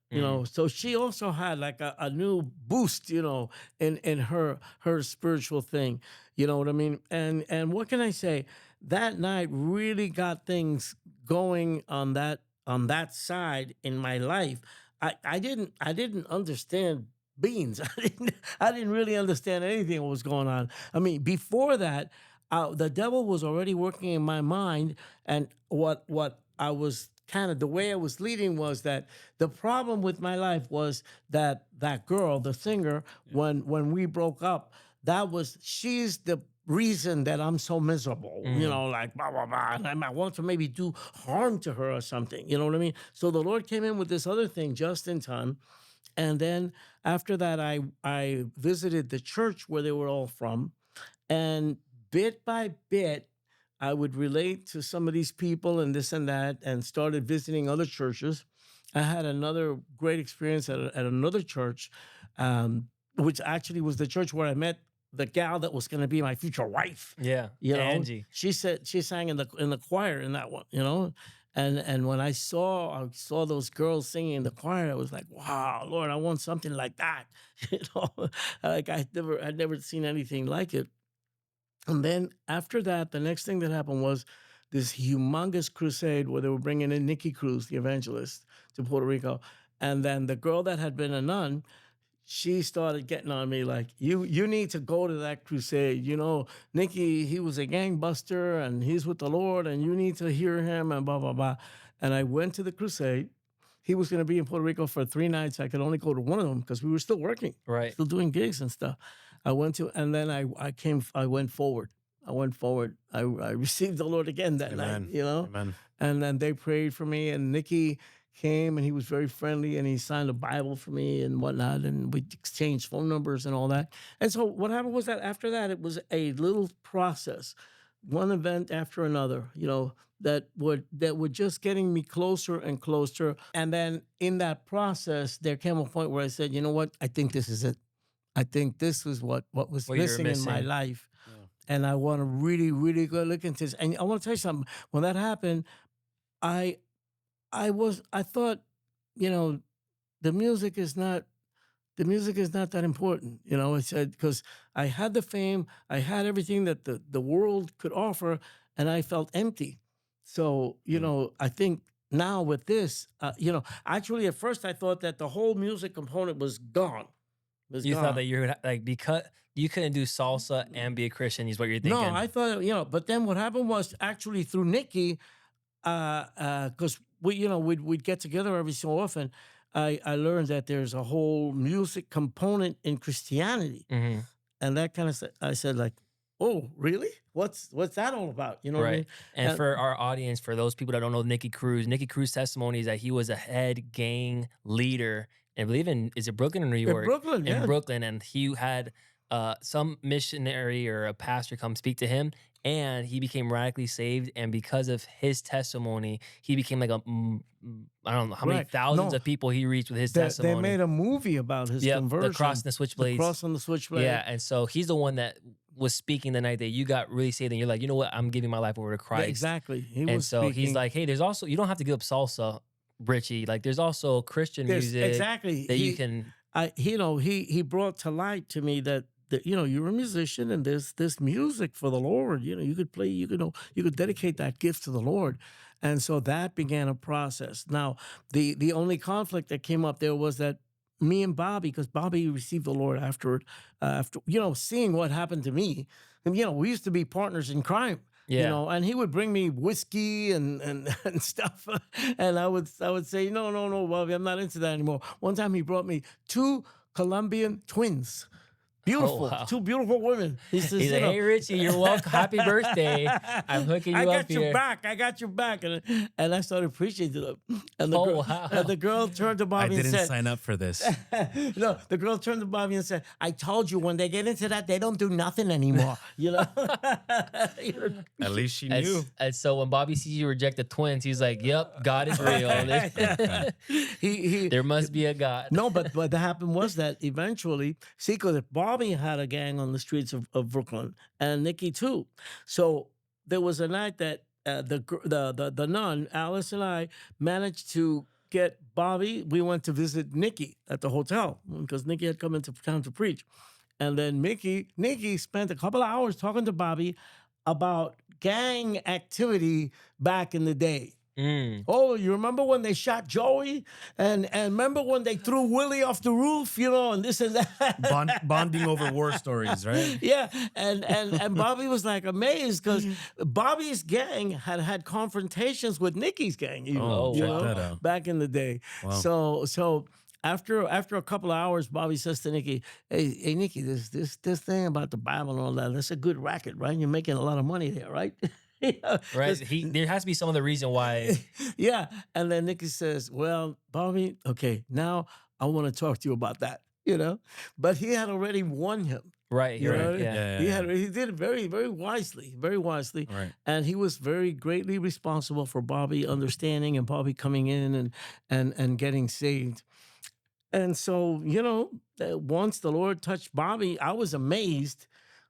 So she also had like a new boost, in her spiritual thing. You know what I mean? And what can I say? That night really got things going on that side in my life. I didn't understand beans. I didn't really understand anything what was going on. I mean, before that, the devil was already working in my mind, and what I was kind of the way I was leading was that the problem with my life was that girl, the singer, when we broke up, she's the reason that I'm so miserable, like blah blah blah, and I might want to maybe do harm to her or something, you know what I mean? So the Lord came in with this other thing just in time, and then after that, I visited the church where they were all from, and bit by bit, I would relate to some of these people and this and that, and started visiting other churches. I had another great experience at another church, which actually was the church where I met the gal that was going to be my future wife. Yeah. You know, Angie. she sang in the choir in that one. And when I saw those girls singing in the choir, I was like, wow, Lord, I want something like that. Like I'd never seen anything like it. And then after that, the next thing that happened was this humongous crusade where they were bringing in Nikki Cruz, the evangelist, to Puerto Rico. And then the girl that had been a nun, she started getting on me like, you need to go to that crusade. Nikki, he was a gangbuster and he's with the Lord and you need to hear him and blah, blah, blah. And I went to the crusade, he was going to be in Puerto Rico for 3 nights. I could only go to one of them because we were still working, Right. still doing gigs and stuff. I went to, and then I went forward. I went forward. I received the Lord again that Amen. night, you know? Amen. And then they prayed for me, and Nikki came, and he was very friendly, and he signed a Bible for me and whatnot, and we exchanged phone numbers and all that. And so what happened was that after that, it was a little process, one event after another, you know, that were just getting me closer and closer. And then in that process, there came a point where I said, you know what, I think this is it. I think this was what was What you were missing in my missing. life. And I want to really, really go look into this. And I want to tell you something. When that happened, I thought, you know, the music is not that important. You know, I said, because I had the fame, I had everything that the world could offer, and I felt empty. So, you know, I think now with this, you know, actually at first I thought that the whole music component was gone. You thought that you were like, because you couldn't do salsa and be a Christian is what you're thinking. No, I thought, you know, but then what happened was actually through Nikki, because we'd get together every so often. I learned that there's a whole music component in Christianity, Mhm. and that kind of I said like, oh, really? What's that all about? You know what I Right. mean? And for our audience, for those people that don't know Nicky Cruz's testimony is that he was a head gang leader, and I believe is it Brooklyn or New York? Brooklyn, In yeah. Brooklyn, and he had some missionary or a pastor come speak to him, and he became radically saved. And because of his testimony, he became like I don't know how many Right. thousands No, of people he reached with his They testimony. made a movie about his Yep, conversion. the cross and the switchblades. The cross and the switchblade. Yeah, and so he's the one that was speaking the night that you got really saved, and you're like, you know what, I'm giving my life over to Yeah, Christ. exactly. He And was so he's speaking- like, hey, there's also, you don't have to give up salsa, Richie. Like, there's also Christian music exactly that you can. He brought to light to me that you know, you're a musician and there's this music for the Lord. You know, you could play, you could dedicate that gift to the Lord. And so that began a process. Now, the only conflict that came up there was that me and Bobby, because Bobby received the Lord after you know, seeing what happened to me. And you know, we used to be partners in crime. You Yeah. know, and he would bring me whiskey and stuff, and I would say, no, Bobby, I'm not into that anymore. One time he brought me 2 Colombian twins, beautiful, wow. 2 beautiful women. He says, He's you like, know, hey, Richie, you're welcome. Happy birthday. I'm hooking you I up got your here. back. I got your back. And I started preaching to them. And the girl turned to I Bobby and didn't said, sign up for this. no, the girl turned to Bobby and said, I told you when they get into that, they don't do nothing anymore. You know? At least she And, knew. and so when Bobby sees you reject the twins, he's like, yep, God is real. he There must be a God. No, but what happened was that eventually, see, because Bobby had a gang on the streets of Brooklyn, and Nikki too. So there was a night that the nun Alice and I managed to get Bobby. We went to visit Nikki at the hotel because Nikki had come into town to preach, and then Nikki spent a couple of hours talking to Bobby about gang activity back in the day. Mm. Oh, you remember when they shot Joey? And remember when they threw Willie off the roof, you know, and this and that. Bonding over war stories, right? Yeah, and Bobby was like amazed because Bobby's gang had confrontations with Nikki's gang, even, Oh, you wow. know, Check that out. back in the day. Wow. So after a couple of hours, Bobby says to Nikki, "Hey, Nikki, this thing about the Bible and all that, that's a good racket, right? You're making a lot of money there, right?" Yeah, Right? There has to be some other reason why. yeah. And then Nikki says, well, Bobby, okay, now I want to talk to you about that, you know? But he had already won him. Right. You You're know? right. Yeah. He did it very, very wisely, very wisely. Right. And he was very greatly responsible for Bobby understanding and Bobby coming in and getting saved. And so, you know, once the Lord touched Bobby, I was amazed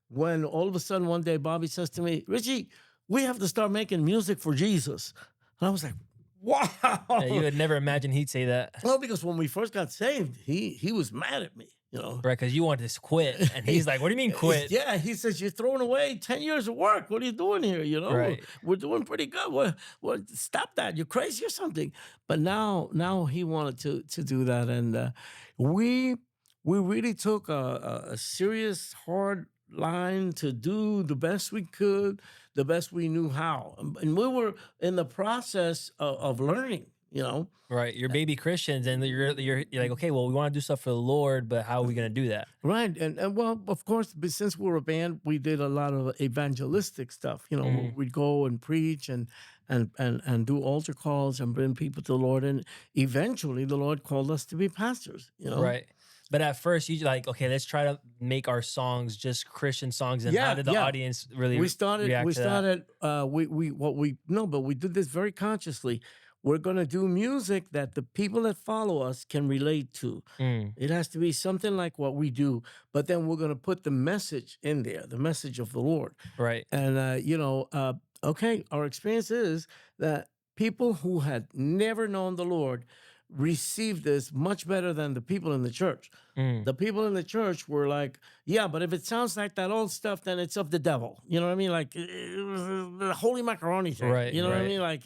when all of a sudden one day Bobby says to me, Richie, we have to start making music for Jesus. And I was like, wow. Yeah, you would never imagine he'd say that. Well, because when we first got saved, he was mad at me, you know. Right, because you wanted to quit. And he's like, what do you mean quit? Yeah, he says, you're throwing away 10 years of work. What are you doing here, you know? Right. We're doing pretty good. Stop that. You're crazy or something. But now he wanted to do that. And we really took a serious, hard line to do the best we could, the best we knew how. And we were in the process of learning. you know. Right. You're baby Christians, and you're like, okay, well, we want to do stuff for the Lord, but how are we gonna do that? Right, and well, of course, but since we were a band, we did a lot of evangelistic stuff. You know, Mhm. we'd go and preach and do altar calls and bring people to the Lord. And eventually, the Lord called us to be pastors. You know, Right. But at first, you like, okay, let's try to make our songs just Christian songs. And how yeah, did the yeah. audience really We started. react We to that? started. We what we no, but we did this very consciously. We're gonna do music that the people that follow us can relate to. Mm, It has to be something like what we do, but then we're gonna put the message in there, the message of the Lord. right. And okay, our experience is that people who had never known the Lord received this much better than the people in the church. Mm, The people in the church were like, yeah, but if it sounds like that old stuff, then it's of the devil. You know what I mean? Like it was the holy macaroni thing. right. You know what I Right. mean? Like,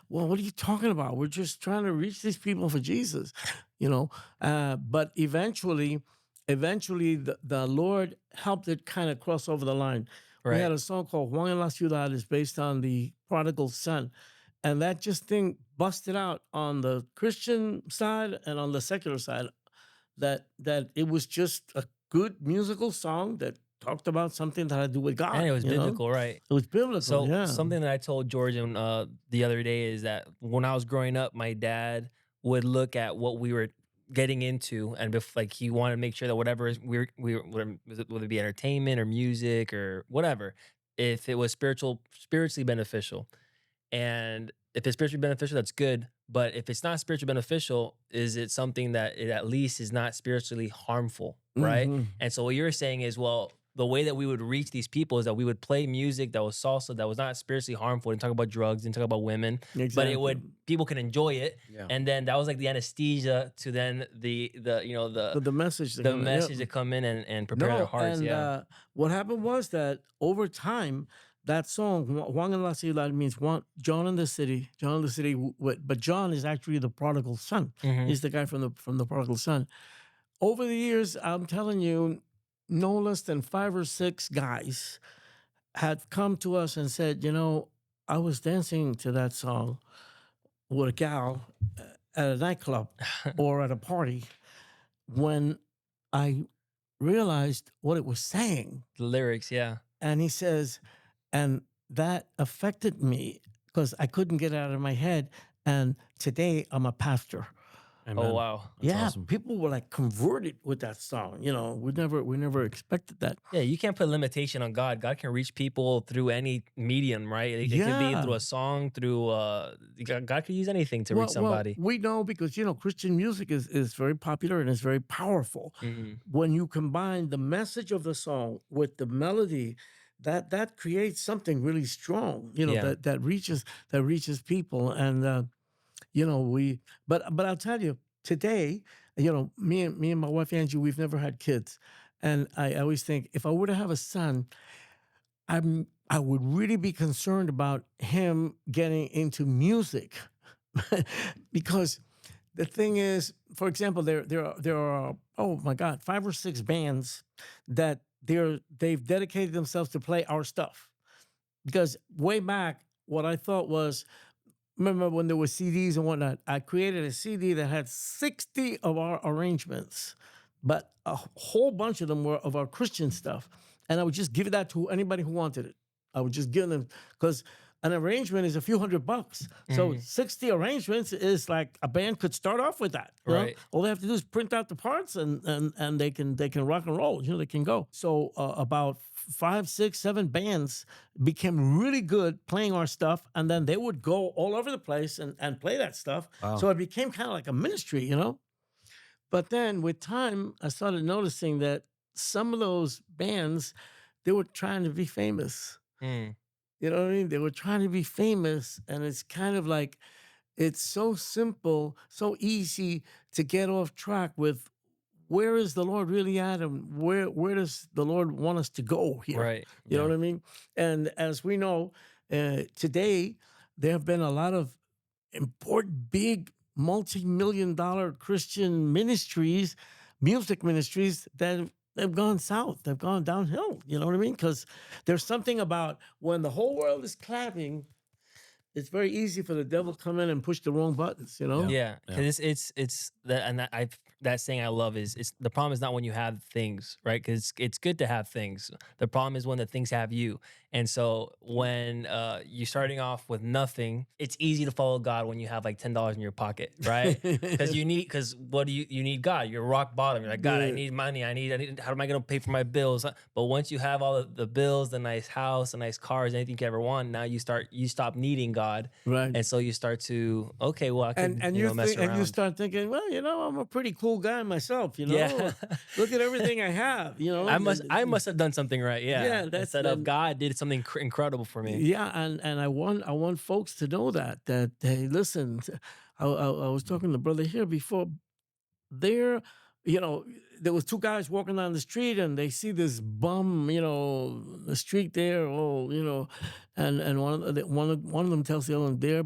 well, what are you talking about? We're just trying to reach these people for Jesus, you know? But eventually the Lord helped it kind of cross over the line. We Right. had a song called Juan en la Ciudad is based on the prodigal son. And that just thing busted out on the Christian side and on the secular side that it was just a good musical song that talked about something that had to do with And God, it was you know? biblical, right? It was biblical, So yeah. something that I told Georgian the other day is that when I was growing up, my dad would look at what we were getting into, and like he wanted to make sure that whatever whether it be entertainment or music or whatever, if it was spiritually beneficial, and if it's spiritually beneficial, that's good. But if it's not spiritually beneficial, is it something that it at least is not spiritually harmful, right? Mhm. And so what you're saying is, well, the way that we would reach these people is that we would play music that was salsa, that was not spiritually harmful, didn't talk about drugs, didn't talk about women, but it would Exactly. people can enjoy it, Yeah. and then that was like the anesthesia to then the The message that the come, yep. message to come in and prepare their No, hearts. and Yeah. what happened was that over time, that song Juan en la Ciudad means John in the city. John in the city, but John is actually the prodigal son. Hmm. He's the guy from the prodigal son. Over the years, I'm telling you, no less than 5 or 6 guys had come to us and said, you know, I was dancing to that song with a gal at a nightclub or at a party when I realized what it was saying. The lyrics, yeah. And he says, and that affected me because I couldn't get it out of my head. And today I'm a pastor. Amen. Oh wow. That's yeah, awesome. people were like converted with that song. You know, we never expected that. Yeah, you can't put limitation on God. God can reach people through any medium, right? It could be Yeah. through a song, through God could use anything to reach somebody. we know because you know Christian music is very popular and it's very powerful. Mhm. When you combine the message of the song with the melody, that creates something really strong. You know Yeah. that reaches people, and you know but I'll tell you today, you know, me and my wife Angie, we've never had kids, and I always think if I were to have a son, I would really be concerned about him getting into music because the thing is, for example, there are oh my God, 5 or 6 bands that they've dedicated themselves to play our stuff. Because way back, what I thought was, remember when there were CDs and whatnot, I created a CD that had 60 of our arrangements, but a whole bunch of them were of our Christian stuff. And I would just give that to anybody who wanted it. I would just give them, because an arrangement is a few $100. So 60 arrangements is like a band could start off with that. You know? Right. All they have to do is print out the parts and they can rock and roll. You know, they can go. So about 5, 6, 7 bands became really good playing our stuff, and then they would go all over the place and play that stuff. Wow. So it became kind of like a ministry, you know. But then with time, I started noticing that some of those bands, they were trying to be famous. Mm. You know what I mean? They were trying to be famous, and it's kind of like it's so simple, so easy to get off track with where is the Lord really at, and where does the Lord want us to go here? Right. You know what I mean? And as we know, today there have been a lot of important, big, multi-million-dollar Christian ministries, music ministries that they've gone south. They've gone downhill. You know what I mean? Because there's something about when the whole world is clapping it's very easy for the devil to come in and push the wrong buttons, you know? Yeah, Yeah. because it's that, and that saying I love is, it's the problem is not when you have things, right? Because it's good to have things. The problem is when the things have you. And so when you're starting off with nothing, it's easy to follow God when you have like $10 in your pocket, right? Because what do you need God? You're rock bottom. You're like, God, I Yeah. need money. I need. How am I gonna pay for my bills? But once you have all the bills, the nice house, the nice cars, anything you could ever want, now you stop needing God, Right. and so you start to, okay, well, I could, And you know, mess and you around. start thinking, well, you know, I'm a pretty cool guy myself, you know. Yeah. Look at everything I have, you know. I must have done something right. Yeah. Yeah, that's Instead of then God did something incredible for me. yeah, and I want folks to know that hey, listen, I was talking to brother here before. There, you know, there was two guys walking down the street and they see this bum, you know, the street there, oh, you know, and one of them tells the other one, there,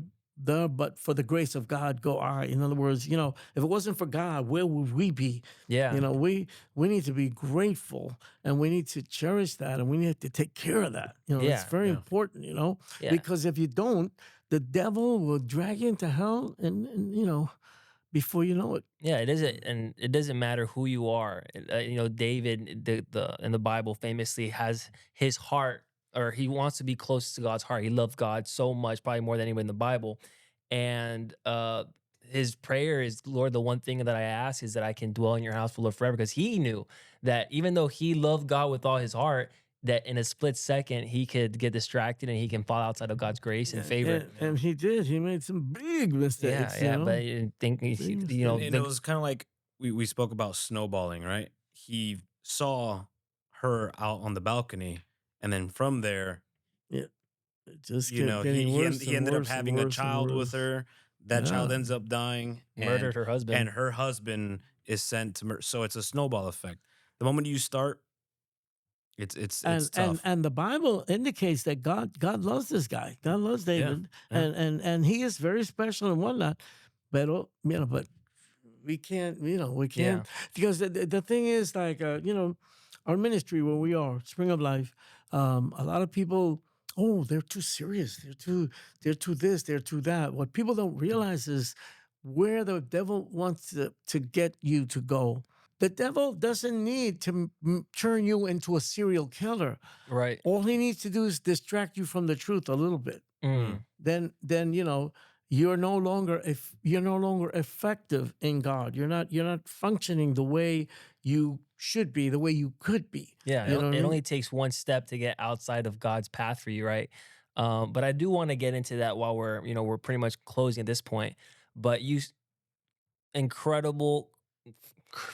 but for the grace of God go I. In other words, you know, if it wasn't for God, where would we be? Yeah. You know, we need to be grateful and we need to cherish that and we need to take care of that. You know, it's Yeah. very Yeah. important, you know, Yeah. because if you don't, the devil will drag you into hell and you know, before you know it. Yeah, it isn't, and it doesn't matter who you are. You know, David, the in the Bible, famously has his heart, or he wants to be close to God's heart. He loved God so much, probably more than anyone in the Bible. And his prayer is, Lord, the one thing that I ask is that I can dwell in your house for Lord forever, because he knew that even though he loved God with all his heart, that in a split second he could get distracted and he can fall outside of God's grace and favor. And he did. He made some big mistakes, you Yeah, know. but I think Big you know, mistakes. And it was kind of like we spoke about snowballing, right? He saw her out on the balcony, and then from there, Yeah, it just you kept know, getting worse he and ended up worse and having a worse and child with worse. her. That child Yeah, ends up dying, murdered her husband. and her husband is sent to so it's a snowball effect. The moment you start, it's tough. and the Bible indicates that God loves this guy. God loves Yeah, David, yeah. and he is very special and whatnot. But you know, but we can't, you know, we Yeah. can't because the thing is like you know, our ministry where we are, Spring of Life, a lot of people, oh, they're too serious, they're too this, they're too that. What people don't realize is where the devil wants to get you to go. The devil doesn't need to turn you into a serial killer. Right. All he needs to do is distract you from the truth a little bit. Mm. Then you know you're no longer if you're no longer effective in God. You're not functioning the way you should be, the way you could be. Yeah. You know what I It mean? only takes one step to get outside of God's path for you, right? But I do want to get into that while we're pretty much closing at this point. But incredible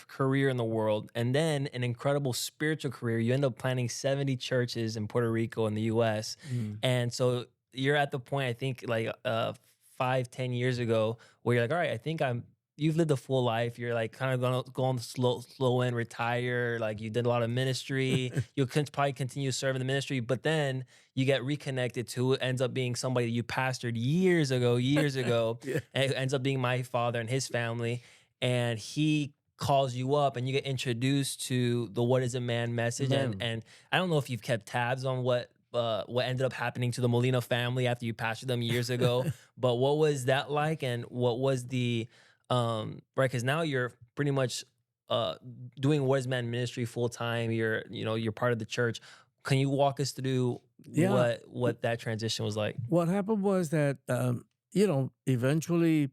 career in the world, and then an incredible spiritual career. You end up planting 70 churches in Puerto Rico in the US. Mm. And so you're at the point, I think, like 5-10 years ago, where you're like, all right, I think you've lived a full life. You're like kind of gonna go on the slow end, retire. Like you did a lot of ministry. You'll probably continue serving the ministry, but then you get reconnected to it. Ends up being somebody that you pastored years ago, Yeah. and it ends up being my father and his family. And he calls you up and you get introduced to the What is a Man message. Man. And I don't know if you've kept tabs on what ended up happening to the Molina family after you pastored them years ago, but what was that like, and what was the right, because now you're pretty much doing What is Man ministry full time. You're part of the church. Can you walk us through Yeah. what that transition was like? What happened was that you know, eventually,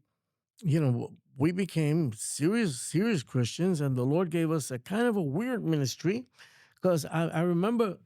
you know, we became serious Christians, and the Lord gave us a kind of a weird ministry. Because I remember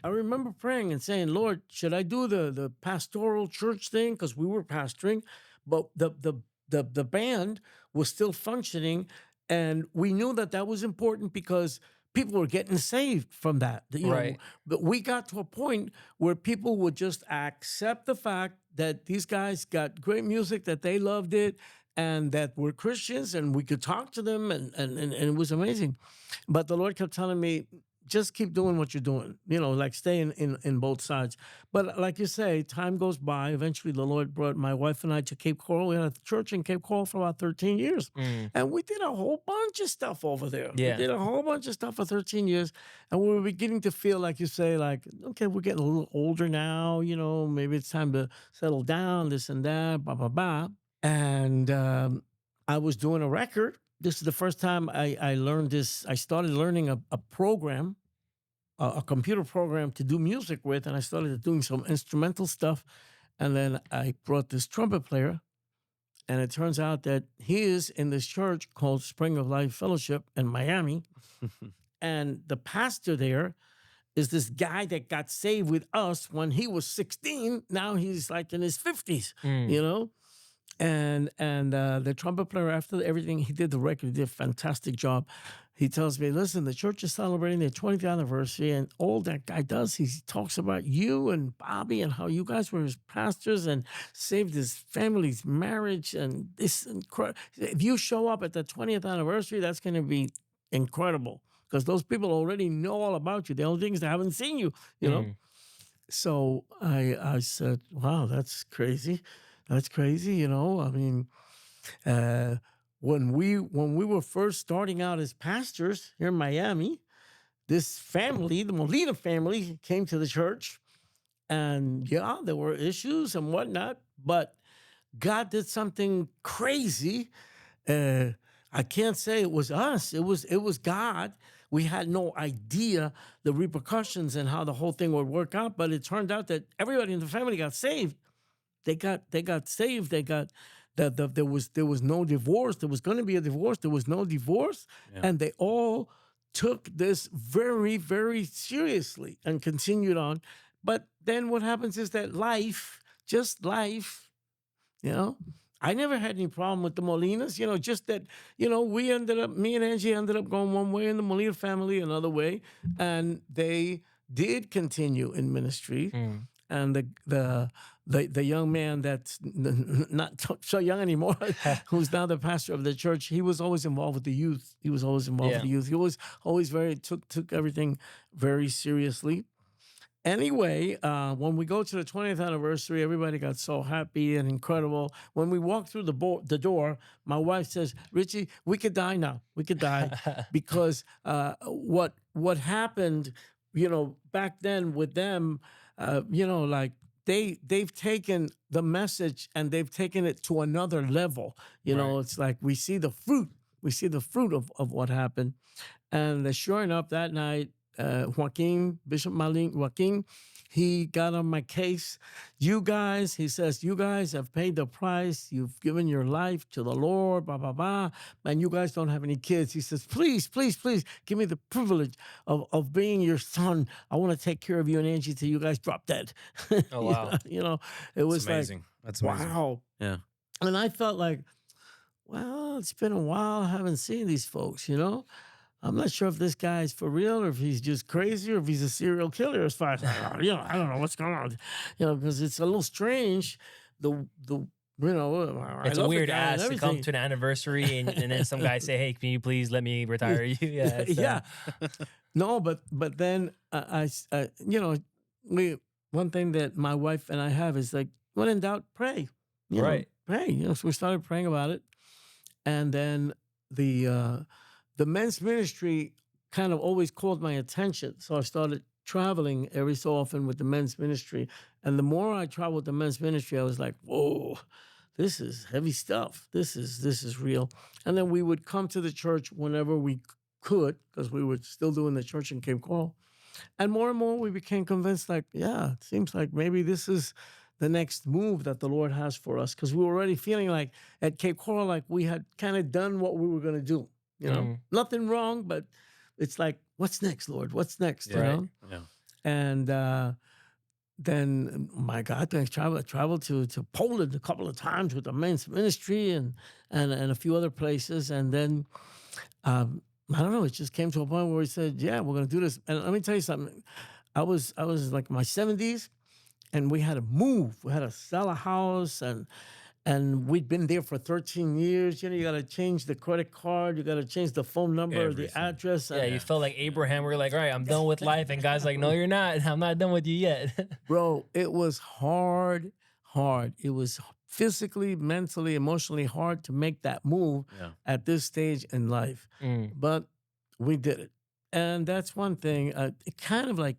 praying and saying, Lord, should I do the pastoral church thing? Because we were pastoring, but the band was still functioning, and we knew that that was important because people were getting saved from that. You know, Right. but we got to a point where people would just accept the fact that these guys got great music, that they loved it, and that we're Christians, and we could talk to them, and it was amazing. But the Lord kept telling me, just keep doing what you're doing. Like stay in both sides. But like you say, time goes by. Eventually, the Lord brought my wife and I to Cape Coral. We had a church in Cape Coral for about 13 years. Mm. And we did a whole bunch of stuff over there. Yeah. We did a whole bunch of stuff for 13 years. And we were beginning to feel, like you say, like, okay, we're getting a little older now. Maybe it's time to settle down, this and that, blah, blah, blah. And I was doing a record. This is the first time I learned this. I started learning a program, a computer program to do music with, and I started doing some instrumental stuff. And then I brought this trumpet player, and it turns out that he is in this church called Spring of Life Fellowship in Miami. And the pastor there is this guy that got saved with us when he was 16. Now he's like in his 50s, Mm. And the trumpet player, after everything, he did the record, he did a fantastic job. He tells me, listen, the church is celebrating their 20th anniversary, and all that guy does, he talks about you and Bobby and how you guys were his pastors and saved his family's marriage. And this incredible. If you show up at the 20th anniversary, that's going to be incredible, because those people already know all about you. The only thing is they haven't seen you, Mm. So I said, wow, that's crazy. That's crazy, I mean, when we were first starting out as pastors here in Miami, this family, the Molina family, came to the church, and yeah, there were issues and whatnot, but God did something crazy. I can't say it was us; it was God. We had no idea the repercussions and how the whole thing would work out, but it turned out that everybody in the family got saved. They got saved. They got there was no divorce. There was going to be a divorce. There was no divorce, and they all took this very, very seriously and continued on. But then what happens is that life, just life, I never had any problem with the Molinas. Just that me and Angie ended up going one way, and the Molina family another way, and they did continue in ministry. Mm. And the young man that's not so young anymore, who's now the pastor of the church, he was always involved with the youth. He was always involved with the youth. He was always took everything very seriously. Anyway, when we go to the 20th anniversary, everybody got so happy and incredible. When we walk through the door, my wife says, Richie, we could die now. We could die because what happened, back then with them, like they've taken the message and they've taken it to another level. It's like we see the fruit. We see the fruit of what happened. And sure enough, that night, Bishop Joaquin, he got on my case. He says, you guys have paid the price. You've given your life to the Lord, blah, blah, blah. And you guys don't have any kids. He says, please, please, please give me the privilege of being your son. I want to take care of you and Angie till you guys drop dead. Oh, wow. It was amazing. like, That's amazing. wow. Yeah. And I felt like, well, it's been a while. I haven't seen these folks, I'm not sure if this guy's for real or if he's just crazy or if he's a serial killer as far as, I don't know what's going on, because it's a little strange. It's a weird ass to come to an anniversary and then some guy say, hey, can you please let me retire you? Yeah. Yeah. No, but then one thing that my wife and I have is like, when in doubt, pray. Right. Pray. So we started praying about it. And then the men's ministry kind of always called my attention. So I started traveling every so often with the men's ministry. And the more I traveled with the men's ministry, I was like, whoa, this is heavy stuff. This is real. And then we would come to the church whenever we could, because we were still doing the church in Cape Coral. And more we became convinced, like, yeah, it seems like maybe this is the next move that the Lord has for us, because we were already feeling like at Cape Coral, like we had kind of done what we were going to do. Nothing wrong, but it's like, what's next, Lord? What's next? Yeah. And then, my God, I traveled to Poland a couple of times with the men's ministry and a few other places. And then, I don't know, it just came to a point where we said, yeah, we're going to do this. And let me tell you something. I was like in my 70s, and we had to move. We had to sell a house, and we'd been there for 13 years. You know, you got to change the credit card, you got to change the phone number, the Everything. address. Yeah, and- you felt like Abraham. We're like, all right, I'm done with life. And God's like, no, you're not. I'm not done with you yet. Bro, it was hard. It was physically, mentally, emotionally hard to make that move Yeah. at this stage in life. Mm. But we did it. And that's one thing. It kind of like,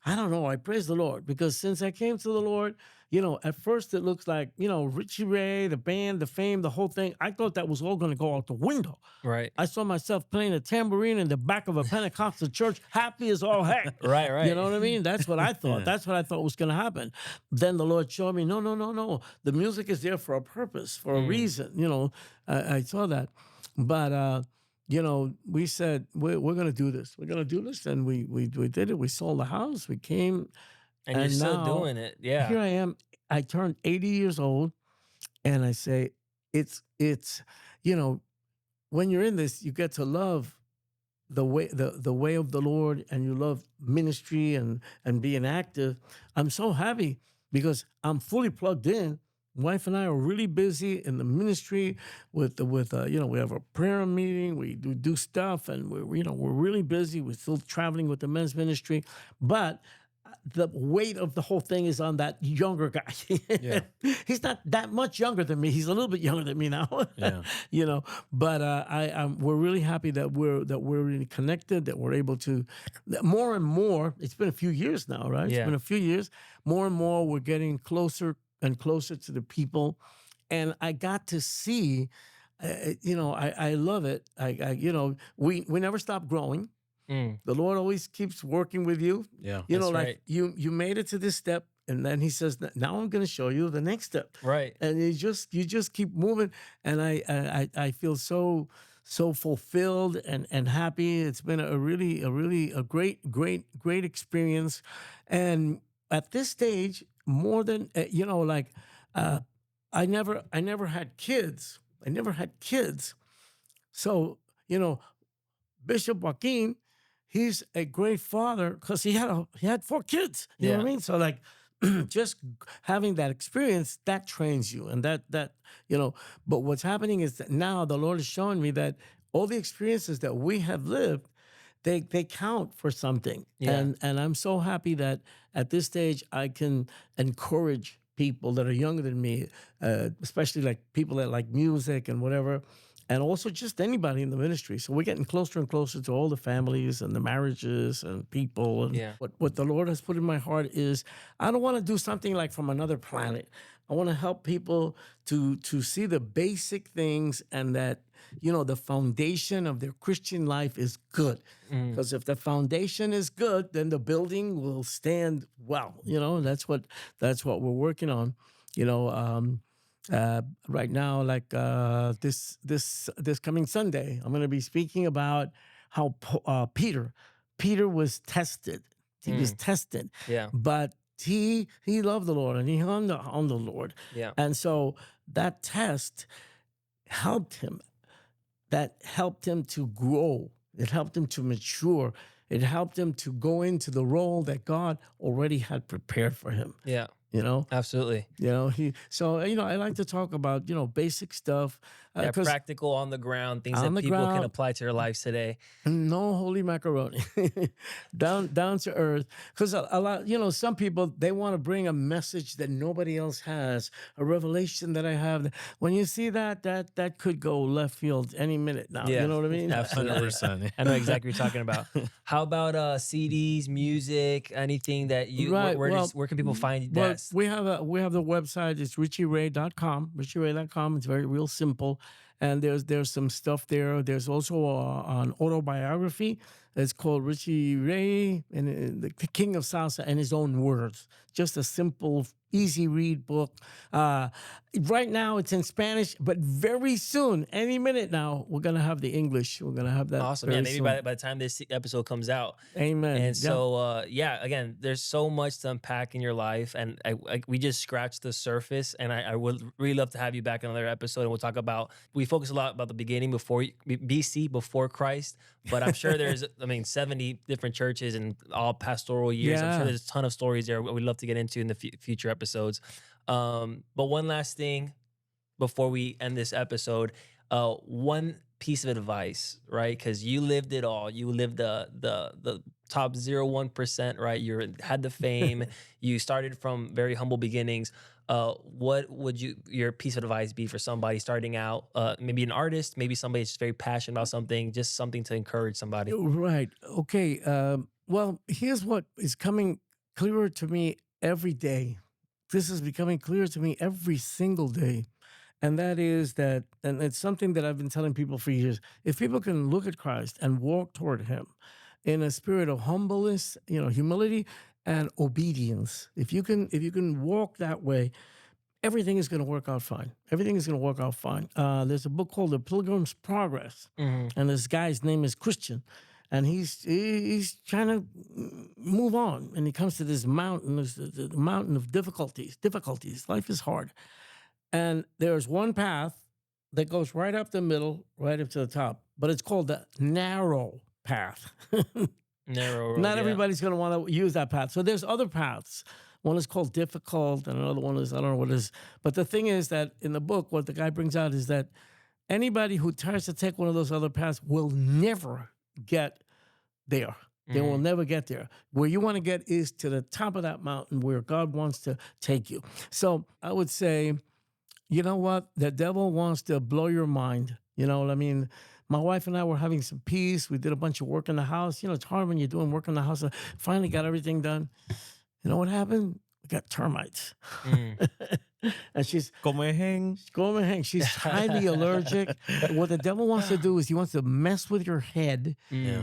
I don't know, I praise the Lord because since I came to the Lord, you know, at first it looks like, you know, Richie Ray, the band, the fame, the whole thing. I thought that was all going to go out the window. Right. I saw myself playing a tambourine in the back of a Pentecostal church, happy as all heck. Right. You know what I mean? That's what I thought. Yeah. That's what I thought was going to happen. Then the Lord showed me, no. The music is there for a purpose, for a reason. You know, I saw that. But, you know, we said, we're going to do this. We're going to do this. And we did it. We sold the house. We came. And you're And still now, doing it. Yeah. Here I am. I turned 80 years old. And I say, it's, you know, when you're in this, you get to love the way of the Lord, and you love ministry and being active. I'm so happy because I'm fully plugged in. Wife and I are really busy in the ministry with you know, we have a prayer meeting, we do stuff, and we're really busy. We're still traveling with the men's ministry, but the weight of the whole thing is on that younger guy. Yeah. He's not that much younger than me. He's a little bit younger than me now. Yeah. You know, but we're really happy that we're really connected, that we're able to more and more. It's been a few years now, right? Yeah. It's been a few years. More and more, we're getting closer and closer to the people, and I got to see. You know, I love it. You know, we never stop growing. Mm. The Lord always keeps working with you. Yeah. You know, That's like right. you made it to this step, and then He says, "Now I'm going to show you the next step." Right. And you just keep moving, and I feel so fulfilled and happy. It's been a great experience, and at this stage, more than you know, like I never had kids. So you know, Bishop Joaquin, he's a great father because he had 4 kids. You know what I Yeah. mean? So like just having that experience, that trains you, and that you know. But what's happening is that now the Lord is showing me that all the experiences that we have lived, they count for something. Yeah. And I'm so happy that at this stage I can encourage people that are younger than me, especially like people that like music and whatever, and also just anybody in the ministry. So we're getting closer and closer to all the families and the marriages and people. And Yeah. what the Lord has put in my heart is I don't want to do something like from another planet. I want to help people to see the basic things, and that, you know, the foundation of their Christian life is good. Because if the foundation is good, then the building will stand well. You know, that's what we're working on. You know, right now, like this coming Sunday, I'm going to be speaking about how Peter was tested. He was tested, Yeah. but he loved the Lord, and he hung on the Lord. Yeah. And so that test helped him. That helped him to grow. It helped him to mature. It helped him to go into the role that God already had prepared for him. Yeah. You know, Absolutely. so you know, I like to talk about, you know, basic stuff. Yeah, 'Cause practical on the ground things On that the people can ground. apply to their lives today. no holy macaroni, down to earth. Because a lot, you know, some people, they want to bring a message that nobody else has, a revelation that I have. When you see that could go left field any minute now. Yeah. You know what I mean? Absolutely. 100%. I know exactly what you're talking about. How about CDs, music, anything that you Right, where can people find Well, that? we have the website. It's richieray.com. Richieray.com. It's very real simple, and there's some stuff there. There's also an autobiography. It's called Richie Ray and the King of Salsa and His Own Words. Just a simple, easy read book. Right now it's in Spanish, but very soon, any minute now, we're gonna have the English. We're gonna have that. Awesome. Yeah, very maybe soon. by the time this episode comes out. Amen. And Yeah. so, yeah, again, there's so much to unpack in your life, and we just scratched the surface. And I would really love to have you back in another episode, and we'll talk about. We focus a lot about the beginning before BC, before Christ, but I'm sure there's, 70 different churches and all pastoral years. I'm Yeah. sure there's a ton of stories there we'd love to get into in the future episodes. But one last thing. before we end this episode, one piece of advice, right? Because you lived it all. You lived the top 0.1%, right? You had the fame. You started from very humble beginnings. What would your piece of advice be for somebody starting out? Maybe an artist, maybe somebody that's just very passionate about something, just something to encourage somebody. Right. Okay. Well, here's what is coming clearer to me every day. This is becoming clear to me every single day. And that is that, and it's something that I've been telling people for years. If people can look at Christ and walk toward him in a spirit of humbleness, humility and obedience, if you can walk that way, everything is going to work out fine. Everything is going to work out fine. There's a book called The Pilgrim's Progress, and this guy's name is Christian, and he's trying to move on, and he comes to this mountain, the mountain of difficulties. Life is hard, and there's one path that goes right up the middle, right up to the top, but it's called the narrow path. Narrow road, Not yeah. everybody's going to want to use that path. So there's other paths. One is called difficult, and another one is, I don't know what it is. But the thing is that in the book, what the guy brings out is that anybody who tries to take one of those other paths will never get there. They will never get there. Where you want to get is to the top of that mountain where God wants to take you. So I would say, you know what? The devil wants to blow your mind. You know what I mean? My wife and I were having some peace. We did a bunch of work in the house. It's hard when you're doing work in the house. I finally got everything done. You know what happened? We got termites. And she's she's highly allergic. What the devil wants to do is he wants to mess with your head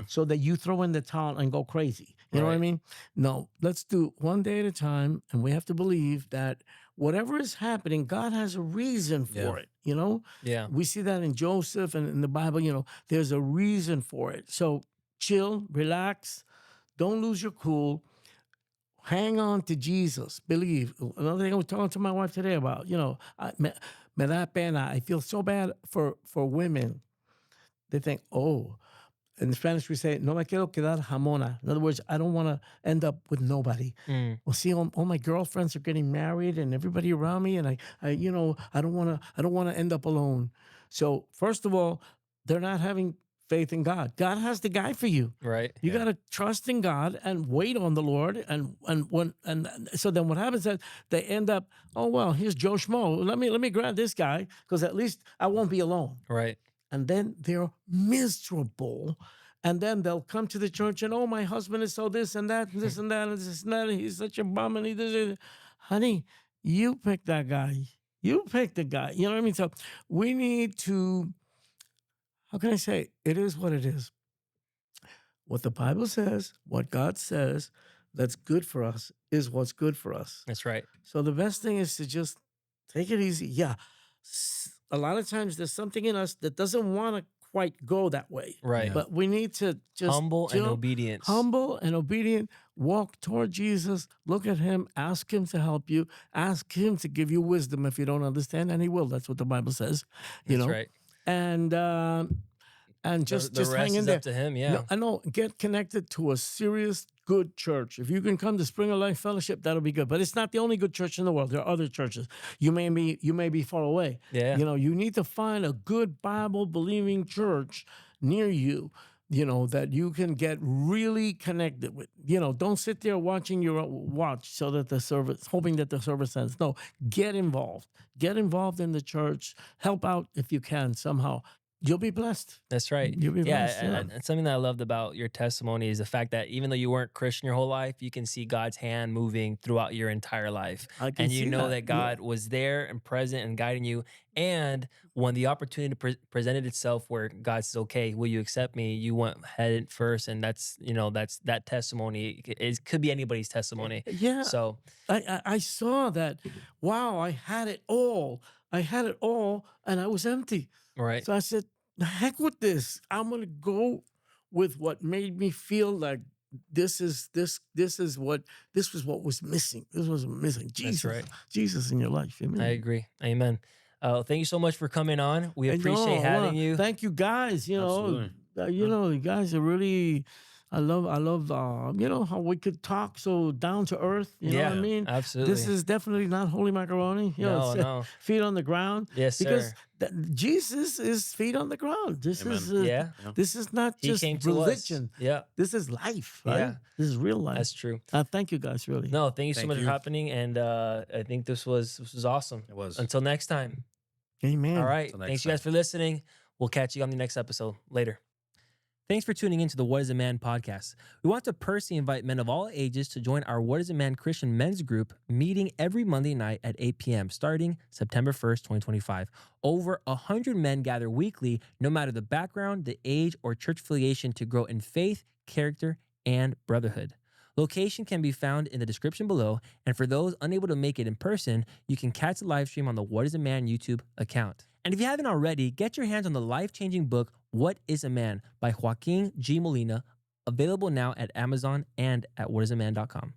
so that you throw in the towel and go crazy. You know what I mean? No, let's do one day at a time. And we have to believe that whatever is happening, God has a reason for it. Yeah. We see that in Joseph and in the Bible, there's a reason for it. So chill, relax, don't lose your cool. Hang on to Jesus. Believe. Another thing I was talking to my wife today about, me da pena. I feel so bad for women. They think, oh, in Spanish we say, no me quiero quedar jamona. In other words, I don't want to end up with nobody. Well, see, all my girlfriends are getting married and everybody around me, and I don't want to end up alone. So first of all, they're not having faith in God. God has the guy for you. Right. You got to trust in God and wait on the Lord. And so then what happens is they end up, oh, well, here's Joe Schmo. Let me grab this guy because at least I won't be alone. Right. And then they're miserable. And then they'll come to the church and, oh, my husband is so this and that and this and that and this and that. And he's such a bum and he does it. Honey, you pick that guy. You pick the guy. You know what I mean? So we need to, how can I say? It is what it is. What the Bible says, what God says, that's good for us is what's good for us. That's right. So the best thing is to just take it easy. Yeah. A lot of times there's something in us that doesn't want to quite go that way. Right. But we need to just Humble and obedience. Humble and obedient. Walk toward Jesus. Look at him. Ask him to help you. Ask him to give you wisdom if you don't understand, and he will. That's what the Bible says. That's right. And just the rest hang in is there. up to him. Yeah. No, I know. Get connected to a serious, good church. If you can come to Spring of Life Fellowship, that'll be good. But it's not the only good church in the world. There are other churches. You may be far away. Yeah. You need to find a good Bible believing church near you. That you can get really connected with. Don't sit there watching your watch so that hoping that the service ends. No, get involved. Get involved in the church. Help out if you can somehow. You'll be blessed. That's right. You'll be blessed. And something that I loved about your testimony is the fact that even though you weren't Christian your whole life, you can see God's hand moving throughout your entire life. I You know that God was there and present and guiding you. And when the opportunity presented itself where God says, okay, will you accept me? You went head first. And that's that testimony. It could be anybody's testimony. Yeah. So I saw that. Wow, I had it all. And I was empty. right. So I said, the heck with this. I'm gonna go with what made me feel like this was what was missing. This was missing. Jesus. right. Jesus in your life. Amen. I agree. Amen. Thank you so much for coming on. We appreciate having you. Thank you guys. Absolutely. You guys are really I love, how we could talk so down to earth. You know what I Yeah, mean? absolutely. This is definitely not holy macaroni. No, It's no. feet on the ground. Yes, Because sir. Jesus is feet on the ground. Amen. Yeah. This is not He just came to us. religion. Yeah, This is life, right? Yeah. This is real life. that's true. Thank you guys, really. No, thank you so Thank much you. for happening, and I think this was awesome. It was. Until next time. Amen. All right. Till next Thanks you guys for listening. We'll catch you on the next episode. Later. Thanks for tuning in to the What is a Man podcast. We want to personally invite men of all ages to join our What is a Man Christian men's group meeting every Monday night at 8 p.m. starting September 1st, 2025. Over 100 men gather weekly, no matter the background, the age, or church affiliation, to grow in faith, character, and brotherhood. Location can be found in the description below, and for those unable to make it in person, you can catch the live stream on the What is a Man YouTube account. And if you haven't already, get your hands on the life-changing book, What is a Man by Joaquin G. Molina, available now at Amazon and at whatisaman.com.